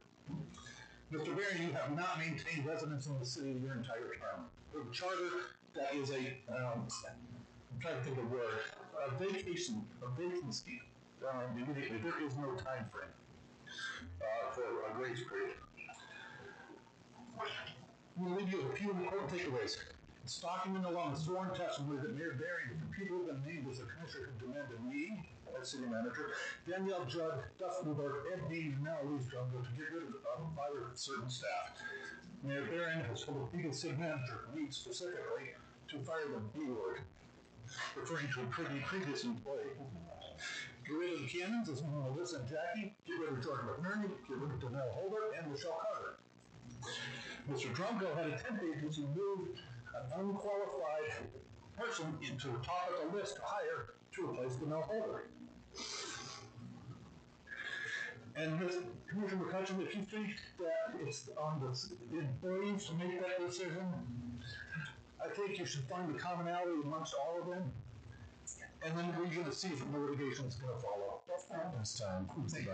[SPEAKER 4] Mr. Barron, you have not maintained residence in the city your entire term. The charter that is I'm trying to think of the word, a vacancy, immediately. There is no time frame for a grace period. We'll leave you with a few important takeaways. It's documented along the sworn testimony that Mayor Barron, if the people have been named as a commissioner who demanded me, as city manager, Danielle Judd, Dustin Burke, Ed Dean, and now Louise Jungle to get rid of fire certain staff. Mayor Barron has told the Beacon city manager, me specifically, to fire the B-word, referring to a previous employee. Get rid of the Cannons, as Melissa and Jackie. Get rid of Jordan McNerney. Get rid of Donnell Holder and Michelle Carter. Mr. Drumgo had a temp agency move an unqualified person into the top of the list to hire to replace Donnell Holder. And Commissioner McCutcheon, if you think that it's on the employees to make that decision, I think you should find the commonality amongst all of them. And then we're going to see if the litigation is going to follow.
[SPEAKER 1] It's time. Thank you.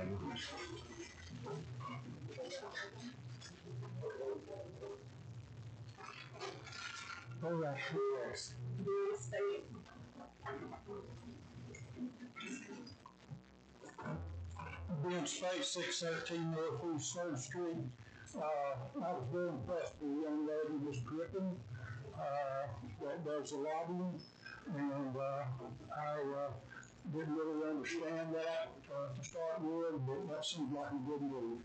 [SPEAKER 3] All right, next. Being State 613 Northeast 3rd Street, I was very impressed with the young lady, Ms. Griffin, that does the lobbying, and I didn't really understand that to start with, but that seemed like a good move.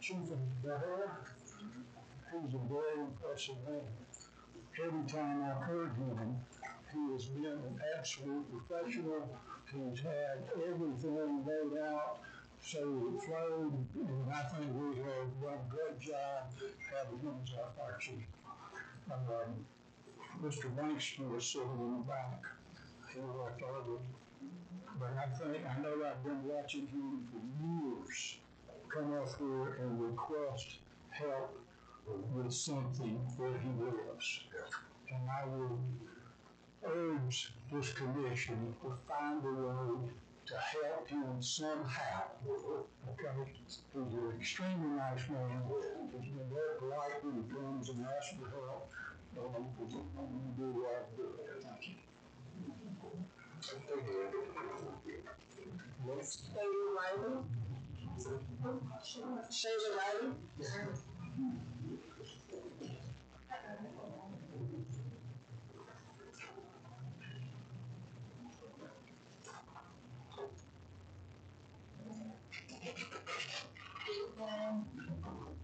[SPEAKER 3] Chief of Behar, he's a very impressive man. Every time I've heard him, he has been an absolute professional. He's had everything laid out so it flowed, and I think we have done a great job having him as our fire chief. Mr. Bankston was sitting in the back. He left early. But I know I've been watching him for years come up here and request help with something where he lives. And I would urge this commission to find a way to help him somehow. Okay? He's an extremely nice man. He's been very polite when he comes and asks for help. And I'm going to do what I do. Thank you.
[SPEAKER 5] Shayla Riley. Shayla Riley.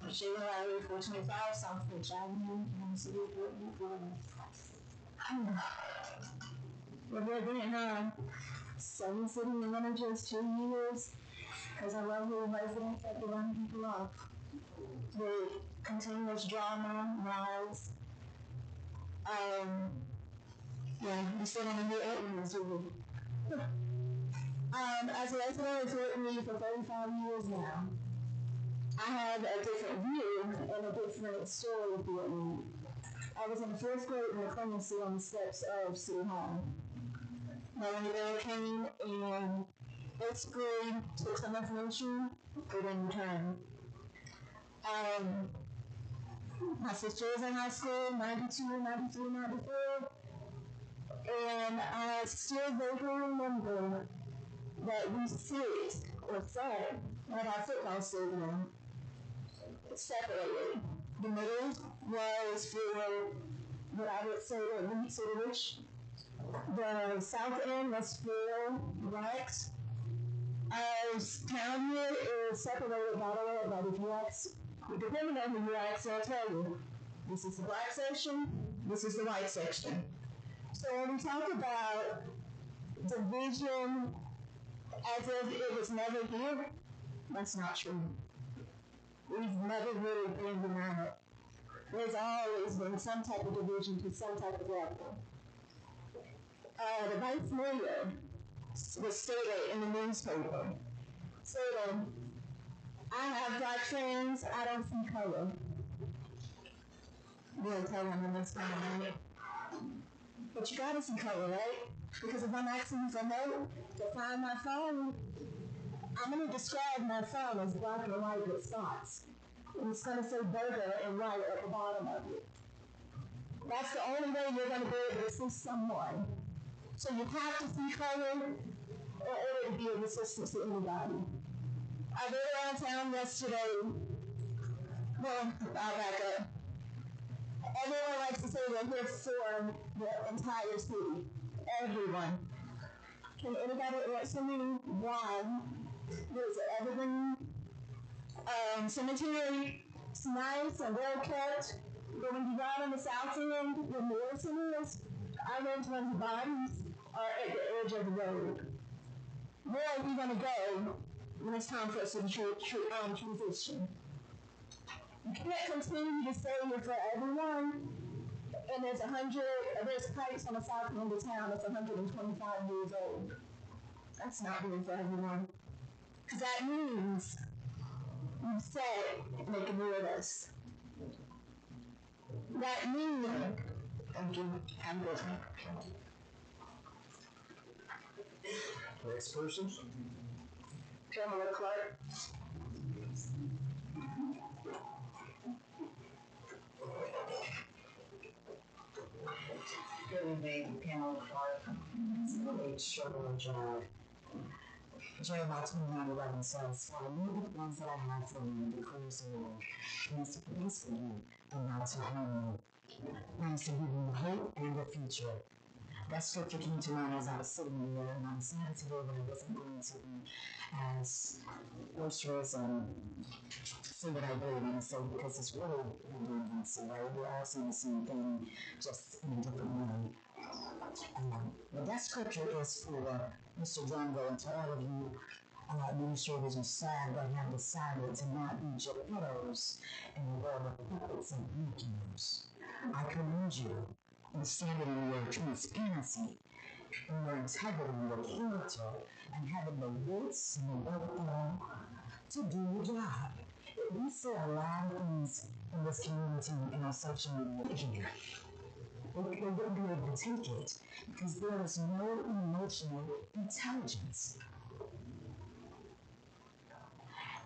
[SPEAKER 2] Shayla Riley, 425 South Fitch Avenue, City of Portland. We're here now. 7 city managers, 2 years, because I love the residents that can run people up. The continuous drama, lies. Yeah, we sit on the new Edmonds. As a resident of Fort Lee for 35 years now, I have a different view and a different story of Fort Lee. I was in the 4th grade in the clemency on the steps of City Hall. My leader came and basically took some information, but in return. My sister was in high school, 92, 93, 94, and I still vaguely remember
[SPEAKER 7] that we sit or sat at our football stadium separated. The middle was for what I would say elites or the rich. The south end was for blacks. As town here is separated by the way, but if you ask, depending on who you ask, they'll tell you, this is the black section, this is the white section. So when we talk about division as if it was never here, that's not true. We've never really been united. There's always been some type of division to some type of level. The vice mayor was stated in the newspaper, stated, I have black friends, I don't see color. We'll tell them in this family. But you gotta see color, right? Because if I'm asking you for help to find my phone, I'm gonna describe my phone as black and white with spots. And it's gonna say burger and white at the bottom of it. That's the only way you're gonna be able to see someone. So you have to see color in order to be of assistance to anybody. I rode around town yesterday. Well, I'll back up. Everyone likes to say they're here for the entire city. Everyone. Can anybody answer me why? What is it, Evergreen? Cemetery? It's nice and well kept. But when you ride on the south end, where Morrison is, I went when the bodies are at the edge of the road. Where are we going to go when it's time for us to transition? You can't continue to stay here for everyone, and there's pipes on the south end of town that's 125 years old. That's not here for everyone. Because that means you said make a new of us. That means, thank you, I'm good.
[SPEAKER 1] Next person.
[SPEAKER 7] Pamela Clark.
[SPEAKER 8] Good evening, Pamela Clark. It's a really struggling job. Jeremiah 29:11 says, for I know the plans that I have for you, declares the Lord, plans to prosper you and not to harm you, plans to give you hope and a future. That scripture came to mind as I was sitting there, and I'm sad today that I wasn't going to be as boisterous and say what I really want to say, because it's really redundancy, right? We're all saying the same thing, just in a different way. But that scripture is for Mr. Drumgo and to all of you administrators and staff that have decided to not be Geppettos in the world of puppets and beekeepers. I commend you in standing in your transparency, in your integrity, your character, and having the wits and the wherewithal to do your job. We say a lot of things in this community and on social media. They wouldn't be able to take it because there is no emotional intelligence.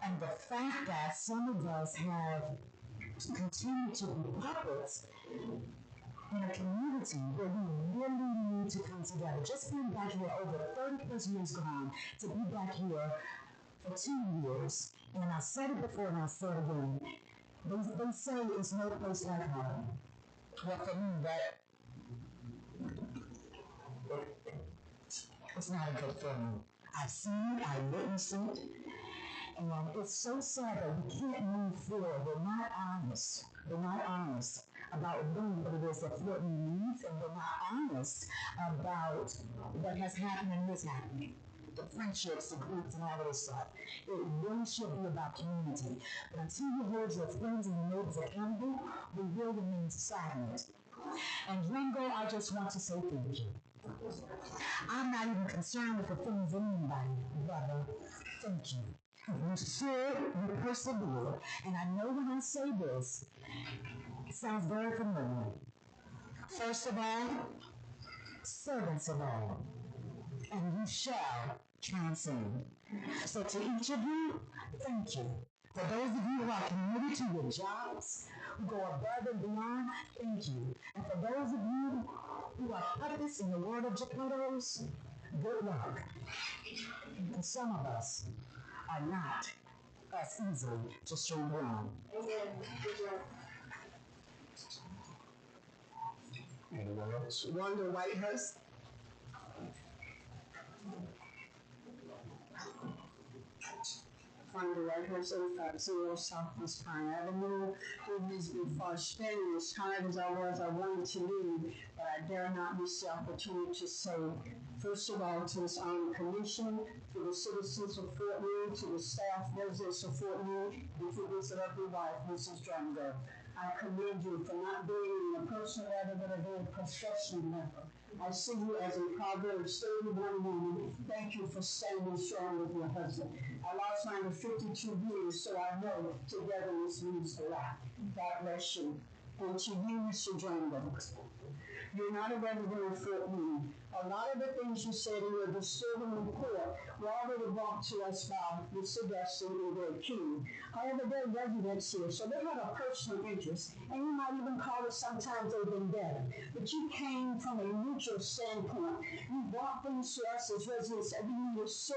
[SPEAKER 8] And the fact that some of us have continued to be puppets in a community where we really need to come together. Just being back here over 30 plus years gone, to be back here for 2 years, and I said it before and I'll say it again, they say it's no place like home. Well, for me, that it's not a good feeling. I've seen it, I witnessed it, and it's so sad that we can't move forward. We're not honest. We're not honest about what it is that Fort needs, and we're not honest about what has happened and is happening. The friendships, the groups, and all of this stuff. It really should be about community. But until you hold your friends and your neighbors accountable, we will remain silent. And Ringo, I just want to say thank you. I'm not even concerned with the things in anybody, brother. Thank you. You stood, you persevered, and I know when I say this, it sounds very familiar. First of all, servants of all, and you shall transcend. So to each of you, thank you. For those of you who are committed to your jobs, who go above and beyond, thank you. And for those of you who are puppets in the world of Geppettos, Good luck. Some of us are not as easily to show down.
[SPEAKER 1] Anyone else?
[SPEAKER 5] Wanda Whitehurst.
[SPEAKER 8] Wanda Whitehurst, 850 Southeast Pine Avenue. It before spending as tired as I wanted to leave, but I dare not miss the opportunity to say, first of all, to this honored commission, to the citizens of Fort Meade, to the staff residents of Fort Meade, and to this lovely wife, Mrs. Drumgo. I commend you for not being in a personal level, but a very professional level. I see you as a Proverbs 31 woman. Thank you for standing strong with your husband. I lost mine in 52 years, so I know togetherness means a lot. God bless you. And to you, Mr. Drumgo, you're not a resident of Fort Meade. A lot of the things you said in your disturbing report were already brought to us by Mr. Dustin and Greg King. However, they're residents here, so they have a personal interest, and you might even call it sometimes a vendetta. But you came from a neutral standpoint. You brought things to us as residents that we needed so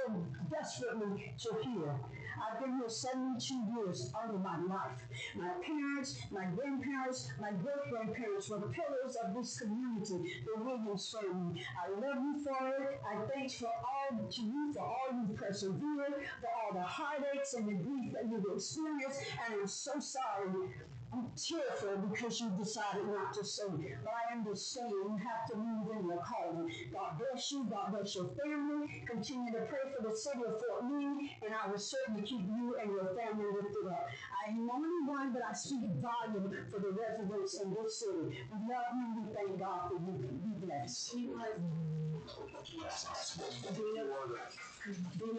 [SPEAKER 8] desperately to hear. I've been here 72 years all of my life. My parents, my grandparents, my great-grandparents were the pillars of this community, the Williams family. I love you for it. I thank you for all you've persevered, for all the heartaches and the grief that you've experienced, and I'm so sorry. I'm tearful because you decided not to say it. But I understand you have to move in your calling. God bless you. God bless your family. Continue to pray for the city of Fort Meade, and I will certainly keep you and your family lifted up. I am only one, but I speak volume for the residents in this city. We love you. We thank God for you. Be blessed.
[SPEAKER 5] Dina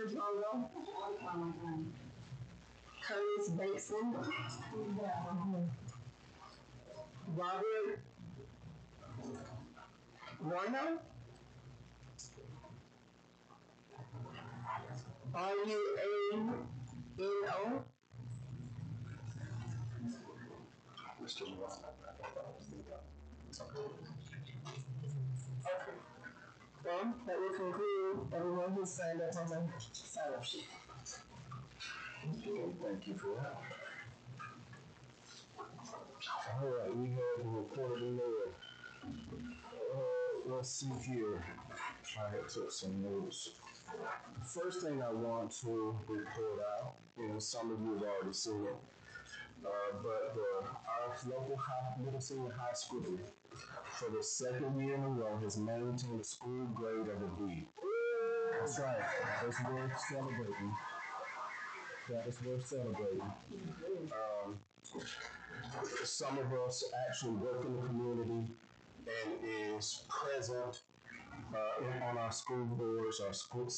[SPEAKER 5] Drumgo. Curtis Bateson. Robert Rono. RUANO.
[SPEAKER 1] Mr.
[SPEAKER 5] Okay. Well, that will conclude everyone who signed up on the sign-up sheet.
[SPEAKER 1] Thank you for that. All right, we have the report of the Lord. Let's see here. I had took some notes. The first thing I want to report out, some of you have already seen it, but our local middle senior high school, for the second year in a row, has maintained a school grade of a B. That's right. That's worth celebrating. That is worth celebrating. Some of us actually work in the community and is present on our school boards, our school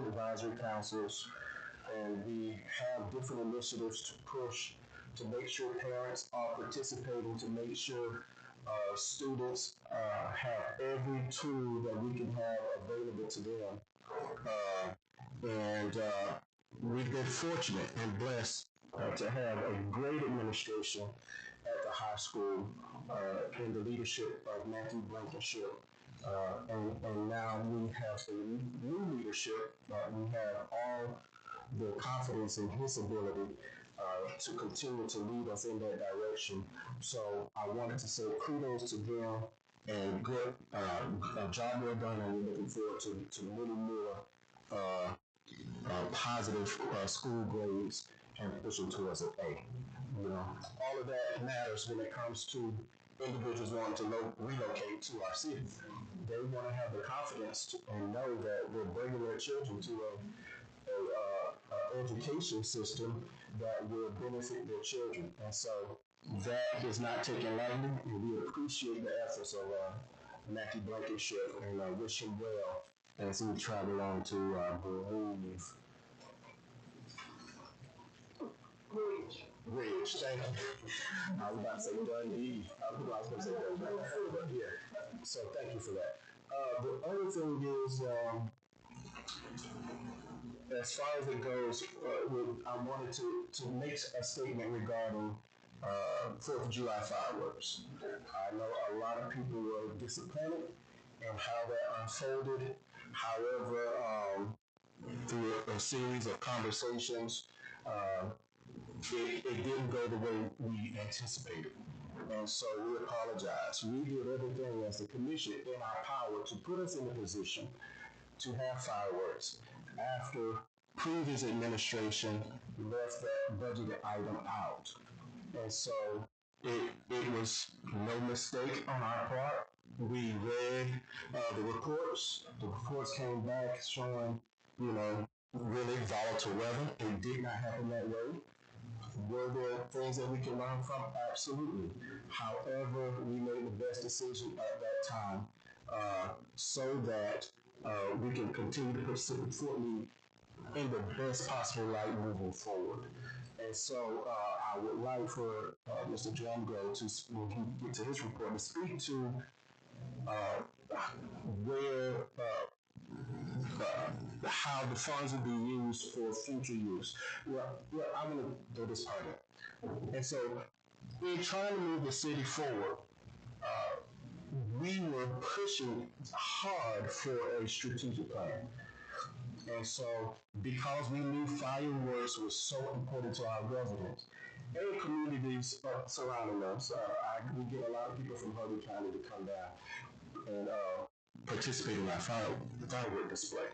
[SPEAKER 1] advisory councils, and we have different initiatives to push to make sure parents are participating, to make sure students have every tool that we can have available to them. And we've been fortunate and blessed to have a great administration at the high school in the leadership of Matthew Blankenship. And now we have a new leadership. We have all the confidence in his ability to continue to lead us in that direction. So I wanted to say kudos to them and good job well done, and we're looking forward to many more positive school grades and pushing towards an A. All of that matters when it comes to individuals wanting to relocate to our city. They want to have the confidence and know that we're bringing their children to a education system that will benefit their children. And so that is not taken lightly, and we appreciate the efforts of Matthew Blankenship and wish him well as he travel on to Ridge, thank you. I was about to say Dundee. I was going to say Dundee, but yeah. So thank you for that. The other thing is, as far as it goes, I wanted to make a statement regarding 4th of July fireworks. I know a lot of people were disappointed in how that unfolded. However, through a series of conversations, it didn't go the way we anticipated. And so we apologize. We did everything as the commission in our power to put us in a position to have fireworks after previous administration left that budgeted item out. And so it was no mistake on our part. We read the reports. The reports came back showing, really volatile weather. It did not happen that way. Were there things that we can learn from? Absolutely. However, we made the best decision at that time so that we can continue to put Fort Lee in the best possible light moving forward. And so I would like for Mr. Drumgo to, when he get to his report, to speak to where how the funds will be used for future use. Well, I'm going to throw this part in. And so, in trying to move the city forward, we were pushing hard for a strategic plan. And so, because we knew fireworks was so important to our residents and communities surrounding us, we get a lot of people from Hardin County to come down and participate in our firework display.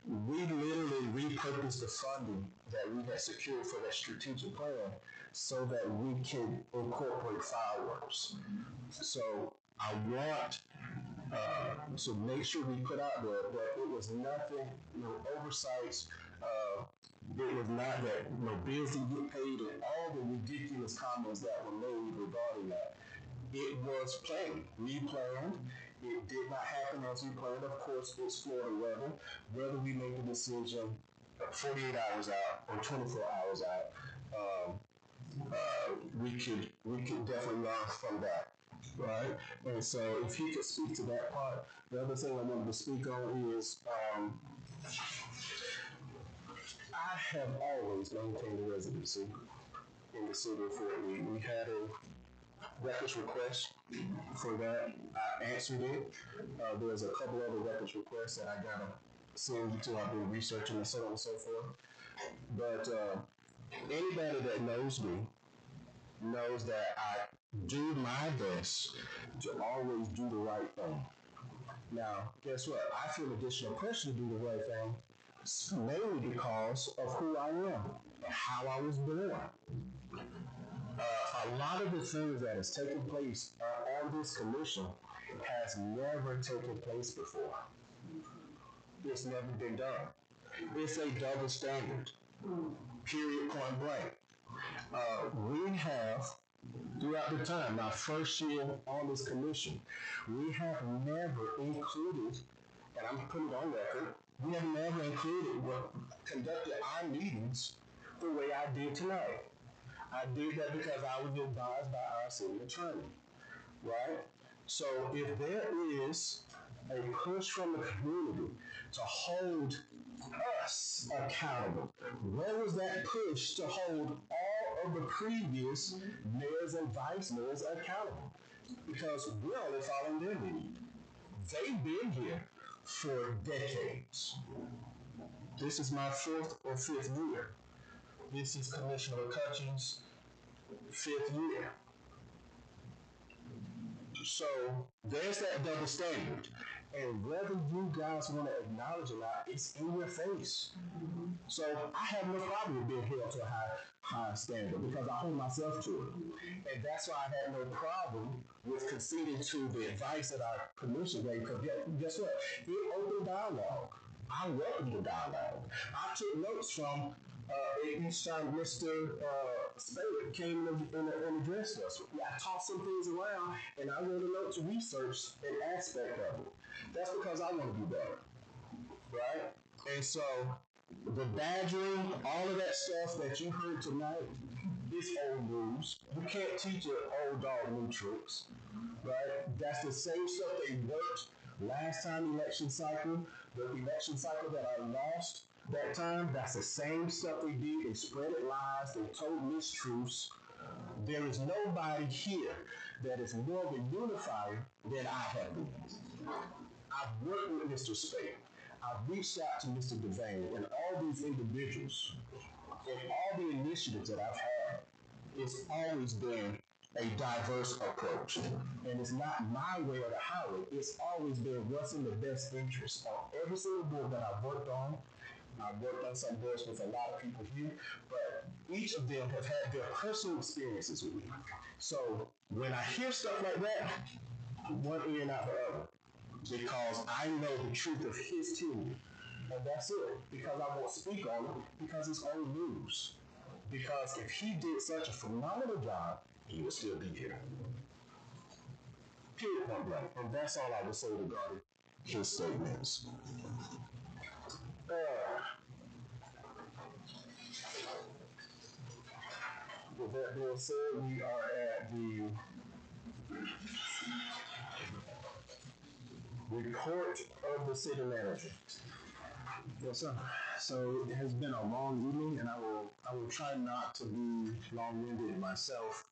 [SPEAKER 1] We literally repurposed the funding that we had secured for that strategic plan so that we can incorporate fireworks. So I want to make sure we put out there that it was nothing, no oversights. It was not that no bills didn't get paid and all the ridiculous comments that were made regarding that. It was planned. We planned. It did not happen as we planned. Of course, it's Florida weather. Whether we make the decision 48 hours out or 24 hours out, we could definitely learn from that, right? And so, if he could speak to that part. The other thing I wanted to speak on is I have always maintained a residency in the city of Fort Lee. We had a records request for that. I answered it. There's a couple other records requests that I gotta send to. I've been researching and so on and so forth. But anybody that knows me knows that I do my best to always do the right thing. Now, guess what? I feel additional pressure to do the right thing, mainly because of who I am and how I was born. A lot of the things that has taken place on this commission has never taken place before. It's never been done. It's a double standard. Period, point blank. We have, throughout the time, my first year on this commission, we have never included, and I'm putting it on record, we have never included what conducted our meetings the way I did tonight. I did that because I was advised by our city attorney, right? So if there is a push from the community to hold us accountable, where was that push to hold all of the previous mayors and vice mayors accountable? Because we're only following their lead. They've been here for decades. This is my 4th or 5th year. This is Commissioner McCutcheon's 5th year. So there's that double standard. And whether you guys want to acknowledge or not, it's in your face. So I have no problem with being held to a high standard because I hold myself to it. And that's why I had no problem with conceding to the advice that our commission gave. Because guess what? It opened dialogue. I welcome the dialogue. I took notes from each time Mr. Spade came and addressed us. I tossed some things around and I wrote a note to research an aspect of it. That's because I want to be better, right? And so the badgering, all of that stuff that you heard tonight is old news. You can't teach an old dog new tricks, right? That's the same stuff they worked last time election cycle. The election cycle that I lost that time, that's the same stuff they did. They spread lies, they told mistruths. There is nobody here that is more of a unifier than I have been. I've worked with Mr. Spade. I've reached out to Mr. Devane and all these individuals, and all the initiatives that I've had, it's always been a diverse approach. And it's not my way or the highway. It's always been what's in the best interest of every single board that I've worked on. I've worked on some boards with a lot of people here, but each of them have had their personal experiences with me. So when I hear stuff like that, one ear and out the other, because I know the truth of his team. And that's it. Because I won't speak on it, because it's old news. Because if he did such a phenomenal job, he would still be here. Period, point blank. And that's all I would say regarding his statements. With that being said, we are at the report of the city manager. Yes, sir. So it has been a long evening, and I will try not to be long-winded myself.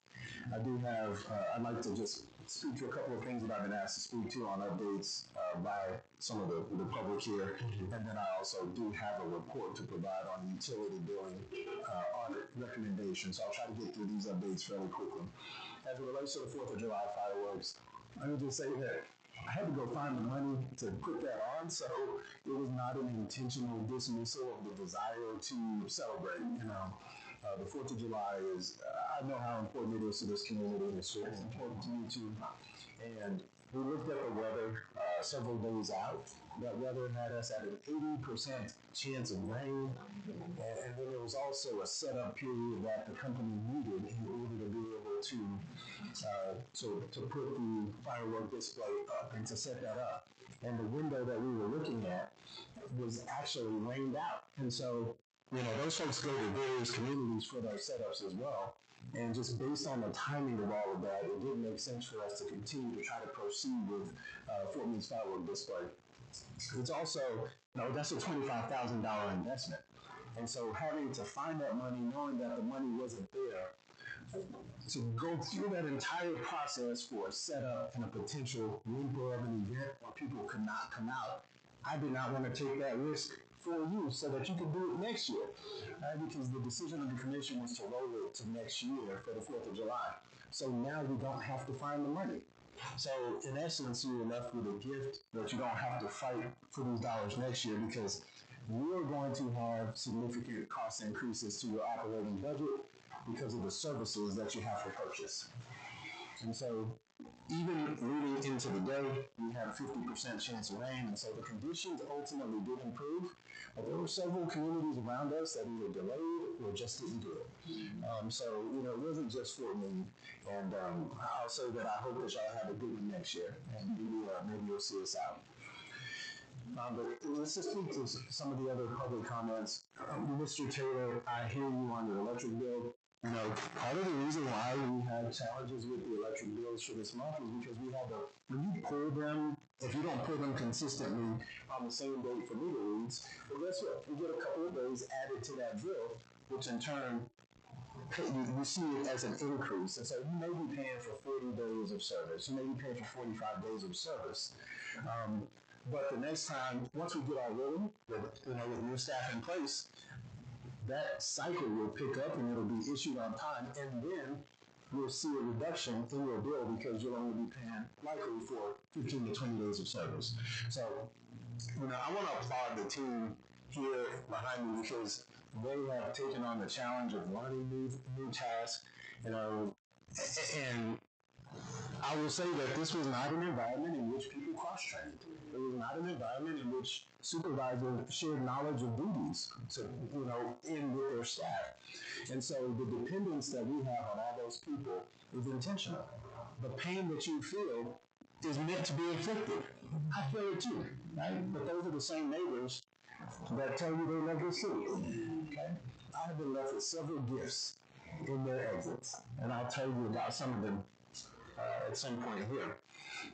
[SPEAKER 1] I do have, I'd like to just speak to a couple of things that I've been asked to speak to on updates by some of the public here. Mm-hmm. And then I also do have a report to provide on utility billing audit recommendations. So I'll try to get through these updates fairly quickly. As it relates to the 4th of July fireworks, I would just say that I had to go find the money to put that on, so it was not an intentional dismissal of the desire to celebrate. You know, the 4th of July is, I know how important it is to this community, and it's important to me too. And we looked at the weather several days out. That weather had us at an 80% chance of rain, and then there was also a setup period that the company needed in order to be able to put the firework display up and to set that up. And the window that we were looking at was actually rained out, and so you know those folks go to various communities for their setups as well. And just based on the timing of all of that, it didn't make sense for us to continue to try to proceed with Fort Meade's firework display. It's also, that's a $25,000 investment. And so having to find that money, knowing that the money wasn't there, to go through that entire process for a setup and a potential whimper of an event where people could not come out, I did not want to take that risk for you so that you can do it next year. Because the decision of the commission was to roll it to next year for the 4th of July. So now we don't have to find the money. So in essence, you're left with a gift that you don't have to fight for these dollars next year, because you're going to have significant cost increases to your operating budget because of the services that you have to purchase. And so even leading into the day, we had a 50% chance of rain, and so the conditions ultimately did improve. But there were several communities around us that either delayed or just didn't do it. So, it wasn't just for me. And I'll say that I hope that y'all have a good one next year, and maybe you'll see us out. But let's just speak to some of the other public comments. Mr. Taylor, I hear you on your electric bill. Part of the reason why we have challenges with the electric bills for this month is because we have when you pull them, if you don't pull them consistently on the same date for meter reads, well, guess what? You get a couple of days added to that bill, which in turn, you see it as an increase. And so you may be paying for 40 days of service. You may be paying for 45 days of service. But the next time, once we get our rhythm, with new staff in place, that cycle will pick up and it'll be issued on time, and then you'll see a reduction in your bill because you'll only be paying likely for 15 to 20 days of service. So, I want to applaud the team here behind me because they have taken on the challenge of learning new tasks, and I will say that this was not an environment in which people cross-trained. It was not an environment in which supervisors shared knowledge of duties in with their staff. And so the dependence that we have on all those people is intentional. The pain that you feel is meant to be inflicted. I feel it too, right? But those are the same neighbors that tell you they love your city. Okay? I have been left with several gifts in their exits, and I'll tell you about some of them at some point here.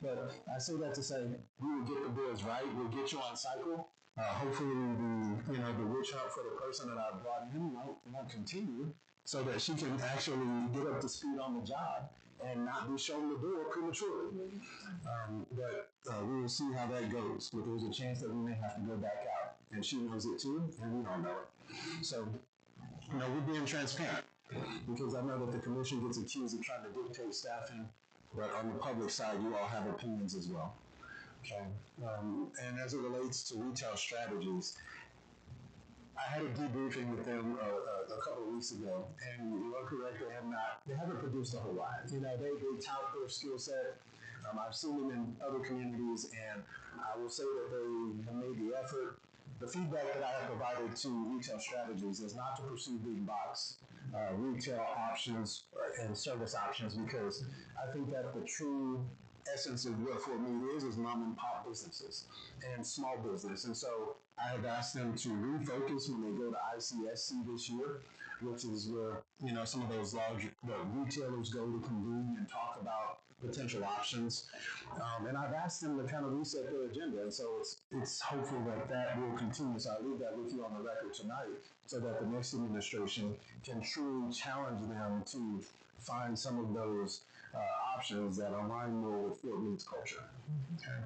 [SPEAKER 1] But I say that to say we will get the bills right. We'll get you on cycle. Hopefully the witch hunt for the person that I brought in won't continue, so that she can actually get up to speed on the job
[SPEAKER 4] and not be shown the door prematurely. But we will see how that goes. But there's a chance that we may have to go back out. And she knows it too, and we don't know it. So, we're being transparent because I know that the commission gets accused of trying to dictate staffing, but on the public side, you all have opinions as well. Okay. And as it relates to retail strategies, I had a debriefing with them a couple of weeks ago, and you are correct, they haven't produced a whole lot. They tout their skill set. I've seen them in other communities, and I will say that they have made the effort. The feedback that I have provided to retail strategies is not to pursue big box retail options and service options, because I think that the true essence of what Fort Meade is mom and pop businesses and small business. And so I have asked them to refocus when they go to ICSC this year, which is where, some of those large retailers go to convene and talk about potential options. And I've asked them to kind of reset their agenda. And so it's hopeful that will continue. So I leave that with you on the record tonight so that the next administration can truly challenge them to find some of those options that align more with Fort Meade's culture. Okay.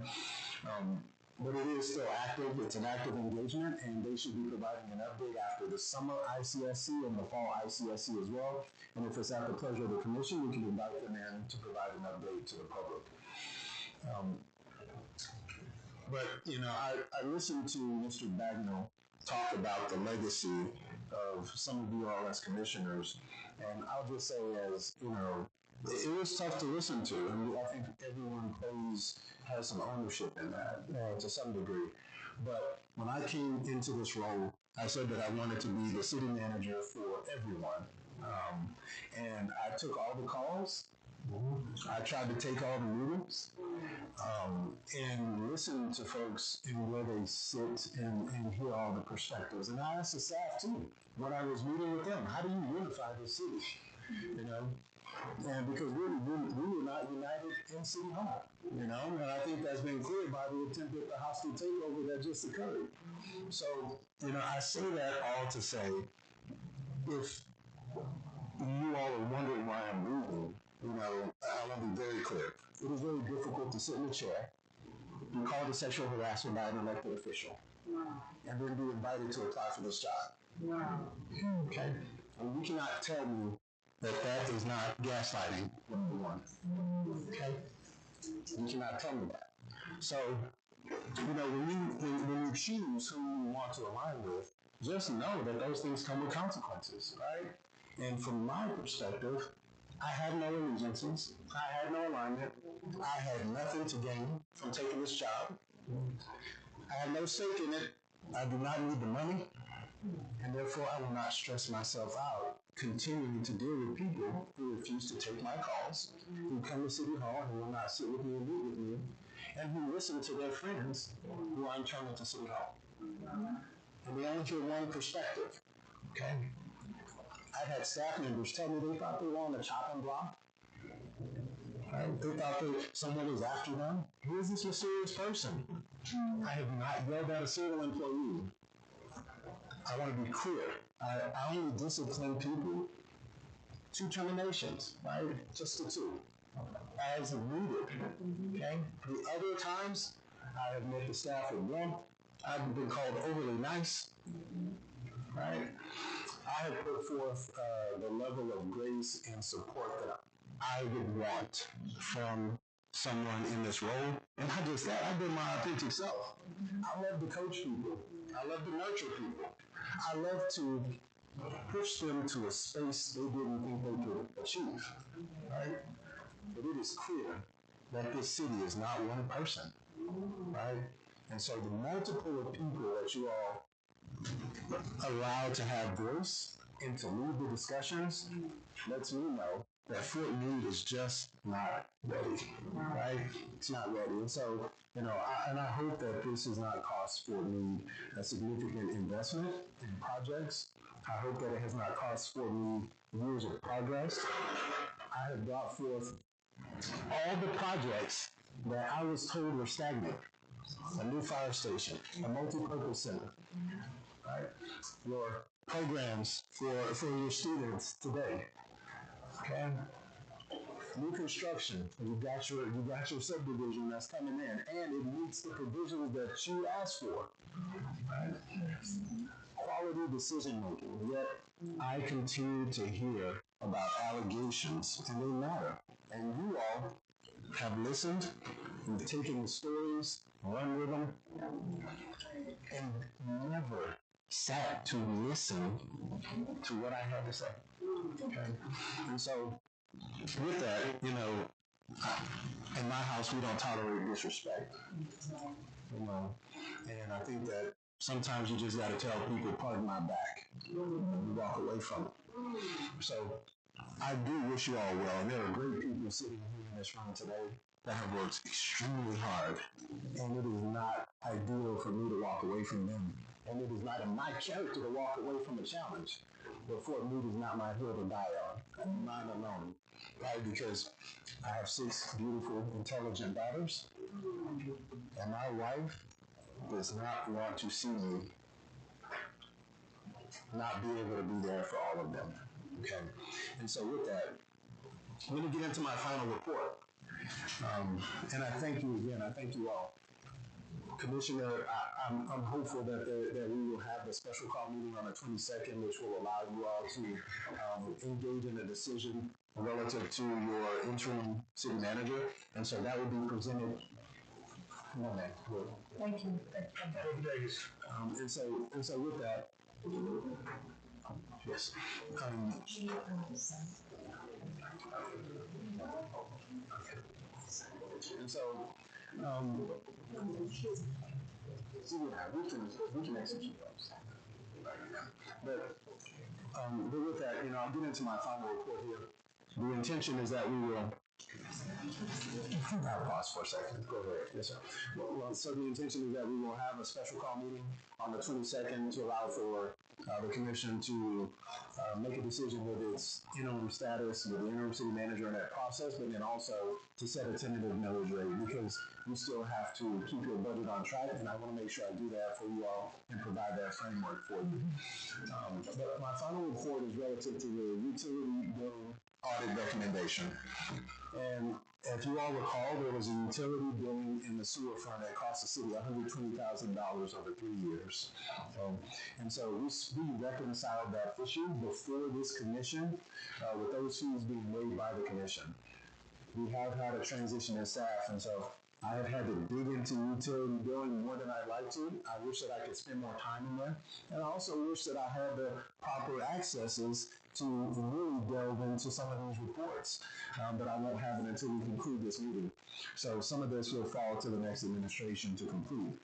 [SPEAKER 4] But it is still active. It's an active engagement, and they should be providing an update after the summer ICSC and the fall ICSC as well. And if it's at the pleasure of the commission, we can invite them in to provide an update to the public. I listened to Mr. Bagnall talk about the legacy of some of you all as commissioners, and I'll just say, as it was tough to listen to, and I think everyone has some ownership in that to some degree. But when I came into this role, I said that I wanted to be the city manager for everyone, and I took all the calls. I tried to take all the meetings and listen to folks and where they sit and hear all the perspectives. And I asked the staff too when I was meeting with them, how do you unify the city? And because really, we were not united in City Hall, and I think that's been clear by the attempt at the hostile takeover that just occurred. So, I say that all to say, if you all are wondering why I'm moving, I want to be very clear. It is very difficult to sit in a chair, be called a sexual harasser by an elected official, and then be invited to apply for this job. Okay? And you cannot tell me that is not gaslighting, number one. Okay? You cannot tell me that. So, when you choose who you want to align with, just know that those things come with consequences, right? And from my perspective, I had no allegiances. I had no alignment. I had nothing to gain from taking this job. I had no stake in it. I do not need the money. And therefore, I will not stress myself out continuing to deal with people who refuse to take my calls, who come to City Hall and will not sit with me and meet with me, and who listen to their friends who I'm turning to City Hall. And they only hear one perspective. Okay? I've had staff members tell me they thought they were on the chopping block. Right? They thought that someone was after them. Who is this mysterious person? I have not yelled at a single employee. I want to be clear. I only discipline people 2 terminations, right? Just the 2. As needed. Okay? The other times, I have met the staff with warmth. I've been called overly nice. Right? I have put forth the level of grace and support that I would want from someone in this role. And not just that, I've been my authentic self. I love to coach people. I love to nurture people. I love to push them to a space they didn't think they could achieve. Right? But it is clear that this city is not one person. Right? And so the multiple of people that you all allowed to have voice and to lead the discussions lets me know that Fort Meade is just not ready, right? It's not ready. And so, I hope that this does not cost Fort Meade a significant investment in projects. I hope that it has not cost Fort Meade years of progress. I have brought forth all the projects that I was told were stagnant. A new fire station, a multi-purpose center, right? Your programs for your students today. Okay? new construction, you got your subdivision that's coming in, and it meets the provisions that you asked for. Right? Quality decision making. Yet I continue to hear about allegations, and they matter. And you all have listened, you've taken the stories, run with them, and never sat to listen to what I had to say. Okay? And so, with that, in my house, we don't tolerate disrespect. And I think that sometimes you just got to tell people, pardon my back, and walk away from it. So, I do wish you all well. There are great people sitting here in this room today that have worked extremely hard, and it is not ideal for me to walk away from them. And it is not in my character to walk away from a challenge. But Fort Meade is not my hill to die on. Mine alone. Right? Because I have 6 beautiful, intelligent daughters, and my wife does not want to see me not be able to be there for all of them. Okay? And so with that, I'm going to get into my final report. And I thank you again. I thank you all. Commissioner, I'm hopeful that we will have a special call meeting on the 22nd, which will allow you all to engage in a decision relative to your interim city manager. And so that will be presented. No, ma'am.
[SPEAKER 8] Thank you.
[SPEAKER 4] And so with that, yes. And so, we can execute those. But with that, I'll get into my final report here. The intention is that we will. I'll pause for a second. Go ahead. Yes, sir. Well, so the intention is that we will have a special call meeting on the 22nd to allow for the commission to make a decision with its interim status, with the interim city manager in that process, but then also to set a tentative millage rate because you still have to keep your budget on track, and I want to make sure I do that for you all and provide that framework for you. But my final report is relative to the utility bill audit recommendation. And if you all recall, there was a utility billing in the sewer fund that cost the city $120,000 over 3 years. And so we reconciled that issue before this commission with those fees being waived by the commission. We have had a transition in staff, and so I have had to dig into utility billing more than I'd like to. I wish that I could spend more time in there. And I also wish that I had the proper accesses to really delve into some of these reports. But I won't have it until we conclude this meeting. So some of this will fall to the next administration to conclude.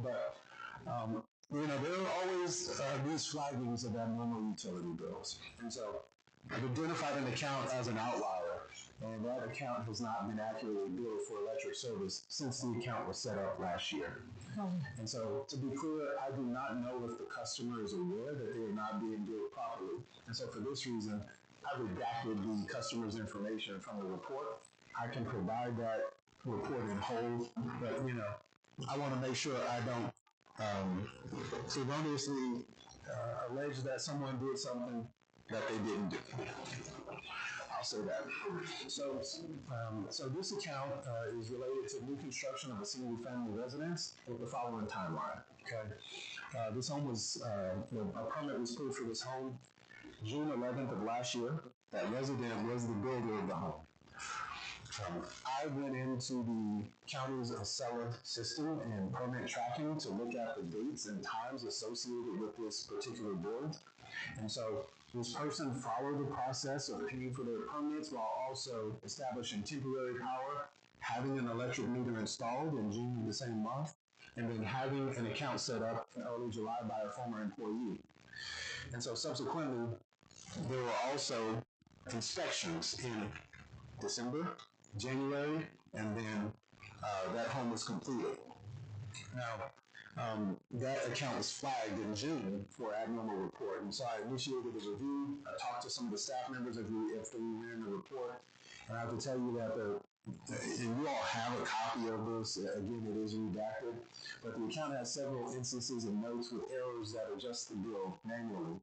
[SPEAKER 4] But, there are always these flaggings of abnormal utility bills. And so I've identified an account as an outlier, and that account has not been accurately billed for electric service since the account was set up last year. And so, to be clear, I do not know if the customer is aware that they are not being billed properly. And so, for this reason, I redacted the customer's information from the report. I can provide that report in whole, but I want to make sure I don't erroneously allege that someone did something that they didn't do. I'll say that. So this account is related to new construction of a single-family residence with the following timeline. Okay, this home was a permit was pulled for this home June 11th of last year. That resident was the builder of the home. I went into the county's Acela system and permit tracking to look at the dates and times associated with this particular build. And so this person followed the process of paying for their permits while also establishing temporary power, having an electric meter installed in June of the same month, and then having an account set up in early July by a former employee. And so subsequently, there were also inspections in December, January, and then that home was completed. Now, that account was flagged in June for abnormal report, and so I initiated a review. I talked to some of the staff members if we ran the report, and I have to tell you that and you all have a copy of this. Again, it is redacted, but the account has several instances and notes with errors that adjust the bill manually,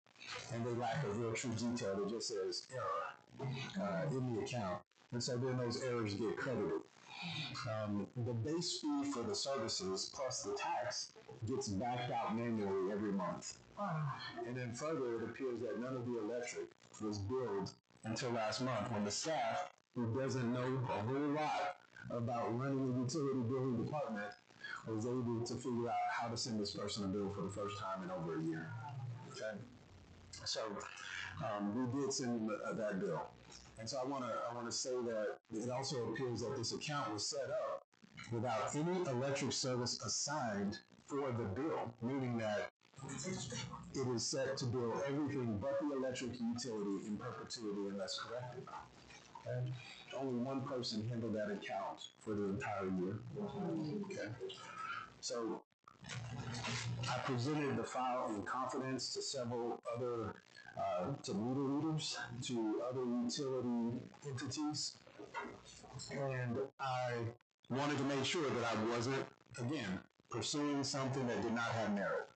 [SPEAKER 4] and they lack a real true detail. It just says error. in the account. And so then those errors get credited. The base fee for the services plus the tax gets backed out manually every month. And then further, it appears that none of the electric was billed until last month when the staff, who doesn't know a whole lot about running a utility billing department, was able to figure out how to send this person a bill for the first time in over a year. Okay? So we did send that bill. And so I want to say that it also appears that this account was set up without any electric service assigned for the bill, meaning that it is set to bill everything but the electric utility in perpetuity unless corrected. And only one person handled that account for the entire year. Okay. So I presented the file in confidence to several other, to meter readers, to other utility entities, and I wanted to make sure that I wasn't, again, pursuing something that did not have merit.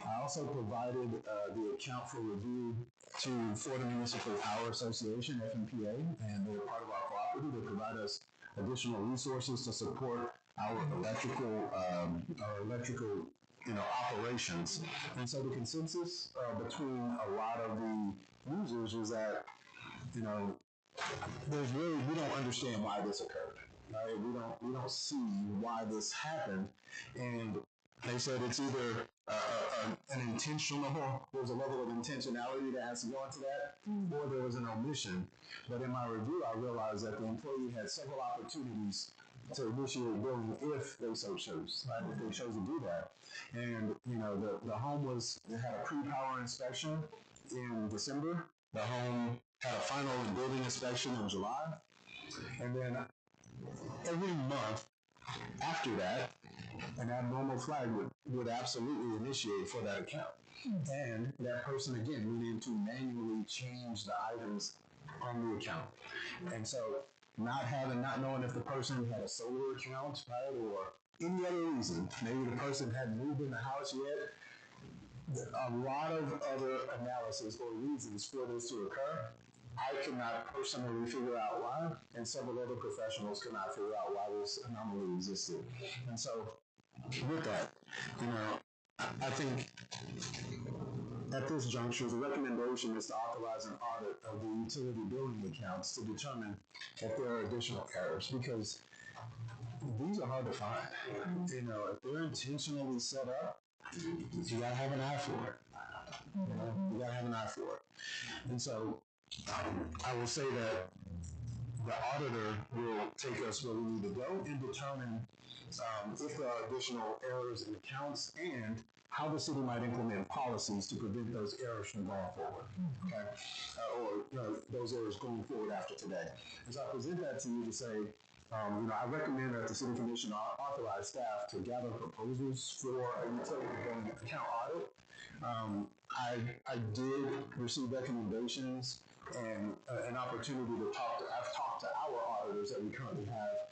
[SPEAKER 4] I also provided the account for review to Florida Municipal Power Association, FMPA, and they're part of our cooperative. They provide us additional resources to support our electrical operations. And so the consensus between a lot of the users is that, we don't understand why this occurred. Right? We don't see why this happened. And they said it's either there's a level of intentionality that has to go into that, or there was an omission. But in my review, I realized that the employee had several opportunities to initiate billing if they so chose, right? If they chose to do that. And, the home had a pre-power inspection in December. The home had a final building inspection in July. And then every month after that, an abnormal flag would absolutely initiate for that account. And that person, again, we need to manually change the items on the account. And so not knowing if the person had a solar account, right, or any other reason, maybe the person hadn't moved in the house yet, a lot of other analysis or reasons for this to occur. I could not personally figure out why, and several other professionals could not figure out why this anomaly existed. And so, with that, I think at this juncture, the recommendation is to authorize an audit of the utility billing accounts to determine if there are additional errors, because these are hard to find. If they're intentionally set up, you gotta have an eye for it. You gotta have an eye for it. And so, I will say that the auditor will take us where we need to go and determine if there are additional errors in accounts and how the city might implement policies to prevent those errors from going forward. Okay, or those errors going forward after today. As I present that to you to say, I recommend that the City Commission authorize staff to gather proposals for a utility billing account audit. I did receive recommendations and an opportunity to I've talked to our auditors that we currently have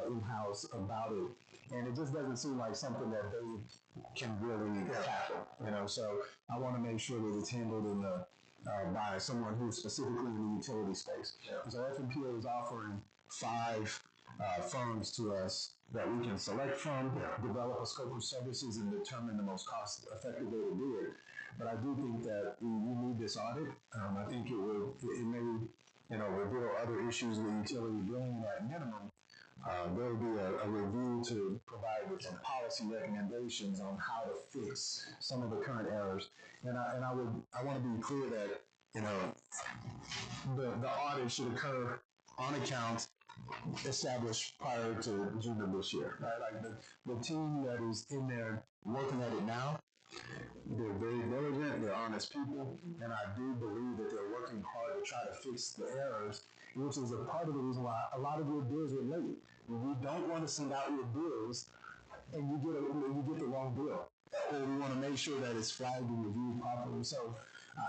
[SPEAKER 4] in-house about it. And it just doesn't seem like something that they can really tackle, So I want to make sure that it's handled in by someone who's specifically in the utility space. So FMPA is offering 5 firms to us that we can select from, develop a scope of services, and determine the most cost-effective way to do it. But I do think that we need this audit. I think it may reveal other issues with utility billing. At minimum, there will be a review to provide with some policy recommendations on how to fix some of the current errors. And I want to be clear that the audit should occur on accounts established prior to June of this year. Right? Like the team that is in there working at it now, they're very diligent, they're honest people, and I do believe that they're working hard to try to fix the errors, which is a part of the reason why a lot of your bills are late. We don't want to send out your bills and you get the wrong bill. Or we want to make sure that it's flagged and reviewed properly. So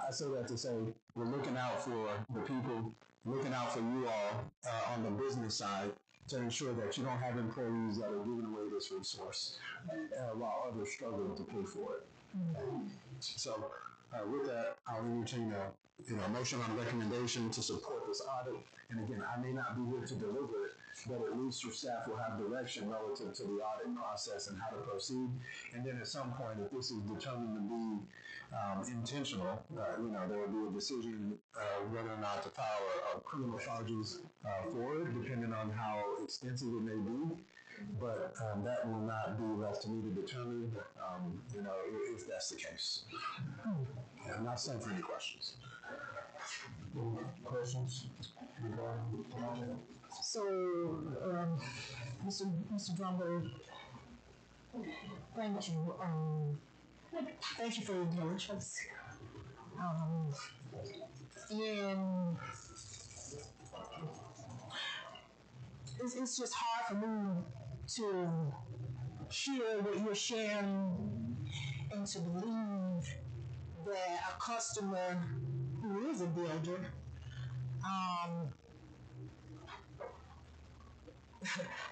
[SPEAKER 4] I say that to say we're looking out for the people, looking out for you all on the business side to ensure that you don't have employees that are giving away this resource while others struggle to pay for it. So with that, I'll entertain a motion on recommendation to support this audit. And again, I may not be here to deliver it, but at least your staff will have direction relative to the audit process and how to proceed. And then at some point, if this is determined to be intentional, there will be a decision whether or not to file criminal charges for it, depending on how extensive it may be. But that will not be left to me to determine, if that's the case. I'm not saying for any questions.
[SPEAKER 1] Questions?
[SPEAKER 8] So, Mr. Drummer, thank you. Thank you for your diligence. And it's just hard for me to hear what you're sharing and to believe that a customer who is a builder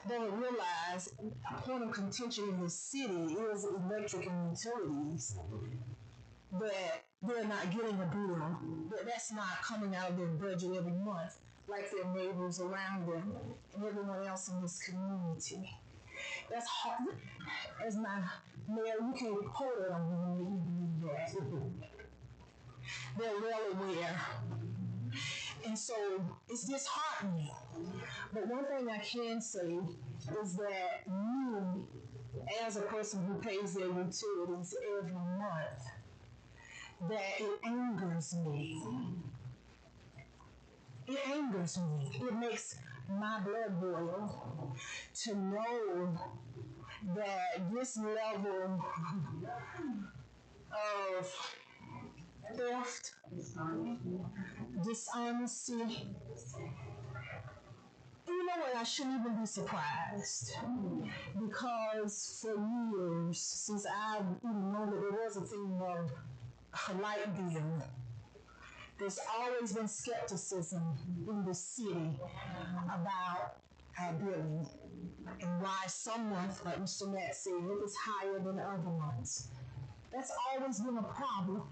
[SPEAKER 8] don't realize a point of contention in the city is electric and utilities, that they're not getting a bill, that that's not coming out of their budget every month like their neighbors around them and everyone else in this community. That's hard. As my mayor, you can't quote it on me when you believe that. They're well aware. And so it's disheartening. But one thing I can say is that you, as a person who pays their utilities every month, that it angers me. It angers me. It makes my blood boil to know that this level of theft, dishonesty. You know what? I shouldn't even be surprised, because for years, since I've even known that there was a thing of a light bill, there's always been skepticism in the city about our billing and why some months, like Mr. Matt said, it is higher than other months. That's always been a problem.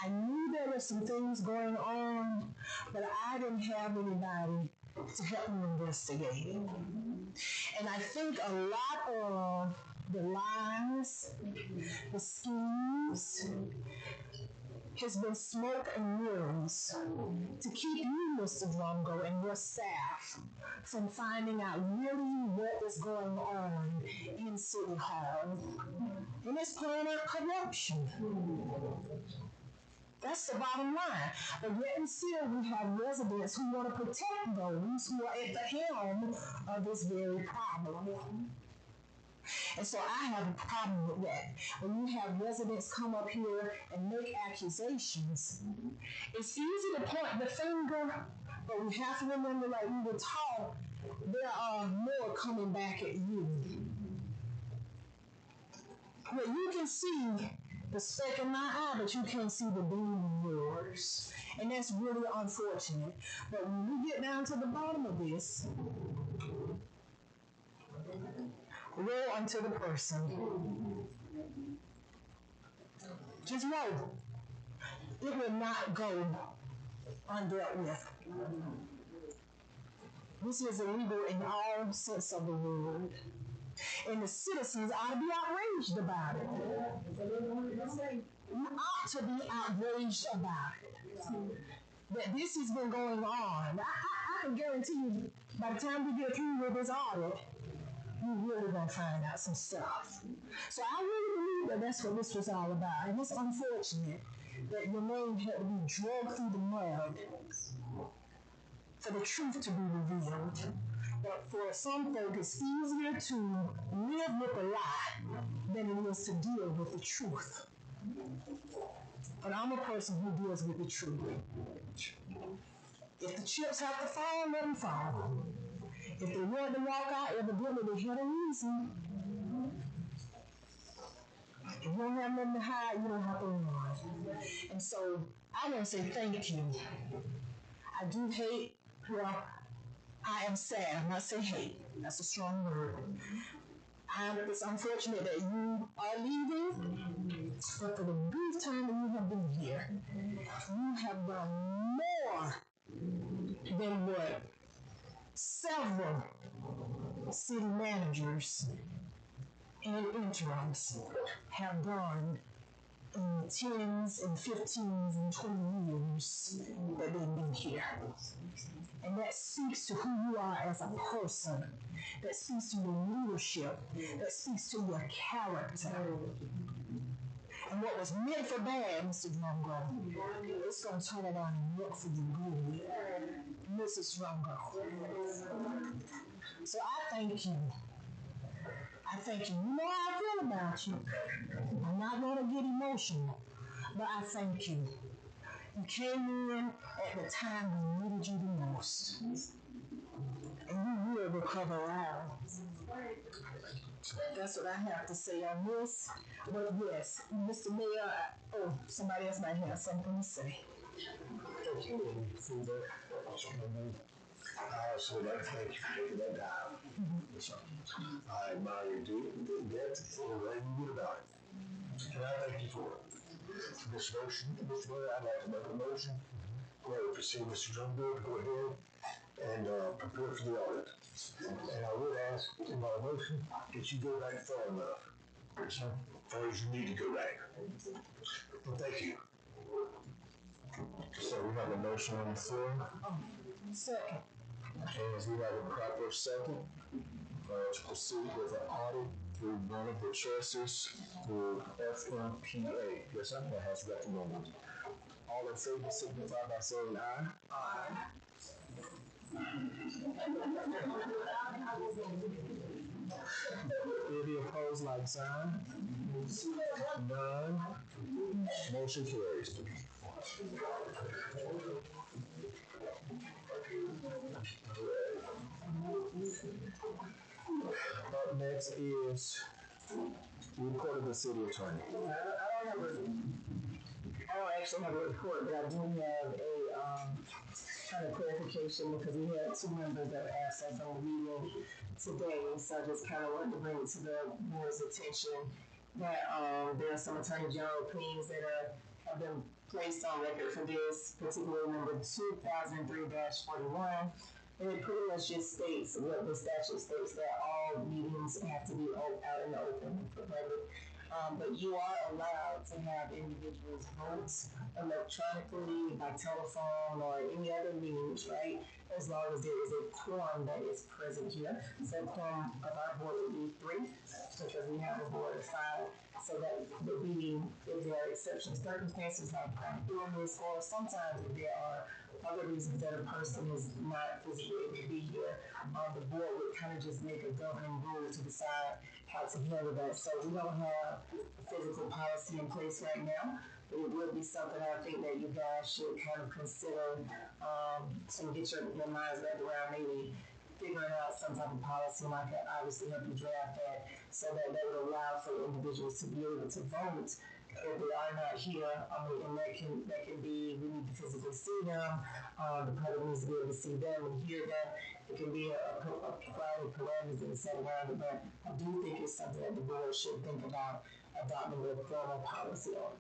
[SPEAKER 8] I knew there were some things going on, but I didn't have anybody to help me investigate it. And I think a lot of the lies, the schemes, has been smoke and mirrors to keep you, Mr. Drongo, and your staff from finding out really what is going on in City Hall. And it's plain out corruption. That's the bottom line. But yet and still, we have residents who want to protect those who are at the helm of this very problem. And so I have a problem with that. When you have residents come up here and make accusations, it's easy to point the finger, but we have to remember, like we were taught, there are more coming back at you. Well, you can see the speck in my eye, but you can't see the beam in yours. And that's really unfortunate. But when we get down to the bottom of this, woe unto the person. Just know, it will not go undealt with. This is illegal in all sense of the word. And the citizens ought to be outraged about it. We ought to be outraged about it. That this has been going on. I can guarantee you, by the time we get through with this audit, you're really going to find out some stuff. So I really believe that that's what this was all about. And it's unfortunate that your name had to be dragged through the mud for the truth to be revealed. But for some folk, it's easier to live with a lie than it is to deal with the truth. But I'm a person who deals with the truth. If the chips have to fall, let them fall. If they want to walk out, evidently they had a reason. If you don't have nothing to hide, you don't have to run. And so I want to say thank you. I do hate, well, I am sad. I'm not saying hate. That's a strong word. It's unfortunate that you are leaving, But for the brief time that you have been here, you have done more than what several city managers and interims have done in the 10s and 15s and 20 years that they've been here. And that speaks to who you are as a person. That speaks to your leadership. That speaks to your character. And what was meant for bad, Mr. Drongo, it's going to turn around and work for you good, Mrs. Drongo. So I thank you. I thank you. You know how I feel about you. I'm not going to get emotional, but I thank you. You came in at the time we needed you the most. And you will recover around. That's what I have to say on this. But yes, Mr. Mayor, somebody else might have something to say.
[SPEAKER 3] Thank you for that. I also would like to thank you for taking that time. I admire you, dude. That's the way you would about it. And I thank you for it. This motion, Mr. Mayor, I'd like to make a motion. Go ahead and proceed, Mr. Drumgood, to go ahead and prepare for the audit. And I would ask in my motion that you go back far enough. As far as you need to go back. Well, thank you. So we have a motion on the floor.
[SPEAKER 8] Second.
[SPEAKER 3] And we have a proper second to proceed with an audit through one of the choices through FMPA. Yes, sir. That has recommended. All in favor signify by saying aye. Aye. Any opposed, like sign? None. Motion carries. Up next is the report of the city attorney.
[SPEAKER 5] I don't actually have a report, but I do have a kind of clarification because we had two members that were absent from the meeting today, so I just kind of wanted to bring it to the board's attention that there are some attorney general claims that have been placed on record for this, particularly number 2003-41. And it pretty much just states what the statute states, that all meetings have to be out in the open for public. But you are allowed to have individuals vote electronically, by telephone, or any other means, right? As long as there is a quorum that is present here. So a quorum of our board would be 3, because we have a board of 5. So that would be, if there are exceptional circumstances like illness, or sometimes if there are other reasons that a person is not physically able to be here, the board would kind of just make a governing rule to decide how to handle that. So we don't have a physical policy in place right now, but it would be something I think that you guys should kind of consider to get your minds wrapped around, maybe figuring out some type of policy, and I can obviously help you draft that so that would allow for individuals to be able to vote if they are not here. And that can be, we need to physically see them, the public needs to be able to see them and hear them. It can be a cloud of parameters that are set around it, but I do think it's something that the board should think about adopting a formal policy on.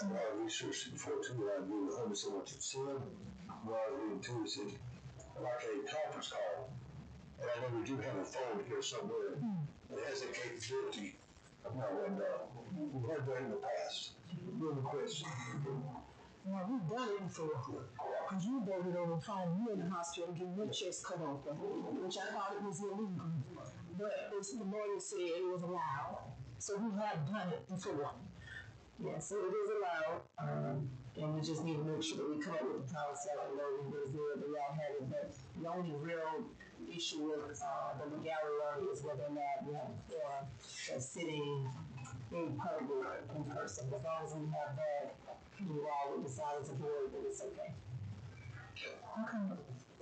[SPEAKER 3] I researched before too, I do understand what you said. What I was reading too is like a conference call. And I know we do have a phone here somewhere that has that capability of now and we've had that in the past. Really question.
[SPEAKER 8] Now, we've done it before, because you voted over finding me in the hospital and getting your chest cut open, which I thought it was illegal. But the lawyer said it was allowed. So we have done it before.
[SPEAKER 5] Yeah, so it is allowed, and we just need to make sure that we come up with a policy. I don't know if it was there, but y'all have it. But the only real issue with the legality on it is whether or not we have a forum that's sitting in public in person. As long as we have that, you all would decide as a board that it's okay.
[SPEAKER 8] Okay,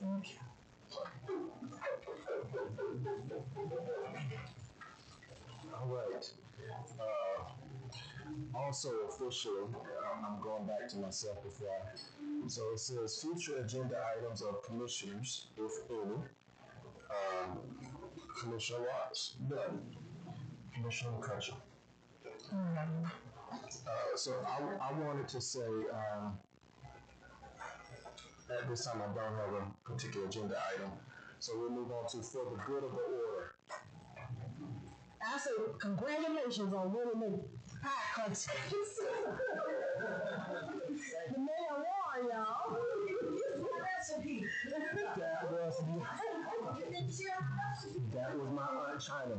[SPEAKER 8] thank you.
[SPEAKER 3] All right. Also officially, I'm going back to myself before so it says future agenda items of commissioners, if any. Commissioner Watts, none. Commissioner McCutcheon.
[SPEAKER 1] So I wanted to say, at this time I don't have a particular agenda item, so we'll move on to for the good of the order.
[SPEAKER 8] I say congratulations on winning the pie contest. The mayor won, y'all. Recipe.
[SPEAKER 1] That was my Aunt China.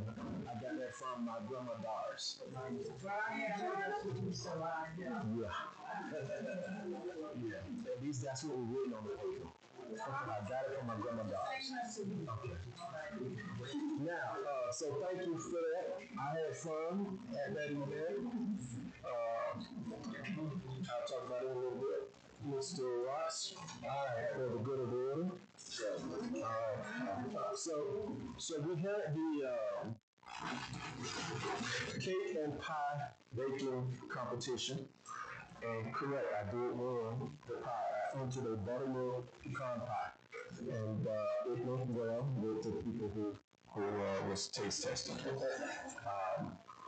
[SPEAKER 1] I got that from my grandma Doris. Yeah. Yeah. At least that's what we're written on the paper. I got it from my grandma Doris. Okay. Now, so thank you for that. I had fun at that event. I'll talk about it in a little bit. Mr. Ross, for the good of the order. So we had the cake and pie baking competition. And correct, I did win the pie. I entered a buttermilk pecan pie. And it went well with the people who was taste testing.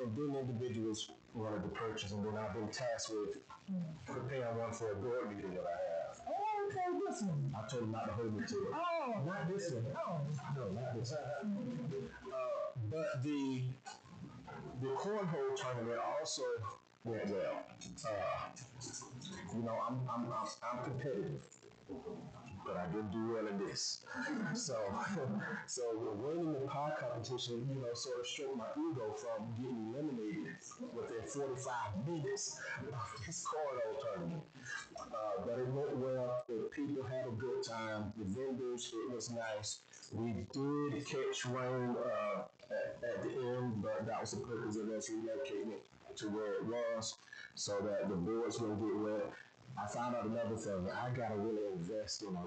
[SPEAKER 1] And then individuals wanted to purchase, and then I've been tasked with preparing one for a board meeting that I have.
[SPEAKER 8] Oh, okay, this one.
[SPEAKER 1] I told them not to hold me to it.
[SPEAKER 8] Oh.
[SPEAKER 1] Not this one.
[SPEAKER 8] Oh.
[SPEAKER 1] No, not this one. But the cornhole tournament also went well. I'm competitive, but I did do well in this. So winning the pie competition, sort of stroked my ego from getting eliminated within 45 minutes of this cornhole tournament. But it went well. The people had a good time. The vendors, it was nice. We did catch rain at the end, but that was the purpose of us relocating it to where it was so that the boards wouldn't get wet. I found out another thing. I gotta really invest in a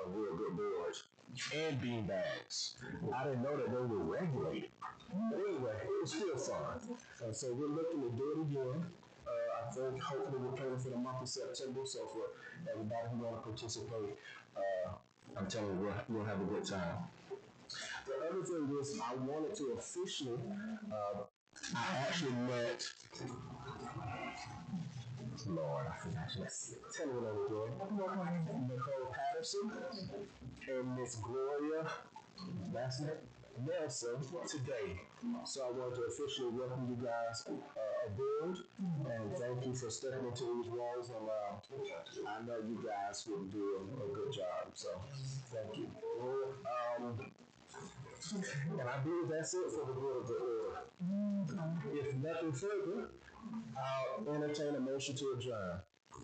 [SPEAKER 1] real good board and bean bags. I didn't know that they were regulated. But anyway, it was still fun. And so we're looking to do it again. I think hopefully we're planning for the month of September. So for everybody who want to participate, I'm telling you, we'll have a good time. The other thing is I wanted to officially, I actually met, Lord, I forgot your name. Tell me what I'm doing. Nicole Patterson and Miss Gloria, that's it, Nelson today. So I want to officially welcome you guys aboard and thank you for stepping into these roles. And I know you guys will do a good job. So thank you. And I believe that's it for the good of the order. If nothing further, I'll entertain a motion to adjourn.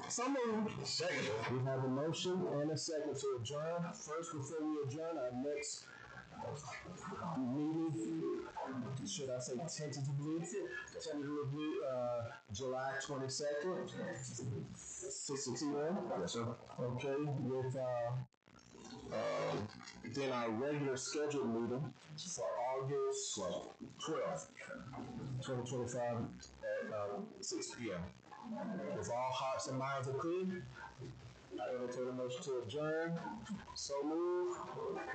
[SPEAKER 1] So moved. Second. We have a motion and a second to adjourn. First, before we adjourn, our next meeting, should I say tentatively, July 22nd, 6 p.m. Yes, sir. Okay, with then our regular scheduled meeting for August 12th, 2025 at 6 p.m. If all hearts and minds are clear, I entertain a motion to adjourn. So move.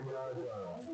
[SPEAKER 1] We are adjourned.